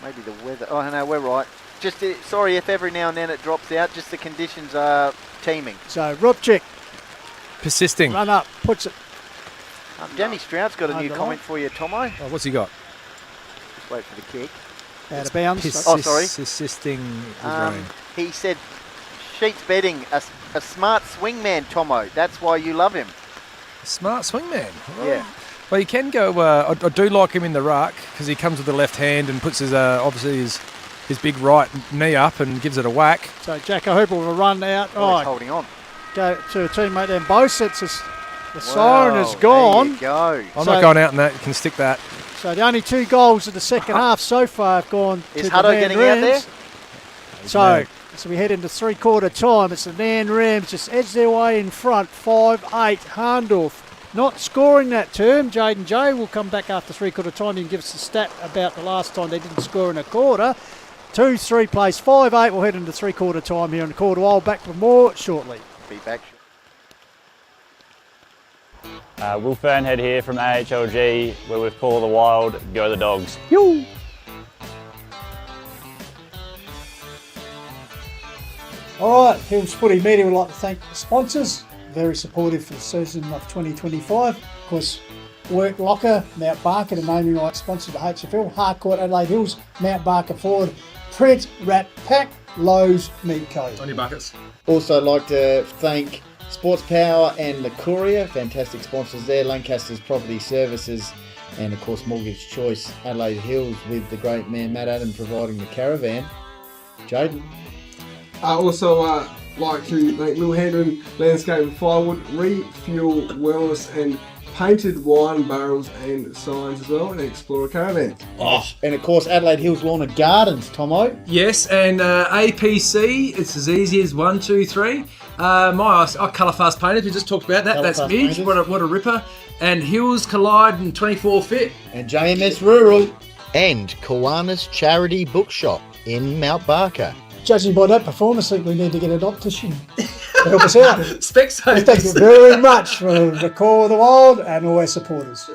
S1: Maybe the weather. Oh, no, we're right. Just sorry if every now and then it drops out. Just the conditions are teeming.
S2: So Rupchik.
S3: Persisting.
S2: Run up, puts it.
S1: Danny Stroud's got a new
S2: Underline.
S1: comment for you, Tomo.
S3: Oh, what's he got?
S1: Just wait for the kick.
S2: Out of bounds.
S1: Oh, sorry.
S3: Persisting is rain.
S1: He said, Sheets betting, a smart swingman, Tomo. That's why you love him.
S3: Smart swingman.
S1: Yeah.
S3: Well, you can go. I do like him in the ruck because he comes with the left hand and puts his obviously his big right knee up and gives it a whack.
S2: So Jacko Hooper will run out.
S1: Oh, he's holding on.
S2: Go to a teammate then. Both sets. The siren is gone.
S1: There you go.
S3: I'm not going out in that. You can stick that.
S2: So the only 2 goals of the second half so far have gone
S1: Is
S2: to
S1: Hutto
S2: the Nairne
S1: getting out there?
S2: Rams. So we head into 3/4 time. It's the Nairne Rams just edge their way in front. 5-8 Hahndorf. Not scoring that term. Jaden J will come back after 3/4 time and give us a stat about the last time they didn't score in a quarter. 2-3 plays. 5-8. We'll head into 3/4 time here in the quarter. I'll back for more shortly.
S1: Be back.
S5: Will Fernhead here from AHLG. We're with Call of the Wild. Go the Dogs.
S2: Yo! All right, Hills Footy Media would like to thank the sponsors. Very supportive for the season of 2025. Of course, Work Locker, Mount Barker, the naming rights sponsor of the HFL. Harcourt, Adelaide Hills, Mount Barker Ford, Print, Rat Pack, Lowe's, Meatco.
S3: On your buckets.
S6: Also like to thank Sports Power and the Courier, fantastic sponsors there. Lancaster's Property Services and of course Mortgage Choice, Adelaide Hills, with the great man Matt Adam providing the caravan. Jaden.
S9: I also like to thank Littlehampton Landscape and Firewood, Refuel Wellness and Painted Wine Barrels and Signs as well, and Explorer Caravan.
S6: And of course Adelaide Hills Lawn and Gardens, Tomo.
S3: Yes, and APC, it's as easy as 1, 2, 3. My Colour Fast Painters, we just talked about that. That's Midge, what a ripper. And Hills Collide and 24 Fit.
S6: And JMS Rural.
S7: And Kiwanis Charity Bookshop in Mount Barker.
S2: Judging by that performance, I think we need to get an optician. help us out.
S8: Specsavers.
S2: Thank you very much for the Call of the Wild and all our supporters.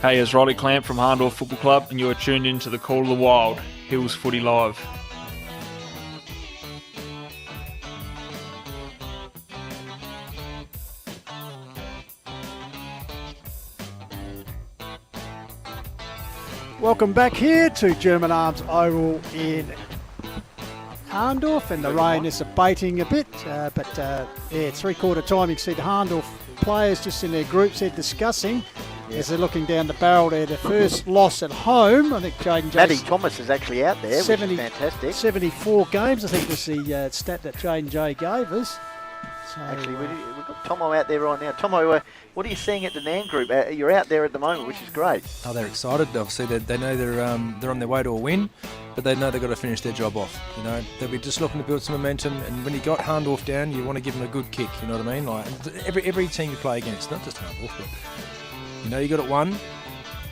S22: Hey, it's Riley Clamp from Hahndorf Football Club, and you are tuned in to the Call of the Wild, Hills Footy Live.
S2: Welcome back here to German Arms Oval in Hahndorf, and the rain is abating a bit, but three-quarter time. You can see the Hahndorf players just in their groups there discussing as they're looking down the barrel there. Their first loss at home. I think Jaden
S1: Maddie Thomas is actually out there, which is fantastic.
S2: 74 games, I think was the stat that Jaden J gave us. So,
S1: actually, we've got Tomo out there right now. Tomo, what are you seeing at the Nairne group? You're out there at the moment, which is great.
S3: Oh, they're excited. Obviously, they know they're on their way to a win, but they know they've got to finish their job off. You know, they'll be just looking to build some momentum. And when you got Hahndorf down, you want to give them a good kick. You know what I mean? Like every team you play against, not just Hahndorf, but you know you got it won.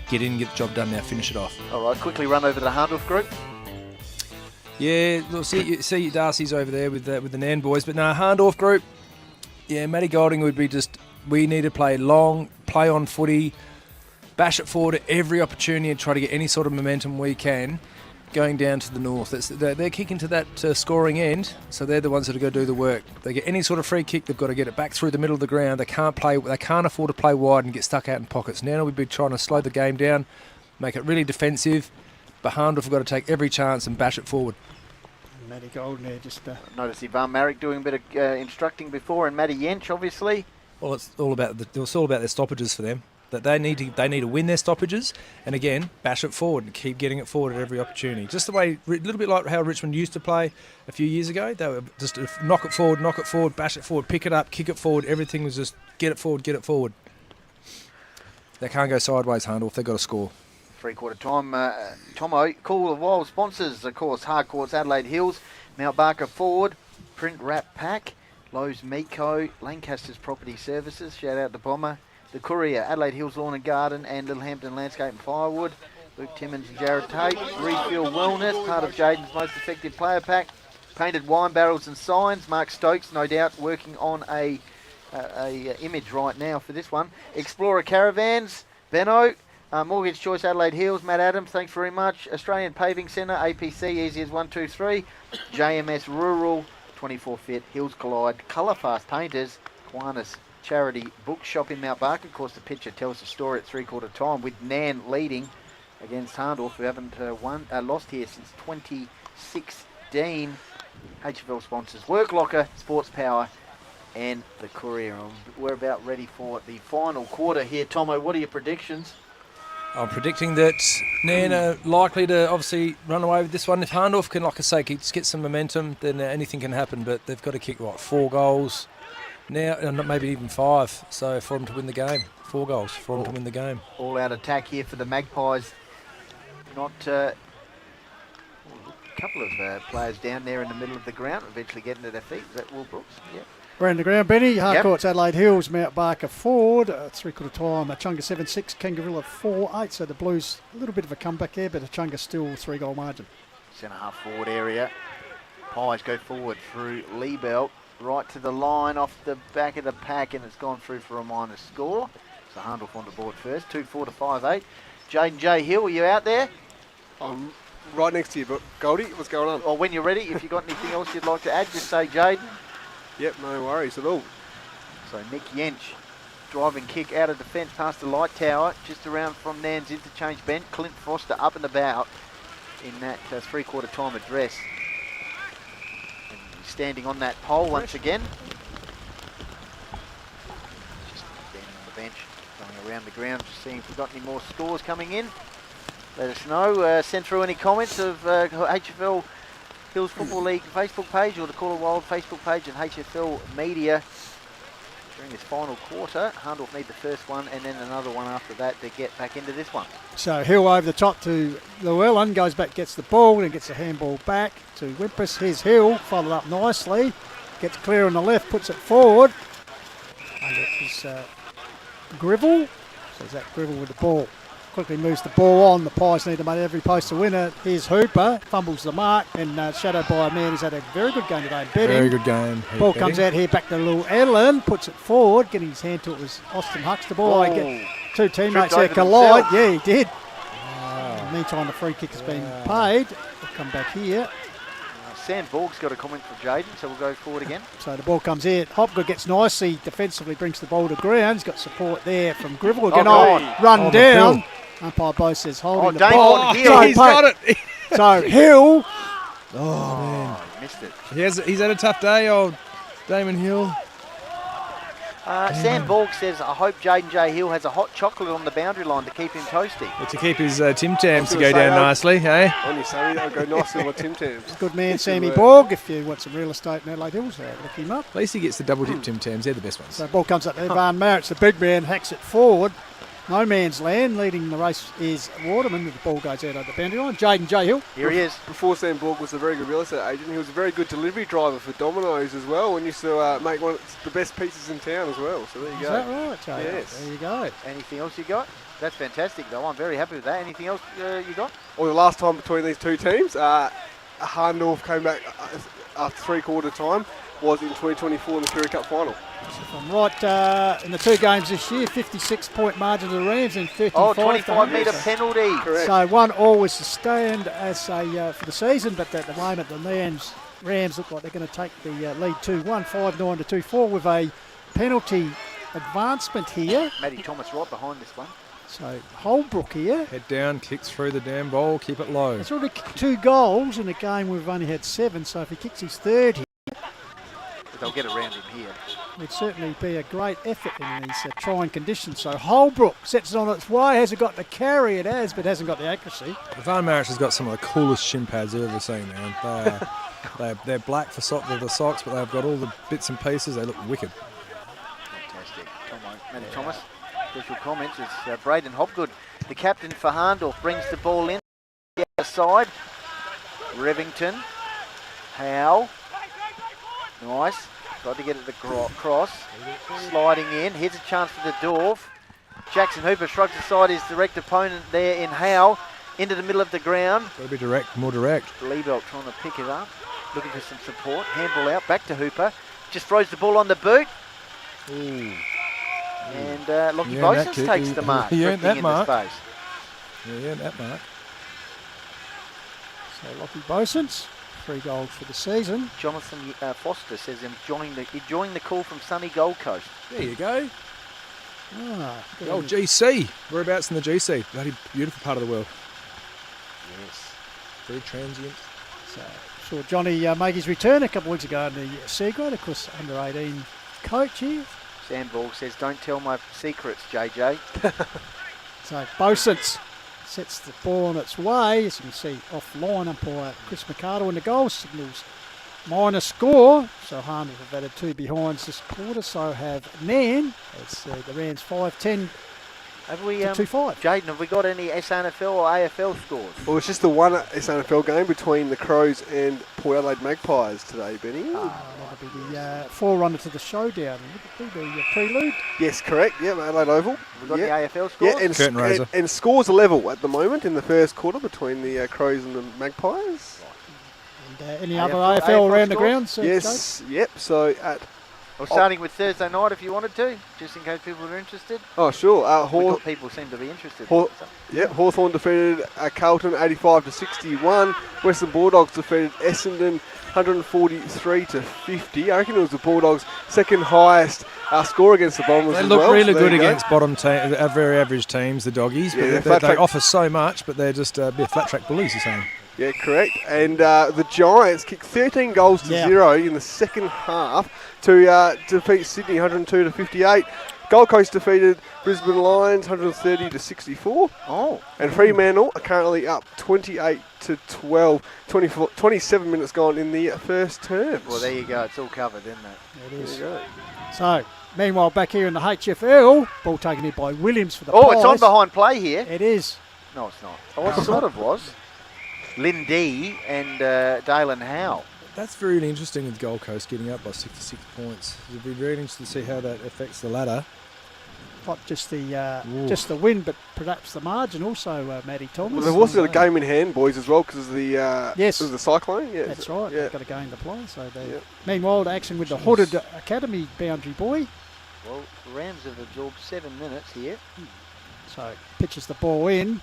S3: Get in, get the job done now, finish it off.
S1: All right, quickly run over to the Hahndorf group.
S3: Yeah, we'll see Darcy's over there with the Nairne boys, but no, Hahndorf group. Yeah, Matty Golding would be we need to play long, play on footy, bash it forward at every opportunity and try to get any sort of momentum we can going down to the north. They're kicking to that scoring end, so they're the ones that are going to do the work. They get any sort of free kick, they've got to get it back through the middle of the ground. They can't afford to play wide and get stuck out in pockets. Now we'd be trying to slow the game down, make it really defensive, but Hahndorf have got to take every chance and bash it forward.
S2: Matty Golden there just...
S1: Notice Ivan Marek doing a bit of instructing before, and Matty Jensch, obviously.
S3: Well, it's all about their stoppages for them. That they need to win their stoppages, and again bash it forward and keep getting it forward at every opportunity. Just the way, a little bit like how Richmond used to play a few years ago. They were just knock it forward, bash it forward, pick it up, kick it forward. Everything was just get it forward. They can't go sideways, Hahndorf. They've got to score.
S1: Three-quarter time, Tomo, Call of the Wild sponsors, of course, Hardcourts, Adelaide Hills, Mount Barker Ford, Print Wrap Pack, Lowe's Meco, Lancaster's Property Services, shout out to Bomber, The Courier, Adelaide Hills Lawn and Garden, and Littlehampton Landscape and Firewood, Luke Timmins and Jared Tate, Refuel Wellness, part of Jaden's Most Effective Player Pack, Painted Wine Barrels and Signs, Mark Stokes, no doubt, working on a image right now for this one, Explorer Caravans, Benno, Mortgage Choice Adelaide Hills, Matt Adams, thanks very much. Australian Paving Centre, APC, easy as 1, 2, 3. JMS Rural, 24 Fit, Hills Collide, Colourfast Painters, Kiwanis Charity Bookshop in Mount Barker. Of course, the picture tells the story at three-quarter time with Nairne leading against Hahndorf, who haven't lost here since 2016. HFL sponsors Work Locker, Sports Power, and the Courier. We're about ready for the final quarter here. Tomo, what are your predictions?
S3: I'm predicting that Nairne are likely to obviously run away with this one. If Hahndorf can, like I say, just get some momentum, then anything can happen. But they've got to kick, 4 goals now, maybe even 5. So for them to win the game, 4 goals for them to win the game.
S1: All-out attack here for the Magpies. Not a couple of players down there in the middle of the ground, eventually getting to their feet. Is that Will Brooks? Yeah.
S2: We're in the ground, Benny. Hardcourts, Adelaide Hills, Mount Barker Ford, three-quarter time, Chunga 7-6, Kangaroo 4-8. So the Blues, a little bit of a comeback there, but Chunga still 3-goal margin.
S1: Centre-half forward area. Pies go forward through Liebelt, right to the line, off the back of the pack, and it's gone through for a minor score. So Hahndorf on the board first, 2-4 to 5-8. Jaden J. Hill, are you out there?
S4: I'm right next to you, but Goldie, what's going on?
S1: Or when you're ready, if you've got anything else you'd like to add, just say Jaden.
S4: Yep, no worries at all.
S1: So Nick Jensch, driving kick out of defence past the light tower, just around from Nairne's interchange bench. Clint Foster up and about in that three-quarter time address. And he's standing on that pole once again. Just standing on the bench, going around the ground, just seeing if we've got any more scores coming in. Let us know. Send through any comments of HFL Hills Football League Facebook page or the Call of Wild Facebook page and HFL Media during this final quarter. Hahndorf need the first one and then another one after that to get back into this one.
S2: So Hill over the top to Llewellyn, goes back, gets the ball and gets the handball back to Wimpus. Here's Hill, followed up nicely, gets clear on the left, puts it forward. And it is Gribble. So Zach Gribble with the ball. quickly moves the ball on. The Pies need to make every post to win it. Here's Hooper, fumbles the mark, and shadowed by a man who's had a very good game today. Betting.
S3: Very good game.
S2: Ball comes out here back to little Ellen, puts it forward, getting his hand to it was Austin Huxtable. Two teammates there collide. Yeah, he did. Meantime, the free kick has been paid. We'll come back here.
S1: Sam Borg's got a comment for Jaden, so we'll go forward again.
S2: So the ball comes in. Hopgood gets nicely defensively, brings the ball to ground. He's got support there from Gribble. Again, run down. Umpire Bo says holding the ball.
S3: He's got it.
S2: So Hill.
S1: Oh, man. Missed it.
S3: He's had a tough day, old Damon Hill.
S1: Sam Borg says, I hope Jaden J. Hill has a hot chocolate on the boundary line to keep him toasty.
S3: To keep his Tim Tams to go down nicely, hey?
S4: On you, Sammy, that'll go nicely with Tim Tams.
S2: Good man, Sammy Borg. If you want some real estate in Adelaide Hills, look him up.
S3: At least he gets the double dip Tim Tams. They're the best ones.
S2: So the ball comes up there. Van Marritt's the big man, hacks it forward. No man's land. Leading the race is Waterman. The ball goes out over the boundary line. Jaden J. Hill.
S1: Here he is.
S4: Before Sam Borg was a very good real estate agent, he was a very good delivery driver for Domino's as well, and used to make one of the best pizzas in town as well. So there you go.
S2: Is that right, Jay?
S4: Yes.
S2: There you go.
S1: Anything else you got? That's fantastic, though. I'm very happy with that. Anything else you got?
S4: Well, the last time between these two teams, Hahndorf came back after three-quarter time, was in 2024 in the Courier Cup final.
S2: If I'm right, in the two games this year, 56-point margin to the Rams and 35.
S1: 25-metre penalty.
S4: Correct.
S2: So 1-all was to stand as for the season, but at the moment the Rams look like they're going to take the lead 2-1, 5-9 to 2-4 with a penalty advancement here.
S1: Matty Thomas right behind this one.
S2: So Holbrook here.
S3: Head down, kicks through the damn ball, keep it low.
S2: He's already kicked 2 goals in a game we've only had 7, so if he kicks his third here,
S1: they'll get around him here.
S2: Would certainly be a great effort in these trying conditions. So Holbrook sets it on its way. Hasn't got the carry, it has, but hasn't got the accuracy.
S3: Van Marich has got some of the coolest shin pads I've ever seen, man. They're black for the socks, but they've got all the bits and pieces. They look wicked.
S1: Fantastic. Come on, Matty Thomas. Special comments. It's Braden Hopgood, the captain for Hahndorf, brings the ball in the other side. Revington, Howe. Nice. Tried to get it across. Sliding in. Here's a chance for the Dorf. Jackson Hooper shrugs aside his direct opponent there in Howe. Into the middle of the ground.
S3: Got to be direct, more direct.
S1: Liebelt trying to pick it up. Looking for some support. Handball out. Back to Hooper. Just throws the ball on the boot.
S3: Ooh.
S1: And Lockie Bosons takes the mark.
S3: He earned that mark.
S1: Yeah,
S3: he earned that mark.
S2: So Lockie Bosons. 3 goals for the season.
S1: Jonathan Foster says enjoying the call from sunny Gold Coast.
S3: There you go.
S2: The
S3: old GC. Whereabouts in the GC? Bloody beautiful part of the world.
S1: Yes.
S3: Very transient.
S2: So saw Johnny make his return a couple of weeks ago in the C grade, of course, under 18 coach here.
S1: Sam Borg says, "Don't tell my secrets, JJ."
S2: So Bosons sets the ball on its way. As you can see, offline umpire Chris Mercado in the goal signals minor score. So Hahndorf have added 2 behinds this quarter. So have Nairne. It's the Rams 5-10
S1: Have we,
S2: to 2-5.
S1: Jaden, have we got any SNFL or AFL scores?
S4: Well, it's just the one SNFL game between the Crows and Port Adelaide Magpies today, Benny.
S2: That'll be the forerunner to the showdown. Would it be the prelude?
S4: Yes, correct. Yeah, Adelaide Oval.
S1: We've got the AFL scores?
S4: Yeah, and scores are level at the moment in the first quarter between the Crows and the Magpies.
S2: And any other AFL around the ground?
S4: Yes, yep. So at...
S1: Well, starting with Thursday night if you wanted to, just in case people are interested.
S4: Oh, sure.
S1: People seem to be interested.
S4: Hawthorn defeated Carlton 85-61. Western Bulldogs defeated Essendon 143-50. I reckon it was the Bulldogs' second highest score against the Bombers.
S3: They look really good against bottom teams, very average teams, the Doggies.
S4: Yeah,
S3: but they offer so much, but they're just a bit flat track bullies, you're saying.
S4: Yeah, correct. And the Giants kicked 13 goals to 0 in the second half to defeat Sydney 102-58. Gold Coast defeated Brisbane Lions 130-64.
S1: Oh.
S4: And Fremantle are currently up 28-12. 27 minutes gone in the first term.
S1: Well, there you go. It's all covered, isn't it?
S2: It is.
S4: There you go.
S2: So, meanwhile, back here in the HFL, ball taken in by Williams for the
S1: Oh,
S2: Pies.
S1: it's on behind play here.
S2: It is.
S1: No, it's not. Oh, it sort of was. Lindy and Dalen Howe.
S3: That's very interesting with Gold Coast getting up by 66 points. It'll be very interesting to see how that affects the ladder.
S2: not just the win, but perhaps the margin also, Matty Thomas.
S4: Well, they've also got a game in hand, boys, as well, because of the of the cyclone. Yeah,
S2: that's right. They've got a game to play. So meanwhile, action with the Hooded Academy boundary boy.
S1: Well, the Rams have absorbed 7 minutes here.
S2: So pitches the ball in.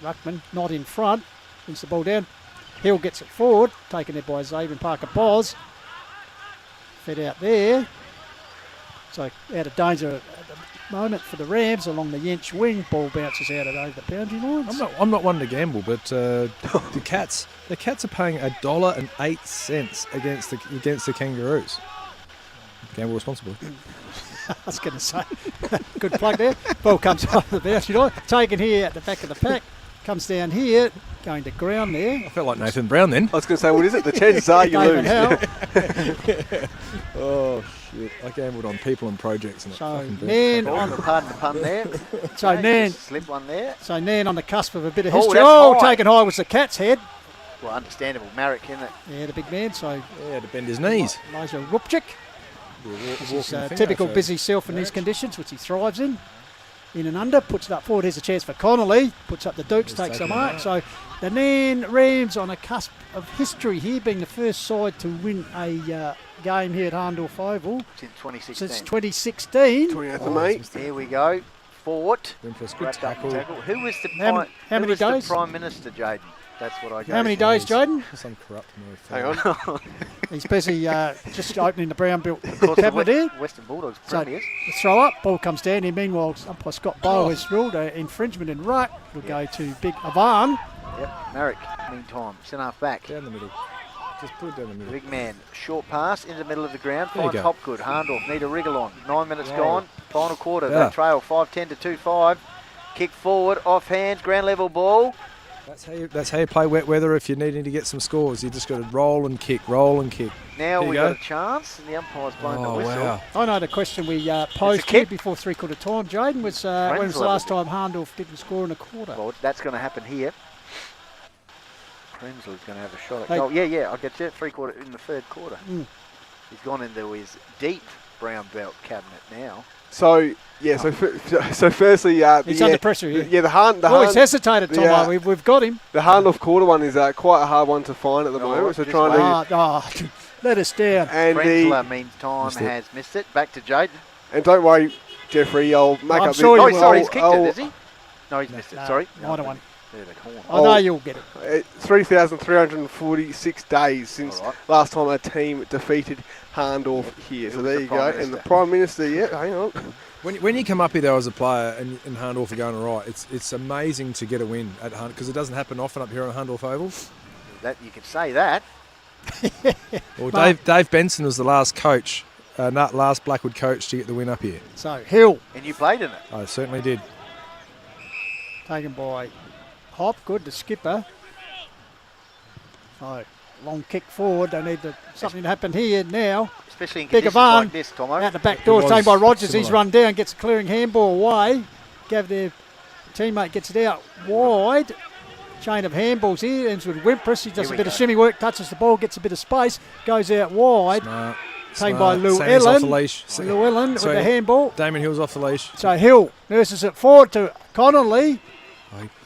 S2: Ruckman not in front. Brings the ball down. Hill gets it forward. Taken there by Xavier Parker-Boz. Fed out there. So out of danger at the moment for the Rams along the Yench wing. Ball bounces out over the boundary lines.
S3: I'm not one to gamble, but the Cats are paying $1.08 against the Kangaroos. Gamble responsibly.
S2: I was going to say, good plug there. Ball comes off the boundary line. Taken here at the back of the pack. Comes down here, going to ground there.
S3: I felt like Nathan Brown then.
S4: I was going to say, what is it? The chances are you lose.
S3: Oh, shit. I gambled on people and projects. And
S2: so, Nairne on
S1: pardon the pun there.
S2: So, Nairne.
S1: Slip one there.
S2: So, Nairne on the cusp of a bit of history. Taken high was the Cat's head.
S1: Well, understandable. Marek, isn't it?
S2: Yeah, the big man. So,
S3: had to bend his knees.
S2: Elijah Rupchik. His typical busy self in these conditions, which he thrives in. In and under, puts it up forward. Here's a chance for Connolly. Puts up the Dukes, takes the mark. So the Nairne Rams on a cusp of history here, being the first side to win a game here at Hahndorf Oval.
S1: Since 2016.
S2: Since 2016.
S4: 28th of May.
S1: Here we go. Fort.
S3: Good tackle.
S1: Who was the
S2: how many days?
S1: The Prime Minister, Jaden? That's what I got.
S2: How many days, Jaden?
S3: Some corrupt move.
S4: Hang on.
S2: He's busy just opening the brown-built cabinet here.
S1: Western Bulldogs
S2: So
S1: premiers.
S2: the throw up, ball comes down here. Meanwhile, umpire Scott Bowe has ruled an infringement in ruck. It'll go to Big Avan.
S1: Yep, Marek, meantime, centre half back.
S3: Down the middle. Just put it down the middle.
S1: Big man, short pass into the middle of the ground.
S3: There you
S1: Finds
S3: go.
S1: Hopgood. Hahndorf need a wriggle on. 9 minutes gone. Final quarter.
S3: Yeah.
S1: They trail 5-10 to 2-5. Kick forward, off hands, ground level ball.
S3: That's how you play wet weather if you're needing to get some scores. You just got to roll and kick, roll and kick.
S1: Now
S3: Here
S1: we've
S3: you
S1: got
S3: go.
S1: a chance, and the umpire's blown the
S3: Oh,
S1: whistle.
S3: wow.
S2: I know the question we posed here before three-quarter time, Jaden, was when was the last time Hahndorf didn't score in a quarter?
S1: Well, that's going to happen here. Premsley's going to have a shot at
S2: Hey.
S1: goal. Yeah, I'll get you. Three-quarter in the third quarter.
S2: Mm.
S1: He's gone into his deep brown belt cabinet now.
S4: So firstly,
S2: He's under pressure here.
S4: Yeah,
S2: He's hesitated, Tomo. We've got him.
S4: The Hahndorf quarter one is quite a hard one to find at the moment. So trying
S2: to let us down.
S1: And Premsler, meantime, has missed it. Back to Jaden.
S4: And don't worry, Jeffrey, I'll make
S1: I'm
S4: up
S1: sure
S4: this.
S1: sorry, he's kicked it, is he? No, he's missed it. Sorry.
S2: Minor one.
S1: There, the corner.
S2: I know you'll get it.
S4: 3,346 days since last time a team defeated Hahndorf here. So there you go. And the Prime Minister, hang on.
S3: When you come up here though as a player and Hahndorf are going all right, it's amazing to get a win at Hahndorf because it doesn't happen often up here on Hahndorf Oval.
S1: That you can say that.
S3: Well, Dave Benson was the last coach, last Blackwood coach to get the win up here.
S2: So Hill.
S1: And you played in it.
S3: I certainly did.
S2: Taken by Hopgood, the skipper. So long kick forward. They need something to happen here now.
S1: Especially in
S2: Big
S1: conditions
S2: Avan
S1: like this, Tomo.
S2: out the back door, taken by Rogers. He's run down, gets a clearing handball away. Gav their teammate gets it out wide. Chain of handballs here. Ends with Wimpress. He does a bit of shimmy work, touches the ball, gets a bit of space, goes out wide. Taken by Lou
S3: Sam's off the
S2: Ellen.
S3: leash.
S2: Lou Ellen with the handball.
S3: Damon Hill's off the leash.
S2: So Hill nurses it forward to Connolly.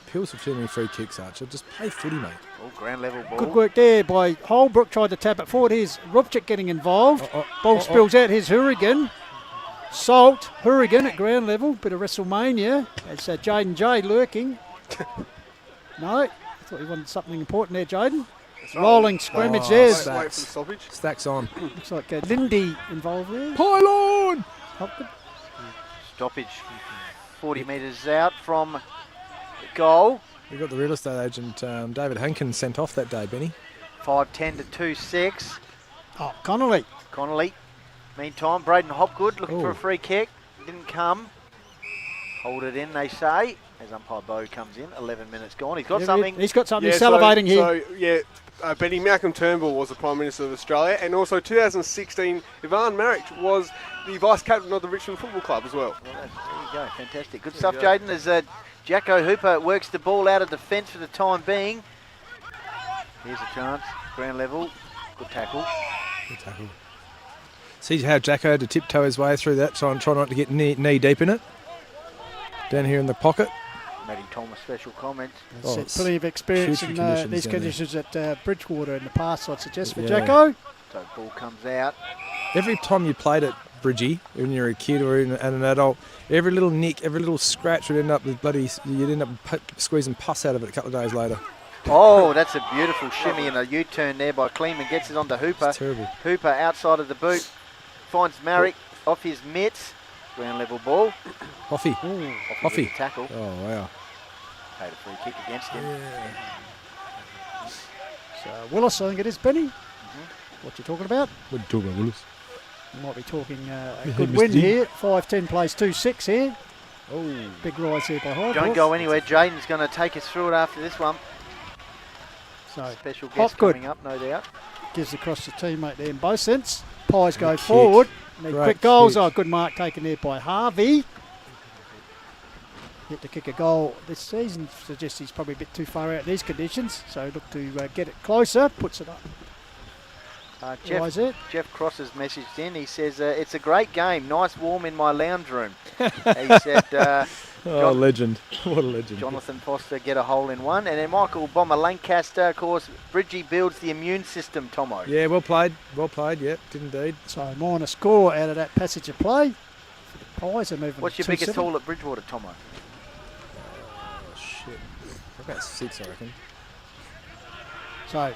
S3: Pills for too many free kicks, Archer. Just play footy, mate.
S1: Oh, ground level ball.
S2: Good work there by Holbrook. Tried to tap it forward. Here's Rupchik getting involved. Ball spills out. Here's Hurrigan. Salt. Hurrigan at ground level. Bit of WrestleMania. It's Jaden J lurking. No. I thought he wanted something important there, Jaden. Rolling scrimmage there.
S3: Stacks on.
S2: Looks like Lindy involved there.
S3: Pylon!
S1: Stoppage 40 metres out from goal.
S3: We got the real estate agent David Hankins sent off that day, Benny.
S1: 5-10 to 2-6.
S2: Oh, Connolly.
S1: Meantime, Braden Hopgood looking for a free kick. Didn't come. Hold it in, they say. As umpire Bowe comes in, 11 minutes gone. He's got something.
S2: He's got something. He's salivating here.
S4: Benny, Malcolm Turnbull was the Prime Minister of Australia, and also 2016, Ivan Marek was the Vice Captain of the Richmond Football Club as well.
S1: There you go, fantastic. Good stuff, Jaden, as Jacko Hooper works the ball out of defence for the time being. Here's a chance, ground level, good tackle.
S3: Good tackle. See how Jacko had to tiptoe his way through that, try not to get knee deep in it? down here in the pocket.
S1: Matty Thomas special comments.
S2: Plenty of experience
S3: hugely
S2: in these
S3: down
S2: conditions at Bridgewater in the past, I'd suggest, for
S3: Yeah.
S2: Jacko.
S1: So ball comes out.
S3: Every time you played at Bridgie, when you're a kid or an adult, every little nick, every little scratch would end up with you'd end up squeezing pus out of it a couple of days later.
S1: Oh, that's a beautiful shimmy and a U-turn there by Kleeman. Gets it onto Hooper.
S3: That's terrible.
S1: Hooper outside of the boot. Finds Marek off his mitts. Ground level ball.
S3: Hoffy.
S1: Hoffy. Tackle.
S3: Oh, wow.
S1: Paid a free kick against him.
S2: So Willis, I think it is, Benny. What you talking about?
S3: What are you talking about, Willis?
S2: We might be talking a good win here. 5-10 plays 2-6 here.
S3: Oh,
S2: big rise here by Hahndorf.
S1: Don't go anywhere. Jaden's going to take us through it after this one.
S2: So
S1: special guest
S2: Hopgood
S1: coming up, no doubt.
S2: gives across the teammate there in both sense. Pies go forward. Need quick goals. Oh, good mark taken there by Harvey. Yet to kick a goal this season suggests he's probably a bit too far out in these conditions. So look to get it closer. Puts it up.
S1: Jeff Cross has messaged in. He says, it's a great game. Nice warm in my lounge room. He said...
S3: legend. What a legend.
S1: Jonathan Foster get a hole in one. And then Michael Bomber Lancaster, of course, Bridgie builds the immune system, Tomo.
S3: Yeah, well played. Well played, yep, did indeed.
S2: So minor score out of that passage of play. The Pies are moving.
S1: What's your biggest haul at Bridgewater, Tomo?
S3: Shit. About 6, I reckon.
S2: So,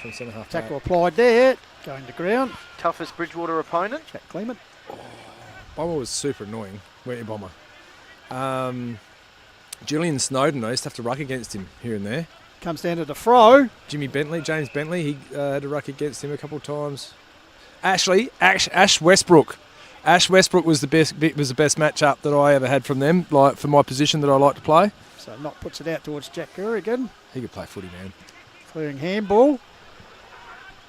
S3: from centre half.
S2: tackle applied there. Going to ground.
S1: Toughest Bridgewater opponent?
S2: Jack Kleeman.
S3: Bomber was super annoying, weren't you, Bomber? Julian Snowden, I used to have to ruck against him here and there.
S2: Comes down to the throw.
S3: James Bentley, he had to ruck against him a couple of times. Ash Westbrook. Ash Westbrook was the best matchup that I ever had from them, like for my position that I like to play.
S2: So Knott puts it out towards Jack Gurrigan.
S3: He could play footy, man.
S2: Clearing handball.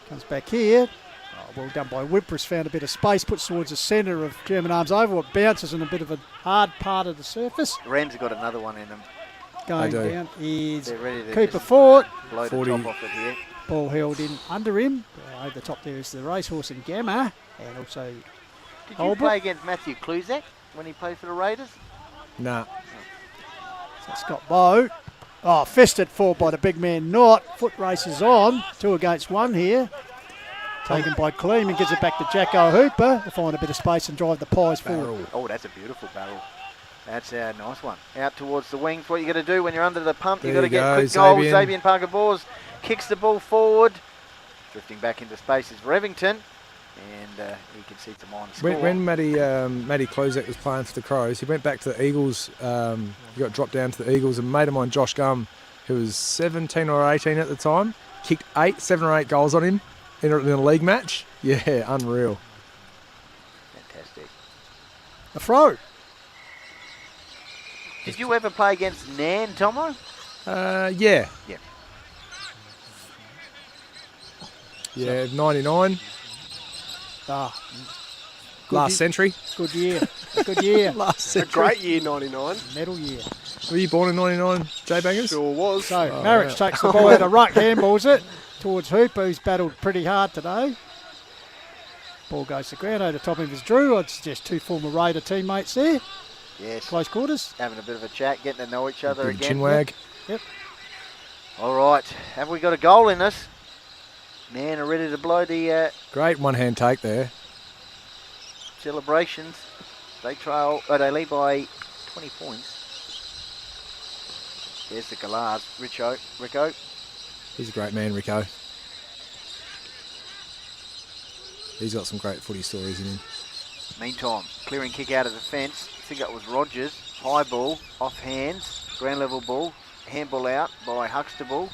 S2: Comes back here. Oh, well done by Wimpress. Found a bit of space. Puts towards the centre of German Arms Oval. It bounces on a bit of a hard part of the surface.
S1: Rams have got another one in them.
S2: Going down is
S1: They're ready to
S2: Cooper Fort.
S1: Blow the top off it here.
S2: Ball held in under him. Over the top there is the racehorse and Gamma. And also
S1: Did you play against Matthew Kluzak when he played for the Raiders?
S3: Nah.
S2: So Scott Bowe. Oh, fisted for by the big man Knott. Foot races on. 2 against 1 here. Taken by Kleeman, gives it back to Jacko Hooper to find a bit of space and drive the Pies forward.
S1: Oh, that's a beautiful barrel. That's a nice one. Out towards the wings. What you got to do when you're under the pump, you've got to get quick goals. Xavier Parker-Bors kicks the ball forward. Drifting back into space is Revington. And he concedes a minor score.
S3: When Matty Klozak was playing for the Crows, he went back to the Eagles. He got dropped down to the Eagles, and a mate of mine, Josh Gum, who was 17 or 18 at the time, kicked 7 or 8 goals on him in a league match. Yeah, unreal.
S1: Fantastic.
S2: A throw.
S1: Did you ever play against Nan, Tomo?
S3: Yeah.
S1: Yeah.
S3: Yeah, 99. Last century.
S2: Good year. Good year.
S3: Last
S4: A
S3: century.
S4: great year, 99.
S2: Medal year.
S3: Were you born in 99, J-Bangers?
S4: Sure was.
S2: So Marriage takes the ball out of ruck, handballs it towards Hooper, who's battled pretty hard today. Ball goes to ground. Over the top of him is Drew. I'd suggest 2 former Raider teammates there.
S1: Yes.
S2: Close quarters.
S1: Having a bit of a chat, getting to know each other
S3: Big
S1: again.
S3: chin wag.
S2: Yep.
S1: All right. Have we got a goal in us? Man are ready to blow the
S3: Great one-hand take there.
S1: celebrations. They they lead by 20 points. There's the Gallards. Rico.
S3: He's a great man, Rico. He's got some great footy stories in him.
S1: Meantime, clearing kick out of the fence. I think that was Rogers. High ball, off hands, ground level ball. Handball out by Huxtable.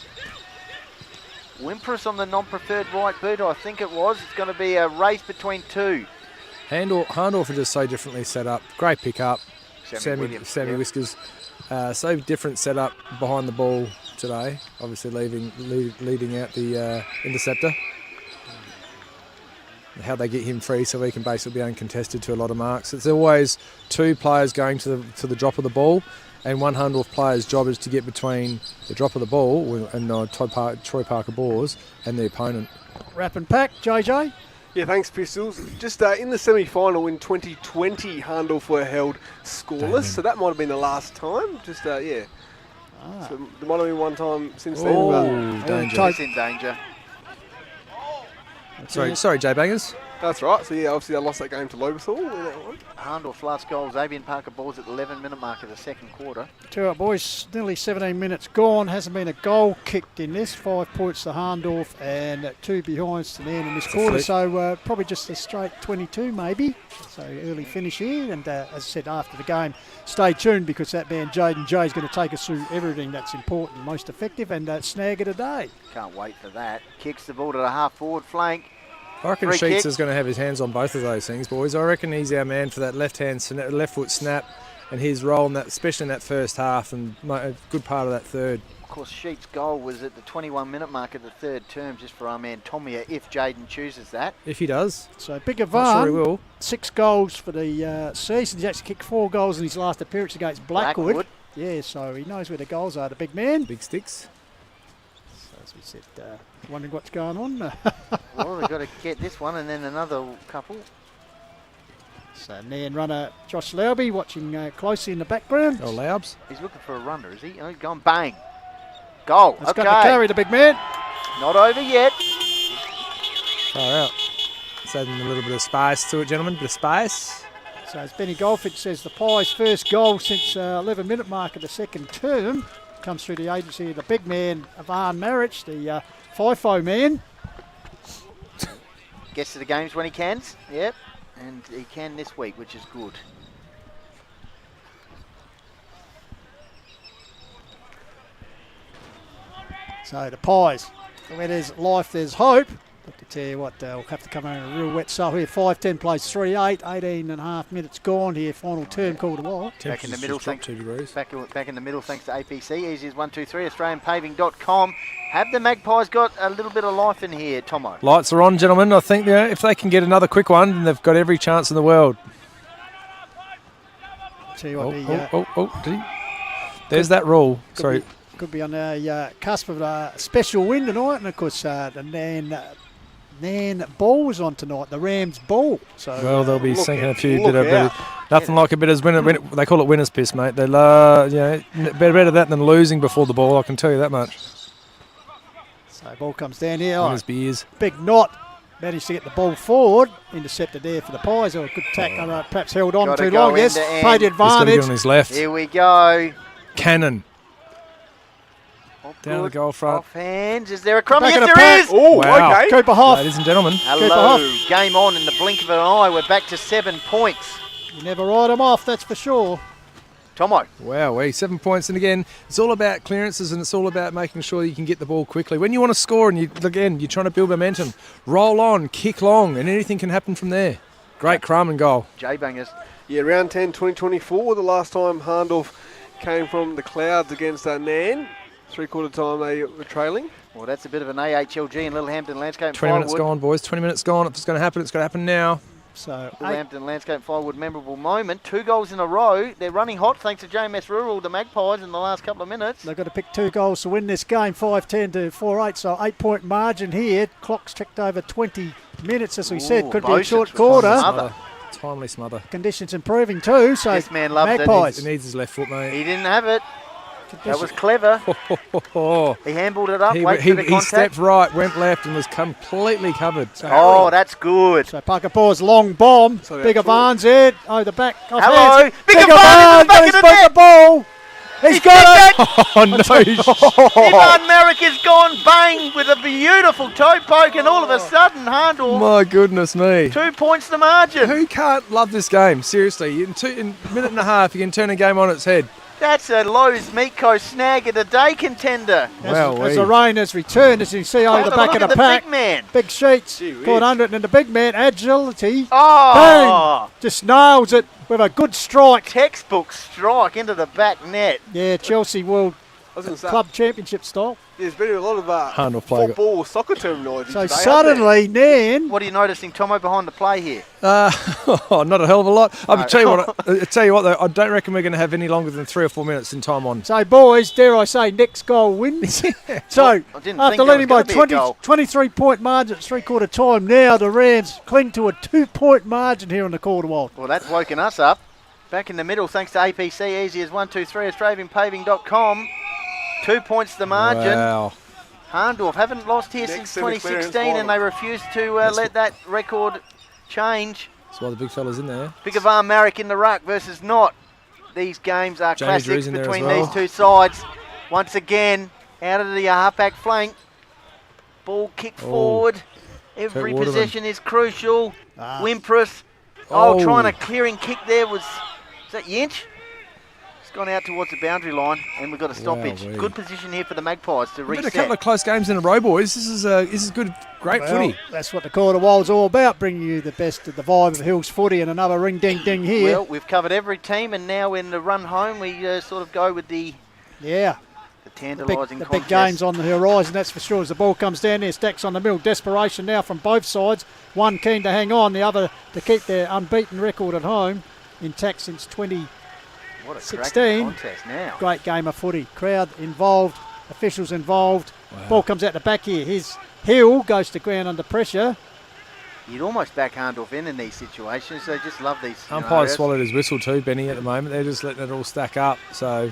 S1: Wimpress on the non-preferred right boot, I think it was. It's going to be a race between 2.
S3: Hahndorf are just so differently set up. Great pick-up.
S1: Sammy
S3: Whiskers. So different setup behind the ball today. Obviously leading out the interceptor. How they get him free so he can basically be uncontested to a lot of marks. It's always 2 players going to the drop of the ball, and one Hahndorf player's job is to get between the drop of the ball and Troy Parker-Bors and the opponent.
S2: Wrap and pack, JJ.
S4: Yeah, thanks, Pistols. Just in the semi-final in 2020, Hahndorf were held scoreless, so that might have been the last time. Just, yeah. So there might have been one time since then.
S3: Oh, danger.
S1: He's in danger.
S3: Sorry, Jay Bangers.
S4: That's right. So, yeah, obviously they lost that game to Lobethal in that one.
S1: Hahndorf's last goal was Avian Parker balls at the 11-minute mark of the second quarter.
S2: Tell you what, boys, nearly 17 minutes gone. Hasn't been a goal kicked in this. 5 points to Hahndorf and 2 behinds to Nairne in this quarter. So probably just a straight 22 maybe. So early finish here. And as I said, after the game, stay tuned because that man Jaden J is going to take us through everything that's important, most effective, and snag it a day.
S1: Can't wait for that. Kicks the ball to the half-forward flank.
S3: I reckon
S1: Free
S3: Sheets
S1: kick.
S3: is going to have his hands on both of those things, boys. I reckon he's our man for that left foot snap and his role in that, especially in that first half and a good part of that third.
S1: Of course, Sheets' goal was at the 21-minute mark of the third term, just for our man Tomia, if Jaden chooses that.
S3: If he does.
S2: So Big
S3: Not
S2: Ivan,
S3: sure he will.
S2: 6 goals for the season. He's actually kicked 4 goals in his last appearance against Blackwood. Yeah, so he knows where the goals are, the big man.
S3: Big sticks.
S2: So as we said, wondering what's going on.
S1: Well, we've got to get this one and then another couple.
S2: So Nairne runner Josh Lauby watching closely in the background.
S3: Oh, Laubs.
S1: He's looking for a runner, is he? Oh, he's gone bang. Goal.
S2: He's
S1: Okay.
S2: got to carry the big man.
S1: Not over yet.
S3: Far out. Let's add in a little bit of spice to it, gentlemen. Bit of spice.
S2: So as Benny Golfitch says, the Pies' first goal since 11-minute mark of the second term comes through the agency of the big man, Ivan Maric, the FIFO man.
S1: Gets to the games when he can. Yep. And he can this week, which is good.
S2: So the Pies, where there's life, there's hope. But to tell you what, we'll have to come in a real wet soul here. 5-10 plays 3-8, 18.5 minutes gone here. Final term called a while.
S1: Back in the middle, thanks.
S3: 2 degrees.
S1: Back in the middle, thanks to APC. Easy as 1, 2, 3. AustralianPaving.com. Have the Magpies got a little bit of life in here, Tomo?
S3: Lights are on, gentlemen. I think if they can get another quick one, then they've got every chance in the world.
S2: Tell you what,
S3: Did he? There's that rule. Sorry.
S2: Could be on the cusp of a special win tonight, and of course the Nairne ball's on tonight, the Rams ball. So
S3: well, they'll be sinking a few bit of nothing like a bit of winner. They call it winner's piss, mate. They better that than losing before the ball. I can tell you that much.
S2: So ball comes down here.
S3: Winner's beers.
S2: Big Knott managed to get the ball forward, intercepted there for the Pies. Or a good tackle, perhaps held on too long. Yes, played the advantage.
S3: He's got to get on his left.
S1: Here we go.
S3: Cannon. Down the goal front.
S1: Off hands. Is there a crumb? Yes,
S2: Back of the
S1: there is.
S4: Oh,
S3: wow.
S4: okay.
S2: Cooper Hoff.
S3: Ladies and gentlemen.
S1: Hello. Game on in the blink of an eye. We're back to 7 points.
S2: You never write them off, that's for sure.
S1: Tomo.
S3: Wow, 7 points. And again, it's all about clearances and it's all about making sure you can get the ball quickly. When you want to score and you're trying to build momentum, roll on, kick long, and anything can happen from there. Great crumb and goal.
S1: J-Bangers.
S4: Yeah, round 10, 2024, the last time Hahndorf came from the clouds against Nairne. 3/4 time they were trailing.
S1: Well, that's a bit of an AHLG in Littlehampton Landscape
S3: 20 minutes gone, boys. 20 minutes gone. If it's going to happen, it's going to happen now.
S2: So
S1: Littlehampton Landscape Firewood memorable moment. 2 goals in a row. They're running hot thanks to JMS Rural, the Magpies, in the last couple of minutes.
S2: They've got to pick 2 goals to win this game, 5-10 to 4-8. So 8-point margin here. Clock's ticked over 20 minutes, as we said. Could be a short quarter.
S3: Timely smother.
S2: Conditions improving too. So
S1: this man loves
S2: Magpies.
S3: He needs his left foot, mate.
S1: He didn't have it. That was clever. He handballed it up.
S3: He stepped right, went left, and was completely covered.
S1: Oh, that's good.
S2: So Parker Paws long bomb. Big Ivan's it. Oh, the back.
S1: Hello.
S2: Hands.
S1: Big Ivan
S2: got his back the ball. He's got it.
S3: Oh, no.
S1: Ivan Merrick has gone bang with a beautiful toe poke, and all of a sudden, Hahndorf.
S3: My goodness me.
S1: 2 points the margin.
S3: Who can't love this game? Seriously, in a minute and a half, you can turn a game on its head.
S1: That's a Lowe's Meatco snag of the day contender.
S2: As the rain has returned, as you see over the back of the pack.
S1: Big man.
S2: Big sheets. Caught under it, and the big man, agility.
S1: Oh.
S2: Bang. Just nails it with a good strike.
S1: Textbook strike into the back net.
S2: Yeah, Chelsea World Club Championship style.
S4: There's been a lot of football, soccer terminology
S2: So
S4: today,
S2: suddenly, Nairne.
S1: What are you noticing, Tomo, behind the play here?
S3: Not a hell of a lot. I'll tell you what, though, I don't reckon we're going to have any longer than 3 or 4 minutes in time on.
S2: So, boys, dare I say, next goal wins. So, after leading by 23-point margin at three-quarter time, now the Rams cling to a 2-point margin here on the quarter wild.
S1: Well, that's woken us up. Back in the middle, thanks to APC, easy as 123, AustralianPaving.com. 2 points the margin.
S3: Wow.
S1: Hahndorf haven't lost here since 2016, and they refuse to let that record change.
S3: That's why the big fella's in there.
S1: Bigavar Marek in the ruck versus not. These games are
S3: Jamie
S1: classics
S3: Drew's in there
S1: between
S3: as well.
S1: these two sides. Once again, out of the halfback flank. Ball kicked forward. Every
S3: Waterman.
S1: possession is crucial. Wimpress. Trying a clearing kick there was that Yinch? It's gone out towards the boundary line, and we've got a stoppage.
S3: Wowee.
S1: Good position here for the Magpies to
S3: We've
S1: reset.
S3: had a couple of close games in a row, boys. This is good, great footy.
S2: That's what the quarter wild's all about, bringing you the best of the vibe of Hills footy, and another ring-ding-ding here.
S1: Well, we've covered every team, and now in the run home, we sort of go with the tantalising
S2: the
S1: contest.
S2: big games on the horizon, that's for sure. As the ball comes down there, Stacks on the middle. Desperation now from both sides. One keen to hang on, the other to keep their unbeaten record at home intact since 2016.
S1: What a great contest now.
S2: Great game of footy. Crowd involved, officials involved. Ball comes out the back here. Here's Hill, goes to ground under pressure.
S1: You'd almost back Hahndorf in these situations. They just love these
S3: Umpire
S1: scenarios.
S3: swallowed his whistle too, Benny, at the moment. They're just letting it all stack up. So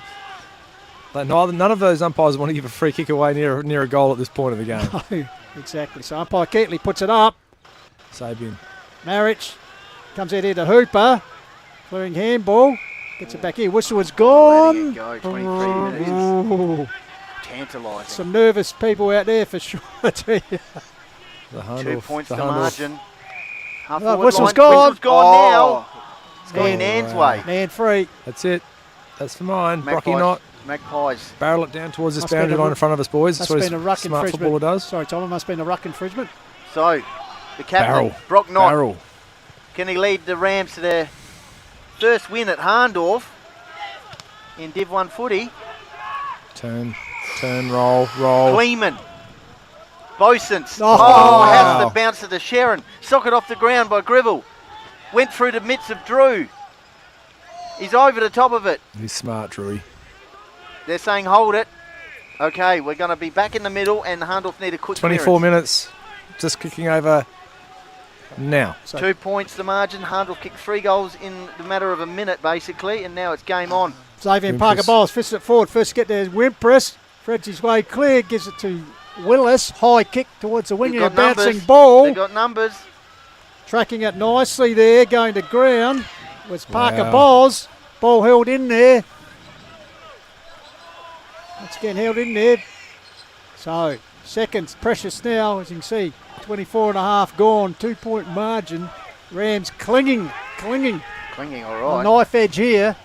S3: none of those umpires want to give a free kick away near a goal at this point of the game.
S2: No, exactly. So umpire Keatley puts it up.
S3: Sabian.
S2: Marich comes out here to Hooper. Clearing handball. Gets it back here. Whistle is gone.
S1: Go, 23 minutes. Tantalising.
S2: Some nervous people out there for sure. I tell you.
S3: The Hahndorf,
S1: 2 points
S3: the
S1: to
S3: Hahndorf.
S1: margin. Half
S2: No,
S1: forward
S2: whistle's
S1: line.
S2: gone.
S1: Whistle's gone now. It's going Nairne's way.
S2: Nairne free.
S3: That's it. That's for mine. Brocky
S1: Magpies.
S3: Knott.
S1: Magpies.
S3: Barrel it down towards this
S2: Must been
S3: boundary
S2: a
S3: line in front of us, boys. That's
S2: Must
S3: what
S2: have been a ruck
S3: smart
S2: infringement.
S3: footballer does.
S2: Sorry, Tom, it must have been a ruck infringement.
S1: So, the captain,
S3: Barrel.
S1: Brock Knott.
S3: Barrel.
S1: Can he lead the Rams to their first win at Hahndorf in Div 1 footy?
S3: Turn, roll.
S1: Kleeman. Bosens.
S3: Oh,
S1: Has
S3: wow.
S1: the bounce to the Sharon. Socket off the ground by Gribble. Went through the midst of Drew. He's over the top of it.
S3: He's smart, Drewy.
S1: They're saying hold it. Okay, we're going to be back in the middle, and Hahndorf need a quick
S3: 24
S1: clearance.
S3: minutes. Just kicking over now.
S1: 2 points the margin. Hahndorf kicked 3 goals in the matter of a minute, basically, and now it's game on.
S2: Xavier Parker Bowles fists it forward. First to get there is Wimpress. Freds his way clear. Gives it to Willis. High kick towards the winger.
S1: They've got
S2: Bouncing
S1: numbers.
S2: ball.
S1: They've got numbers.
S2: Tracking it nicely there. Going to ground. Was Parker
S3: Wow.
S2: Bowles. Ball held in there. Once again held in there. So, seconds precious now, as you can see. 24 and a half gone. 2 point margin. Rams clinging.
S1: Clinging, all right.
S2: Knife edge here.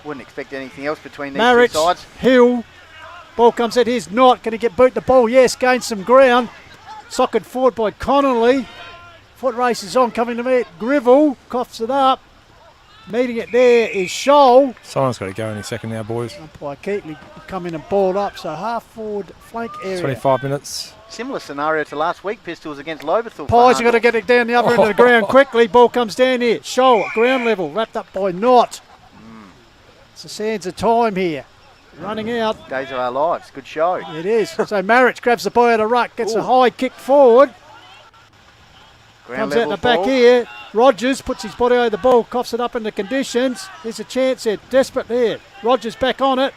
S1: Wouldn't expect anything else between these
S2: Marich,
S1: two sides.
S2: Hill. Ball comes out. Here's not. Can he get boot the ball? Yes, gains some ground. Socket forward by Connolly. Foot race is on. Coming to meet Grivell. Coughs it up. Meeting it there is Scholl.
S3: Someone's got to go any second now, boys.
S2: Umpire Keatley come in and balled up. So half forward flank area.
S3: 25 minutes.
S1: Similar scenario to last week, Pistols against Loberthal.
S2: Pies have got to get it down the other end of the ground quickly. Ball comes down here. Scholl at ground level. Wrapped up by Knott. It's the sands of time here. Running out.
S1: Days of our lives. Good show.
S2: It is. So Marich grabs the ball out of ruck. Gets a high kick forward.
S1: Ground
S2: Comes out in the back
S1: ball.
S2: here. Rogers puts his body over the ball, coughs it up into conditions. There's a chance there. Desperate there. Rogers back on it.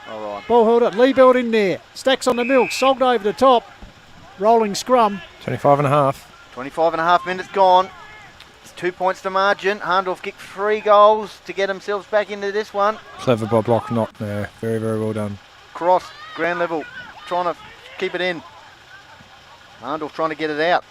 S1: All right.
S2: Ball held up. Liebelt in there. Stacks on the milk. Sogged over the top. Rolling scrum.
S3: 25 and a half.
S1: 25 and a half minutes gone. It's 2 points to margin. Hahndorf kicked 3 goals to get themselves back into this one.
S3: Clever by Brock Knott there. Very, very well done.
S1: Cross, ground level, trying to keep it in. Hahndorf trying to get it out.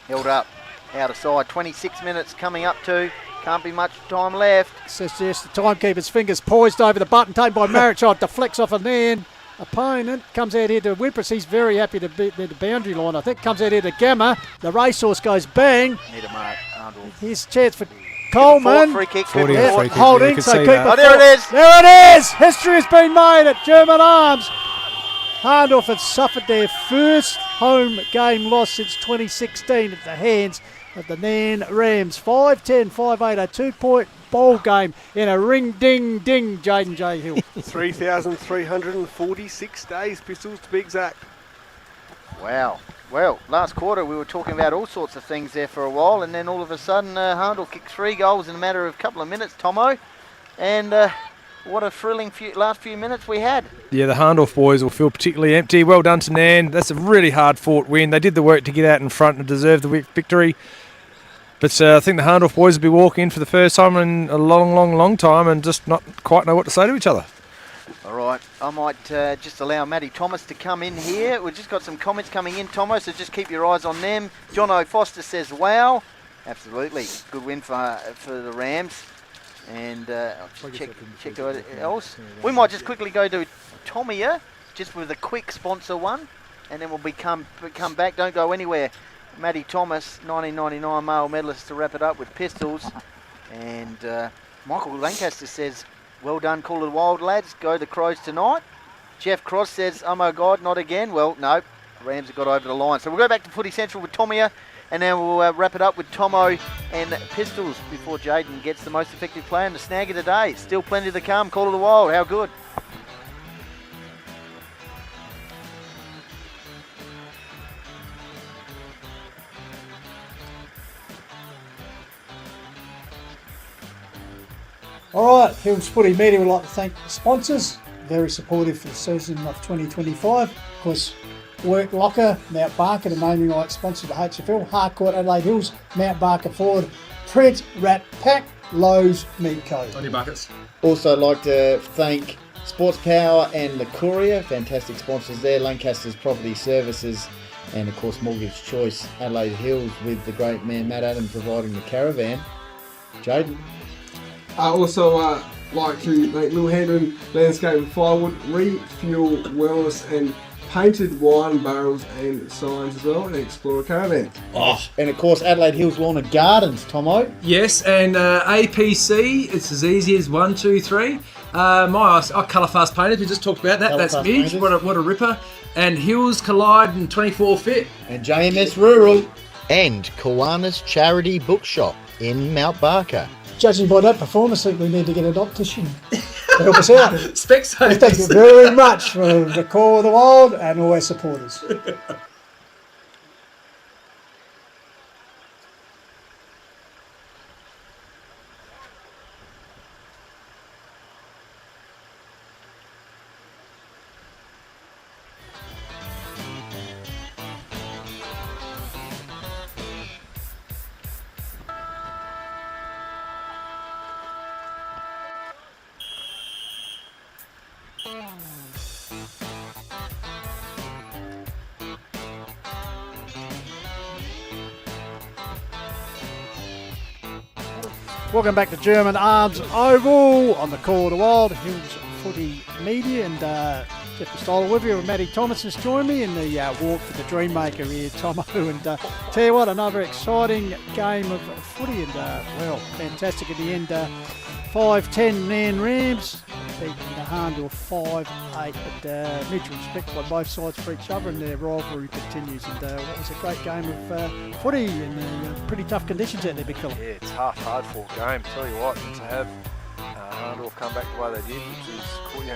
S1: Held up, out of side. 26 minutes coming up to. Can't be much time left.
S2: Says yes, the timekeeper's fingers poised over the button, taken by Marich. Oh, deflects off a man. Opponent comes out here to Wimpress. He's very happy to be near the boundary line. I think comes out here to Gamma. The racehorse goes bang.
S1: Need a mark, Hahndorf.
S2: Here's a chance for Coleman.
S1: Free kick.
S3: 40
S2: Yeah,
S3: free kick.
S2: holding,
S3: You can
S2: so
S3: see
S2: keep
S3: that.
S1: Oh, there it is.
S2: There it is. History has been made at German Arms. Hahndorf have suffered their first home game loss since 2016 at the hands of the Nairne-Bremer. 5-10, 5-8, a 2-point bowl game in a ring-ding-ding, Jaden J. Hill.
S4: 3,346 days, Pistols, to be exact.
S1: Wow. Well, last quarter we were talking about all sorts of things there for a while, and then all of a sudden Hahndorf kicked 3 goals in a matter of a couple of minutes, Tomo. And what a thrilling last few minutes we had.
S3: Yeah, the Hahndorf boys will feel particularly empty. Well done to Nairne. That's a really hard-fought win. They did the work to get out in front and deserve the victory. But I think the Hahndorf boys will be walking in for the first time in a long time and just not quite know what to say to each other.
S1: All right, I might just allow Matty Thomas to come in here. We've just got some comments coming in, Tomo, so just keep your eyes on them. John O. Foster says, wow. Absolutely. Good win for the Rams. And check what else. We might just quickly go to Tomia, just with a quick sponsor one, and then we'll come back. Don't go anywhere. Matty Thomas, 1999 male medalist, to wrap it up with Pistols. And Michael Lancaster says, well done, Call of the Wild, lads. Go the Crows tonight. Jeff Cross says, oh my God, not again. Well, no, Rams have got over the line. So we'll go back to Footy Central with Tomia, and then we'll wrap it up with Tomo and Pistols before Jaden gets the most effective player in the snag of the day. Still plenty to come. Call of the Wild, how good.
S2: All right, Hills Footy Media would like to thank the sponsors. Very supportive for the season of 2025. Of course, Work Locker, Mount Barker, the naming rights sponsor of the HFL, Harcourt, Adelaide Hills, Mount Barker Ford, Print, Rat Pack, Lowe's, Meat Co.
S3: On your buckets.
S6: Also like to thank Sports Power and the Courier, fantastic sponsors there, Lancaster's Property Services, and of course Mortgage Choice, Adelaide Hills, with the great man Matt Adam providing the caravan. Jaden.
S9: I also like to thank Oval-Hahndorf Landscape and Plywood, Refuel Wellness, and painted wine barrels and signs as well, and Explorer Caravan.
S6: And of course Adelaide Hills Lawn and Gardens, Tomo.
S3: Yes, and APC, it's as easy as 1, 2, 3. My Colour Fast Painters, we just talked about that. That's Midge, what a ripper. And Hills Collide and 24 Fit.
S6: And JMS Rural.
S7: And Kiwanis Charity Bookshop in Mount Barker.
S2: Judging by that performance, I think we need to get an optician to help us out.
S3: Specsavers.
S2: Thank you very much for the Call of the Wild and all our supporters. Welcome back to German Arms Oval on the Call of the Wild, Hills Footy Media, and Jeff Pistola with you. Matty Thomas has joined me in the walk for the Dreammaker here, Tomo, and tell you what, another exciting game of footy, and well, fantastic at the end. 5-10 Nairne-Bremer beating the Hahndorf 5-8, but mutual respect by both sides for each other, and their rivalry continues. And what was a great game of footy in pretty tough conditions out there, Big Phil.
S3: Yeah, it's hard-fought game. Tell you what, and to have Hahndorf come back the way they did, which is,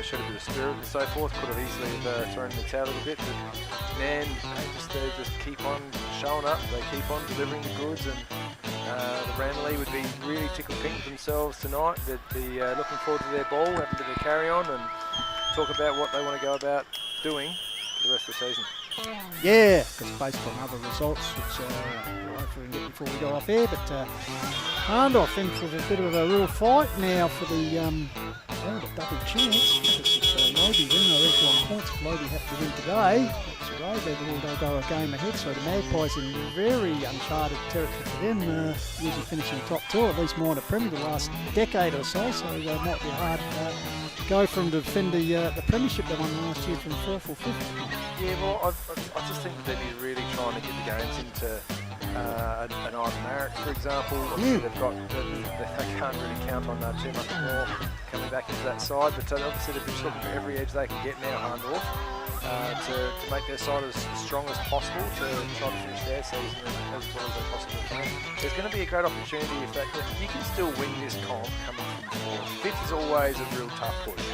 S3: showed a bit of spirit and so forth. Could have easily thrown in the towel a little bit, but man, they just keep on showing up. They keep on delivering the goods, and the Ranelagh would be really tickled pink with themselves tonight. They'd be looking forward to their ball, having a bit of carry on, and talk about what they want to go about doing for the rest of the season.
S2: Yeah, because based on other results, which hopefully we can get before we go off air, but Hahndorf in for a bit of a real fight now for the double chance, because it's Lobie winning or equal on points. If Lobie have to win today, that's right, they'll go a game ahead, so the Magpies in very uncharted territory for them, usually finishing top two, at least more in the Premier the last decade or so, so it might be hard to go from to defend the Premiership they won last year from 4th or 5th.
S3: Yeah, well, I just think they'd be really trying to get the games into an Ivan Marek, for example. Obviously they've got, they can't really count on too much more coming back into that side, but obviously they've been looking for every edge they can get now, Hahndorf, to make their side as strong as possible to try to finish their season as well as they possibly can. There's going to be a great opportunity if you can still win this comp coming from fourth. Fifth is always a real tough push,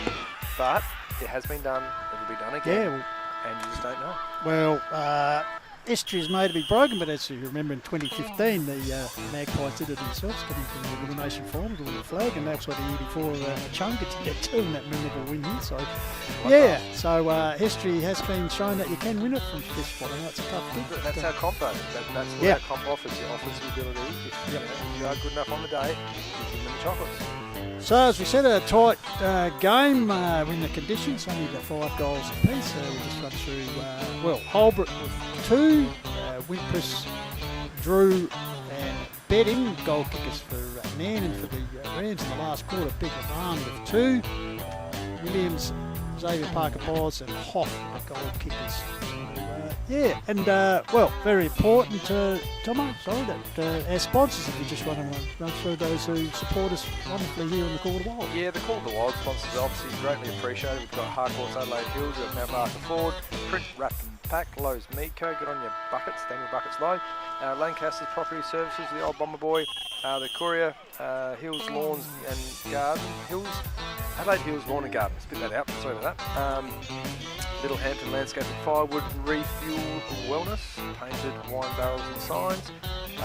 S3: but it has been done, it will be done again, and you just don't know.
S2: Well, history is made to be broken, but as you remember in 2015, the Magpies did it themselves, coming from the elimination final to win the flag, and that's what the year before Chunga to get to in that memorable win here. So, history has been shown that you can win it from fifth spot. I know it's a tough thing.
S3: That's our comp, though. That's what our comp offers. It offers the ability, if you are good enough on the day, you give them the chocolates.
S2: So as we said, a tight game in the conditions, only the 5 goals apiece. We'll just run through, Holbrook with 2, Wimpress, Drew and Bedding, goal kickers for Nairne, and for the Rams in the last quarter, Big Levan with 2, Williams, Xavier Parker-Bos and Hoff, the goal kickers. Very important, Tomo, that our sponsors, if we just run through those who support us wonderfully here on the Call of the Wild.
S3: Yeah, the Call of the Wild sponsors are obviously greatly appreciated. We've got Harcourt's Adelaide Hills, we've got Mount Barker Ford, Print, Wrap and Pack, Lowe's Meat Co, get on your buckets, Daniel Buckets Low, Lancaster's Property Services, the old Bomber Boy, the Courier, Hills Lawns and Garden, Adelaide Hills Lawn and Garden, spit that out, sorry about that. Little Hampton Landscape and Firewood, Refuel Wellness, painted wine barrels and signs.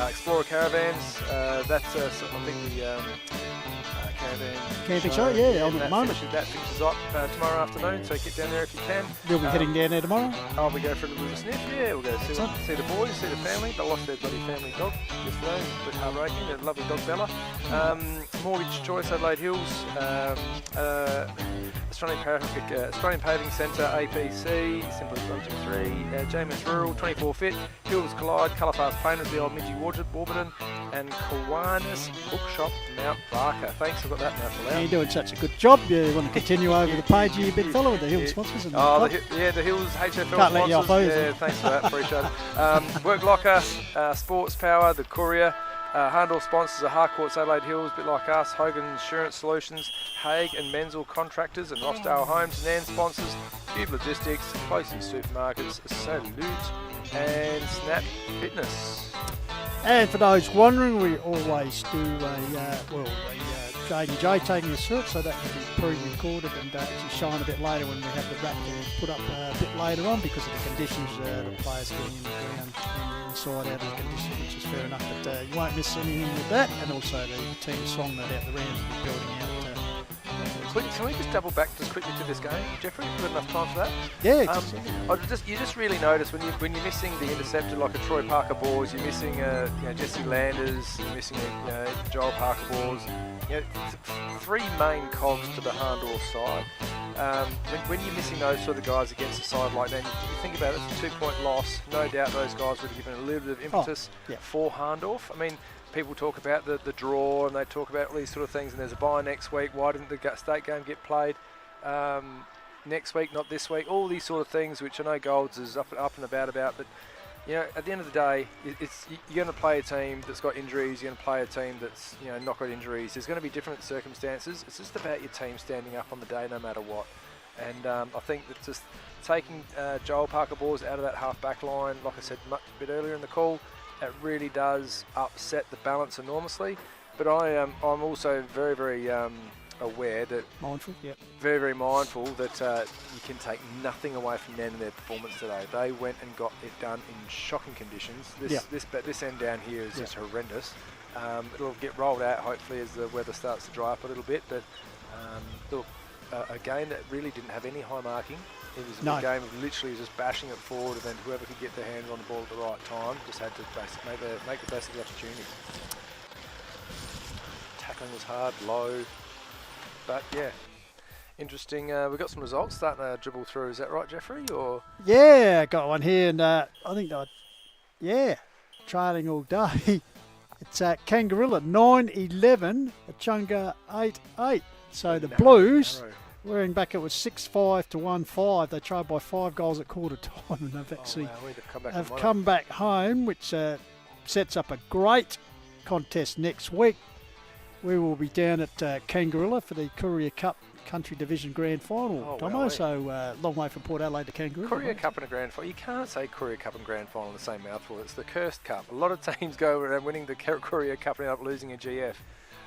S3: Explorer Caravans, that's I think the caravan
S2: camping show, on at the moment.
S3: That finishes up tomorrow afternoon, so get down there if you can.
S2: You'll be heading down there tomorrow?
S3: We go for a little bit of sniff, we'll go see the boys, see the family. They lost their bloody family dog yesterday, it's a bit heartbreaking, a lovely dog Bella. Mortgage Choice, Adelaide Hills, Australian Paving Centre, APC, Simply 123, James Rural, 24 Fit, Hills Collide, Colourfast Painters, the old Midgie Warburton, and Kiwanis Bookshop, Mount Barker. Thanks, I've got that mouthful out.
S2: You're doing such a good job. You want to continue over the page, you big fellow with the Hills sponsors? And
S3: the Hills HFL
S2: Can't
S3: sponsors.
S2: let you off those.
S3: Yeah, thanks for that, appreciate it. Work Locker, Sports Power, the Courier. Hahndorf sponsors are Harcourt's Adelaide Hills, a bit like us, Hogan Insurance Solutions, Haig and Menzel Contractors and Rossdale Homes. Nairne sponsors Cube Logistics, Closey Supermarkets, Salute and Snap Fitness.
S2: And for those wondering, we always do a J&J taking us through it, so that can be pre-recorded and actually shine a bit later when we have the wrap put up a bit later on because of the conditions, the players getting in the ground and inside out of the conditions, which is fair enough, but you won't miss anything with that, and also the team song that the Rams will be building out.
S3: Can we just double back just quickly to this game, Jeffrey? We've got enough time for that?
S2: Yeah.
S3: You just really notice when you're missing the interceptor like a Troy Parker Bors, you're missing Jesse Landers, you're missing Joel Parker Bors. Three main cogs to the Hahndorf side. When you're missing those sort of guys against a side like that, you think about it, it's a 2-point loss. No doubt those guys would have given a little bit of impetus for Hahndorf. I mean, people talk about the draw and they talk about all these sort of things, and there's a bye next week. Why didn't the state game get played next week, not this week? All these sort of things, which I know Golds is up and about, but at the end of the day, you're going to play a team that's got injuries. You're going to play a team that's not got injuries. There's going to be different circumstances. It's just about your team standing up on the day, no matter what. And I think that just taking Joel Parker Bors out of that half back line, like I said a bit earlier in the call, it really does upset the balance enormously. But I'm also very, very aware that very, very mindful that you can take nothing away from them in their performance today. They went and got it done in shocking conditions. This end down here is just horrendous. It'll get rolled out hopefully as the weather starts to dry up a little bit. But a game that really didn't have any high marking. It was a game of literally just bashing it forward, and then whoever could get their hands on the ball at the right time just had to make the best of the opportunity. Tackling was hard, low, but interesting. We've got some results starting to dribble through. Is that right, Jeffrey? Or
S2: I got one here, and I think trailing all day. It's Kangarilla 9-11, Chunga 8-8. So the Blues. Wearing back, it was 6-5 to 1-5. They tried by 5 goals at quarter time, and they've actually come back home, which sets up a great contest next week. We will be down at Kangaroo for the Courier Cup Country Division Grand Final, Tomo.
S3: Well,
S2: so long way from Port Adelaide to Kangaroo.
S3: Courier Cup and a Grand Final. You can't say Courier Cup and Grand Final in the same mouthful. It's the cursed cup. A lot of teams go around winning the Courier Cup and end up losing a GF.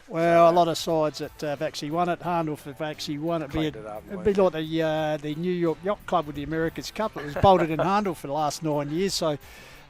S2: Well, a lot of sides that have actually won it. Hahndorf have actually won it. It'd be like the New York Yacht Club with the America's Cup. It was bolted in Hahndorf for the last 9 years, so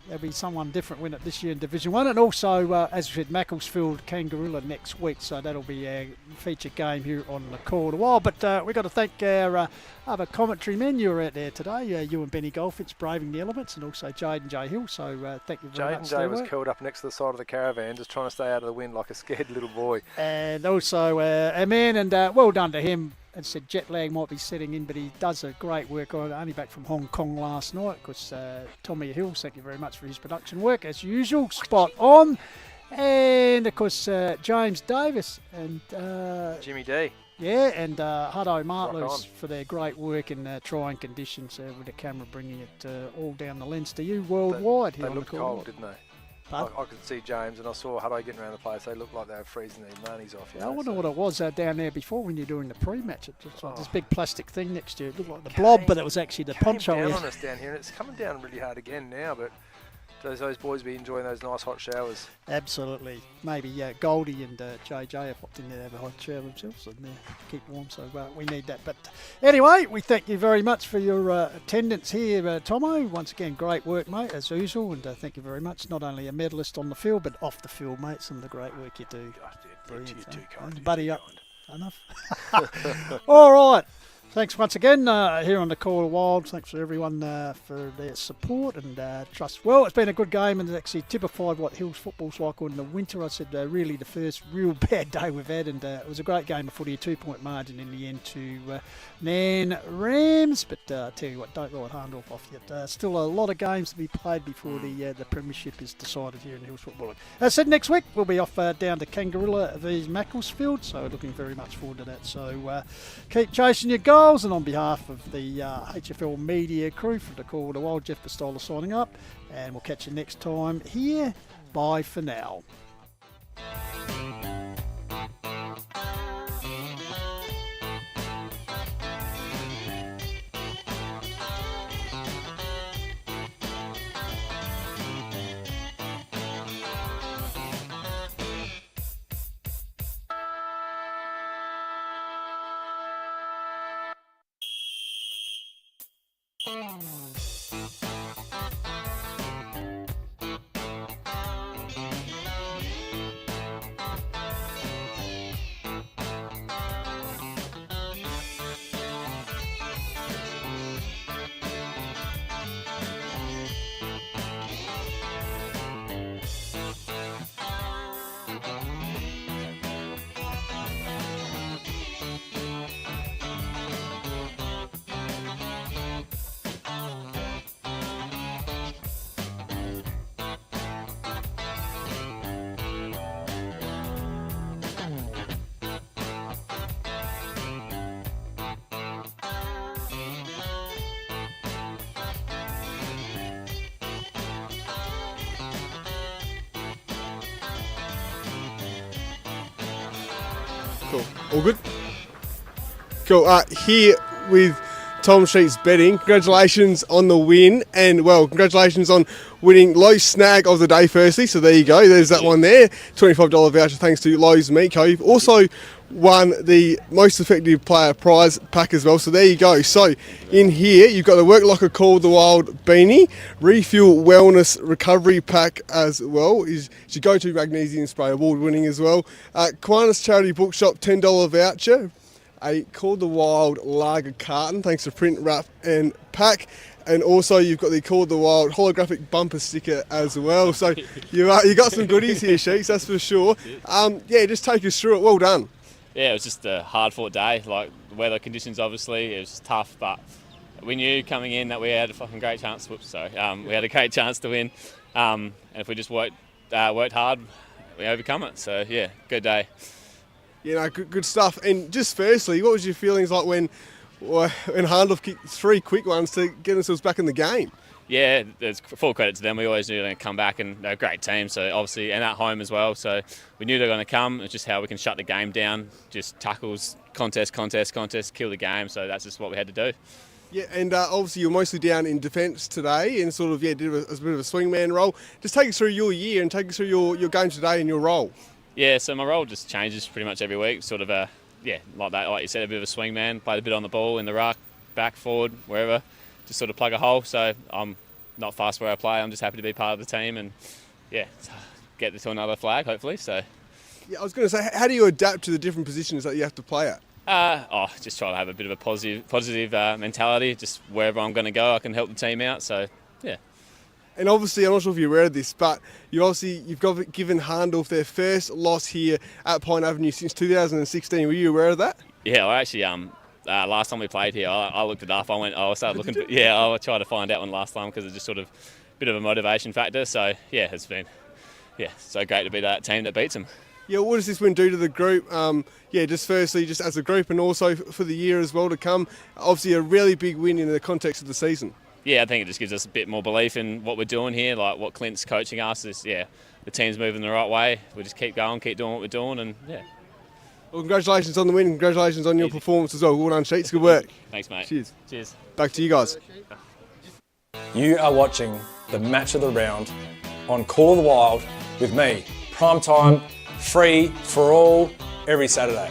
S2: there'll be someone different win it this year in Division 1. And also, as we said, Macclesfield Kangaroo next week, so that'll be a feature game here on the Call of the Wild. But we've got to thank our other commentary men. You were out there today, you and Benny Golfitz braving the elements, and also Jade and Jay Hill, so thank you very much.
S3: Jade was curled up next to the side of the caravan, just trying to stay out of the wind like a scared little boy.
S2: And also a man, and well done to him. As I said, jet lag might be setting in, but he does a great work. Only back from Hong Kong last night. Of course, Tommy Hills, thank you very much for his production work, as usual, spot on. And, of course, James Davis and
S3: Jimmy D.
S2: Yeah, and Hutto Martlows for their great work in trying conditions with the camera, bringing it all down the lens to you worldwide.
S3: They looked cold, didn't they? I could see James, and I saw Hutto getting around the place. They looked like they were freezing their manies off.
S2: I wonder what it was down there before when you're doing the pre-match. It was like this big plastic thing next to you. It looked like the blob, but it was actually the poncho.
S3: It came down on us down here, and it's coming down really hard again now, but those boys be enjoying those nice hot showers.
S2: Absolutely. Maybe Goldie and JJ have popped in there to have a hot shower themselves and keep warm, so we need that. But anyway, we thank you very much for your attendance here, Tomo. Once again, great work, mate, as usual, and thank you very much. Not only a medalist on the field, but off the field, mate, some of the great work you do.
S3: Brilliant. You're too kind.
S2: Buddy up. Enough. All right. Thanks once again here on the Call of the Wild. Thanks for everyone for their support and trust. Well, it's been a good game, and it actually typified what Hills football's like in the winter. I said really the first real bad day we've had, and it was a great game of footy, a 2-point margin in the end to Nairne-Bremer. But I tell you what, don't write Hahndorf off yet. Still a lot of games to be played before the premiership is decided here in Hills football. As I said, next week we'll be off down to Kangaroo vs Macclesfield, so looking very much forward to that. So keep chasing your goals. And on behalf of the HFL media crew from the Call of the Wild, Jeff Pistola signing up, and we'll catch you next time here. Bye for now.
S4: Cool. All good? Cool. Here with Tom Sheets Betting. Congratulations on the win, and well, congratulations on winning Lowe's snag of the day firstly. So there you go. There's that one there. $25 voucher thanks to Lowe's Meat Co. You've also won the most effective player prize pack as well. So there you go. So in here you've got the Work Like a Call the Wild beanie, Refuel Wellness Recovery Pack as well. Is your go-to magnesium spray, award winning as well. Kiwanis Charity Bookshop $10 voucher. A Call the Wild lager carton, thanks to Print, Wrap and Pack. And also you've got the Call the Wild holographic bumper sticker as well. So you got some goodies here, Sheets, that's for sure. Yeah, just take us through it. Well done.
S8: Yeah, it was just a hard-fought day. Like, the weather conditions, obviously, it was tough, but we knew coming in that we had a fucking great chance. We had a great chance to win. And if we just worked hard, we overcome it. So, yeah, good day.
S4: You know, good stuff. And just firstly, what was your feelings like when Hahndorf kicked 3 quick ones to get themselves back in the game?
S8: Yeah, there's full credit to them. We always knew they were going to come back, and they're a great team. So obviously, and at home as well. So we knew they were going to come. It's just how we can shut the game down. Just tackles, contest, kill the game. So that's just what we had to do.
S4: Yeah, and obviously you're mostly down in defence today, and sort of did a bit of a swingman role. Just take us through your year and take us through your game today and your role.
S8: Yeah, so my role just changes pretty much every week. Sort of like that, like you said, a bit of a swingman. Played a bit on the ball in the ruck, back, forward, wherever. Just sort of plug a hole. So I'm not fast where I play. I'm just happy to be part of the team and get to another flag hopefully. So
S4: yeah, I was going to say, how do you adapt to the different positions that you have to play at?
S8: Just try to have a bit of a positive mentality. Just wherever I'm going to go, I can help the team out. So yeah.
S4: And obviously, I'm not sure if you're aware of this, but you've given Hahndorf their first loss here at Pine Avenue since 2016. Were you aware of that?
S8: Yeah, well, actually, last time we played here, I looked it up. I started looking. I tried to find out one last time because it's just sort of a bit of a motivation factor. So yeah, it's been so great to be that team that beats them.
S4: Yeah, what does this win do to the group? Just firstly, just as a group, and also for the year as well to come. Obviously, a really big win in the context of the season. Yeah,
S8: I think it just gives us a bit more belief in what we're doing here. Like what Clint's coaching us is, the team's moving the right way. We just keep going, keep doing what we're doing, and yeah.
S4: Well, congratulations on the win. Congratulations on your performance as well. Well done, Sheets. Good work.
S8: Thanks, mate.
S4: Cheers. Back to you guys.
S3: You are watching the match of the round on Call of the Wild with me, prime time, free for all, every Saturday.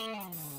S10: Oh.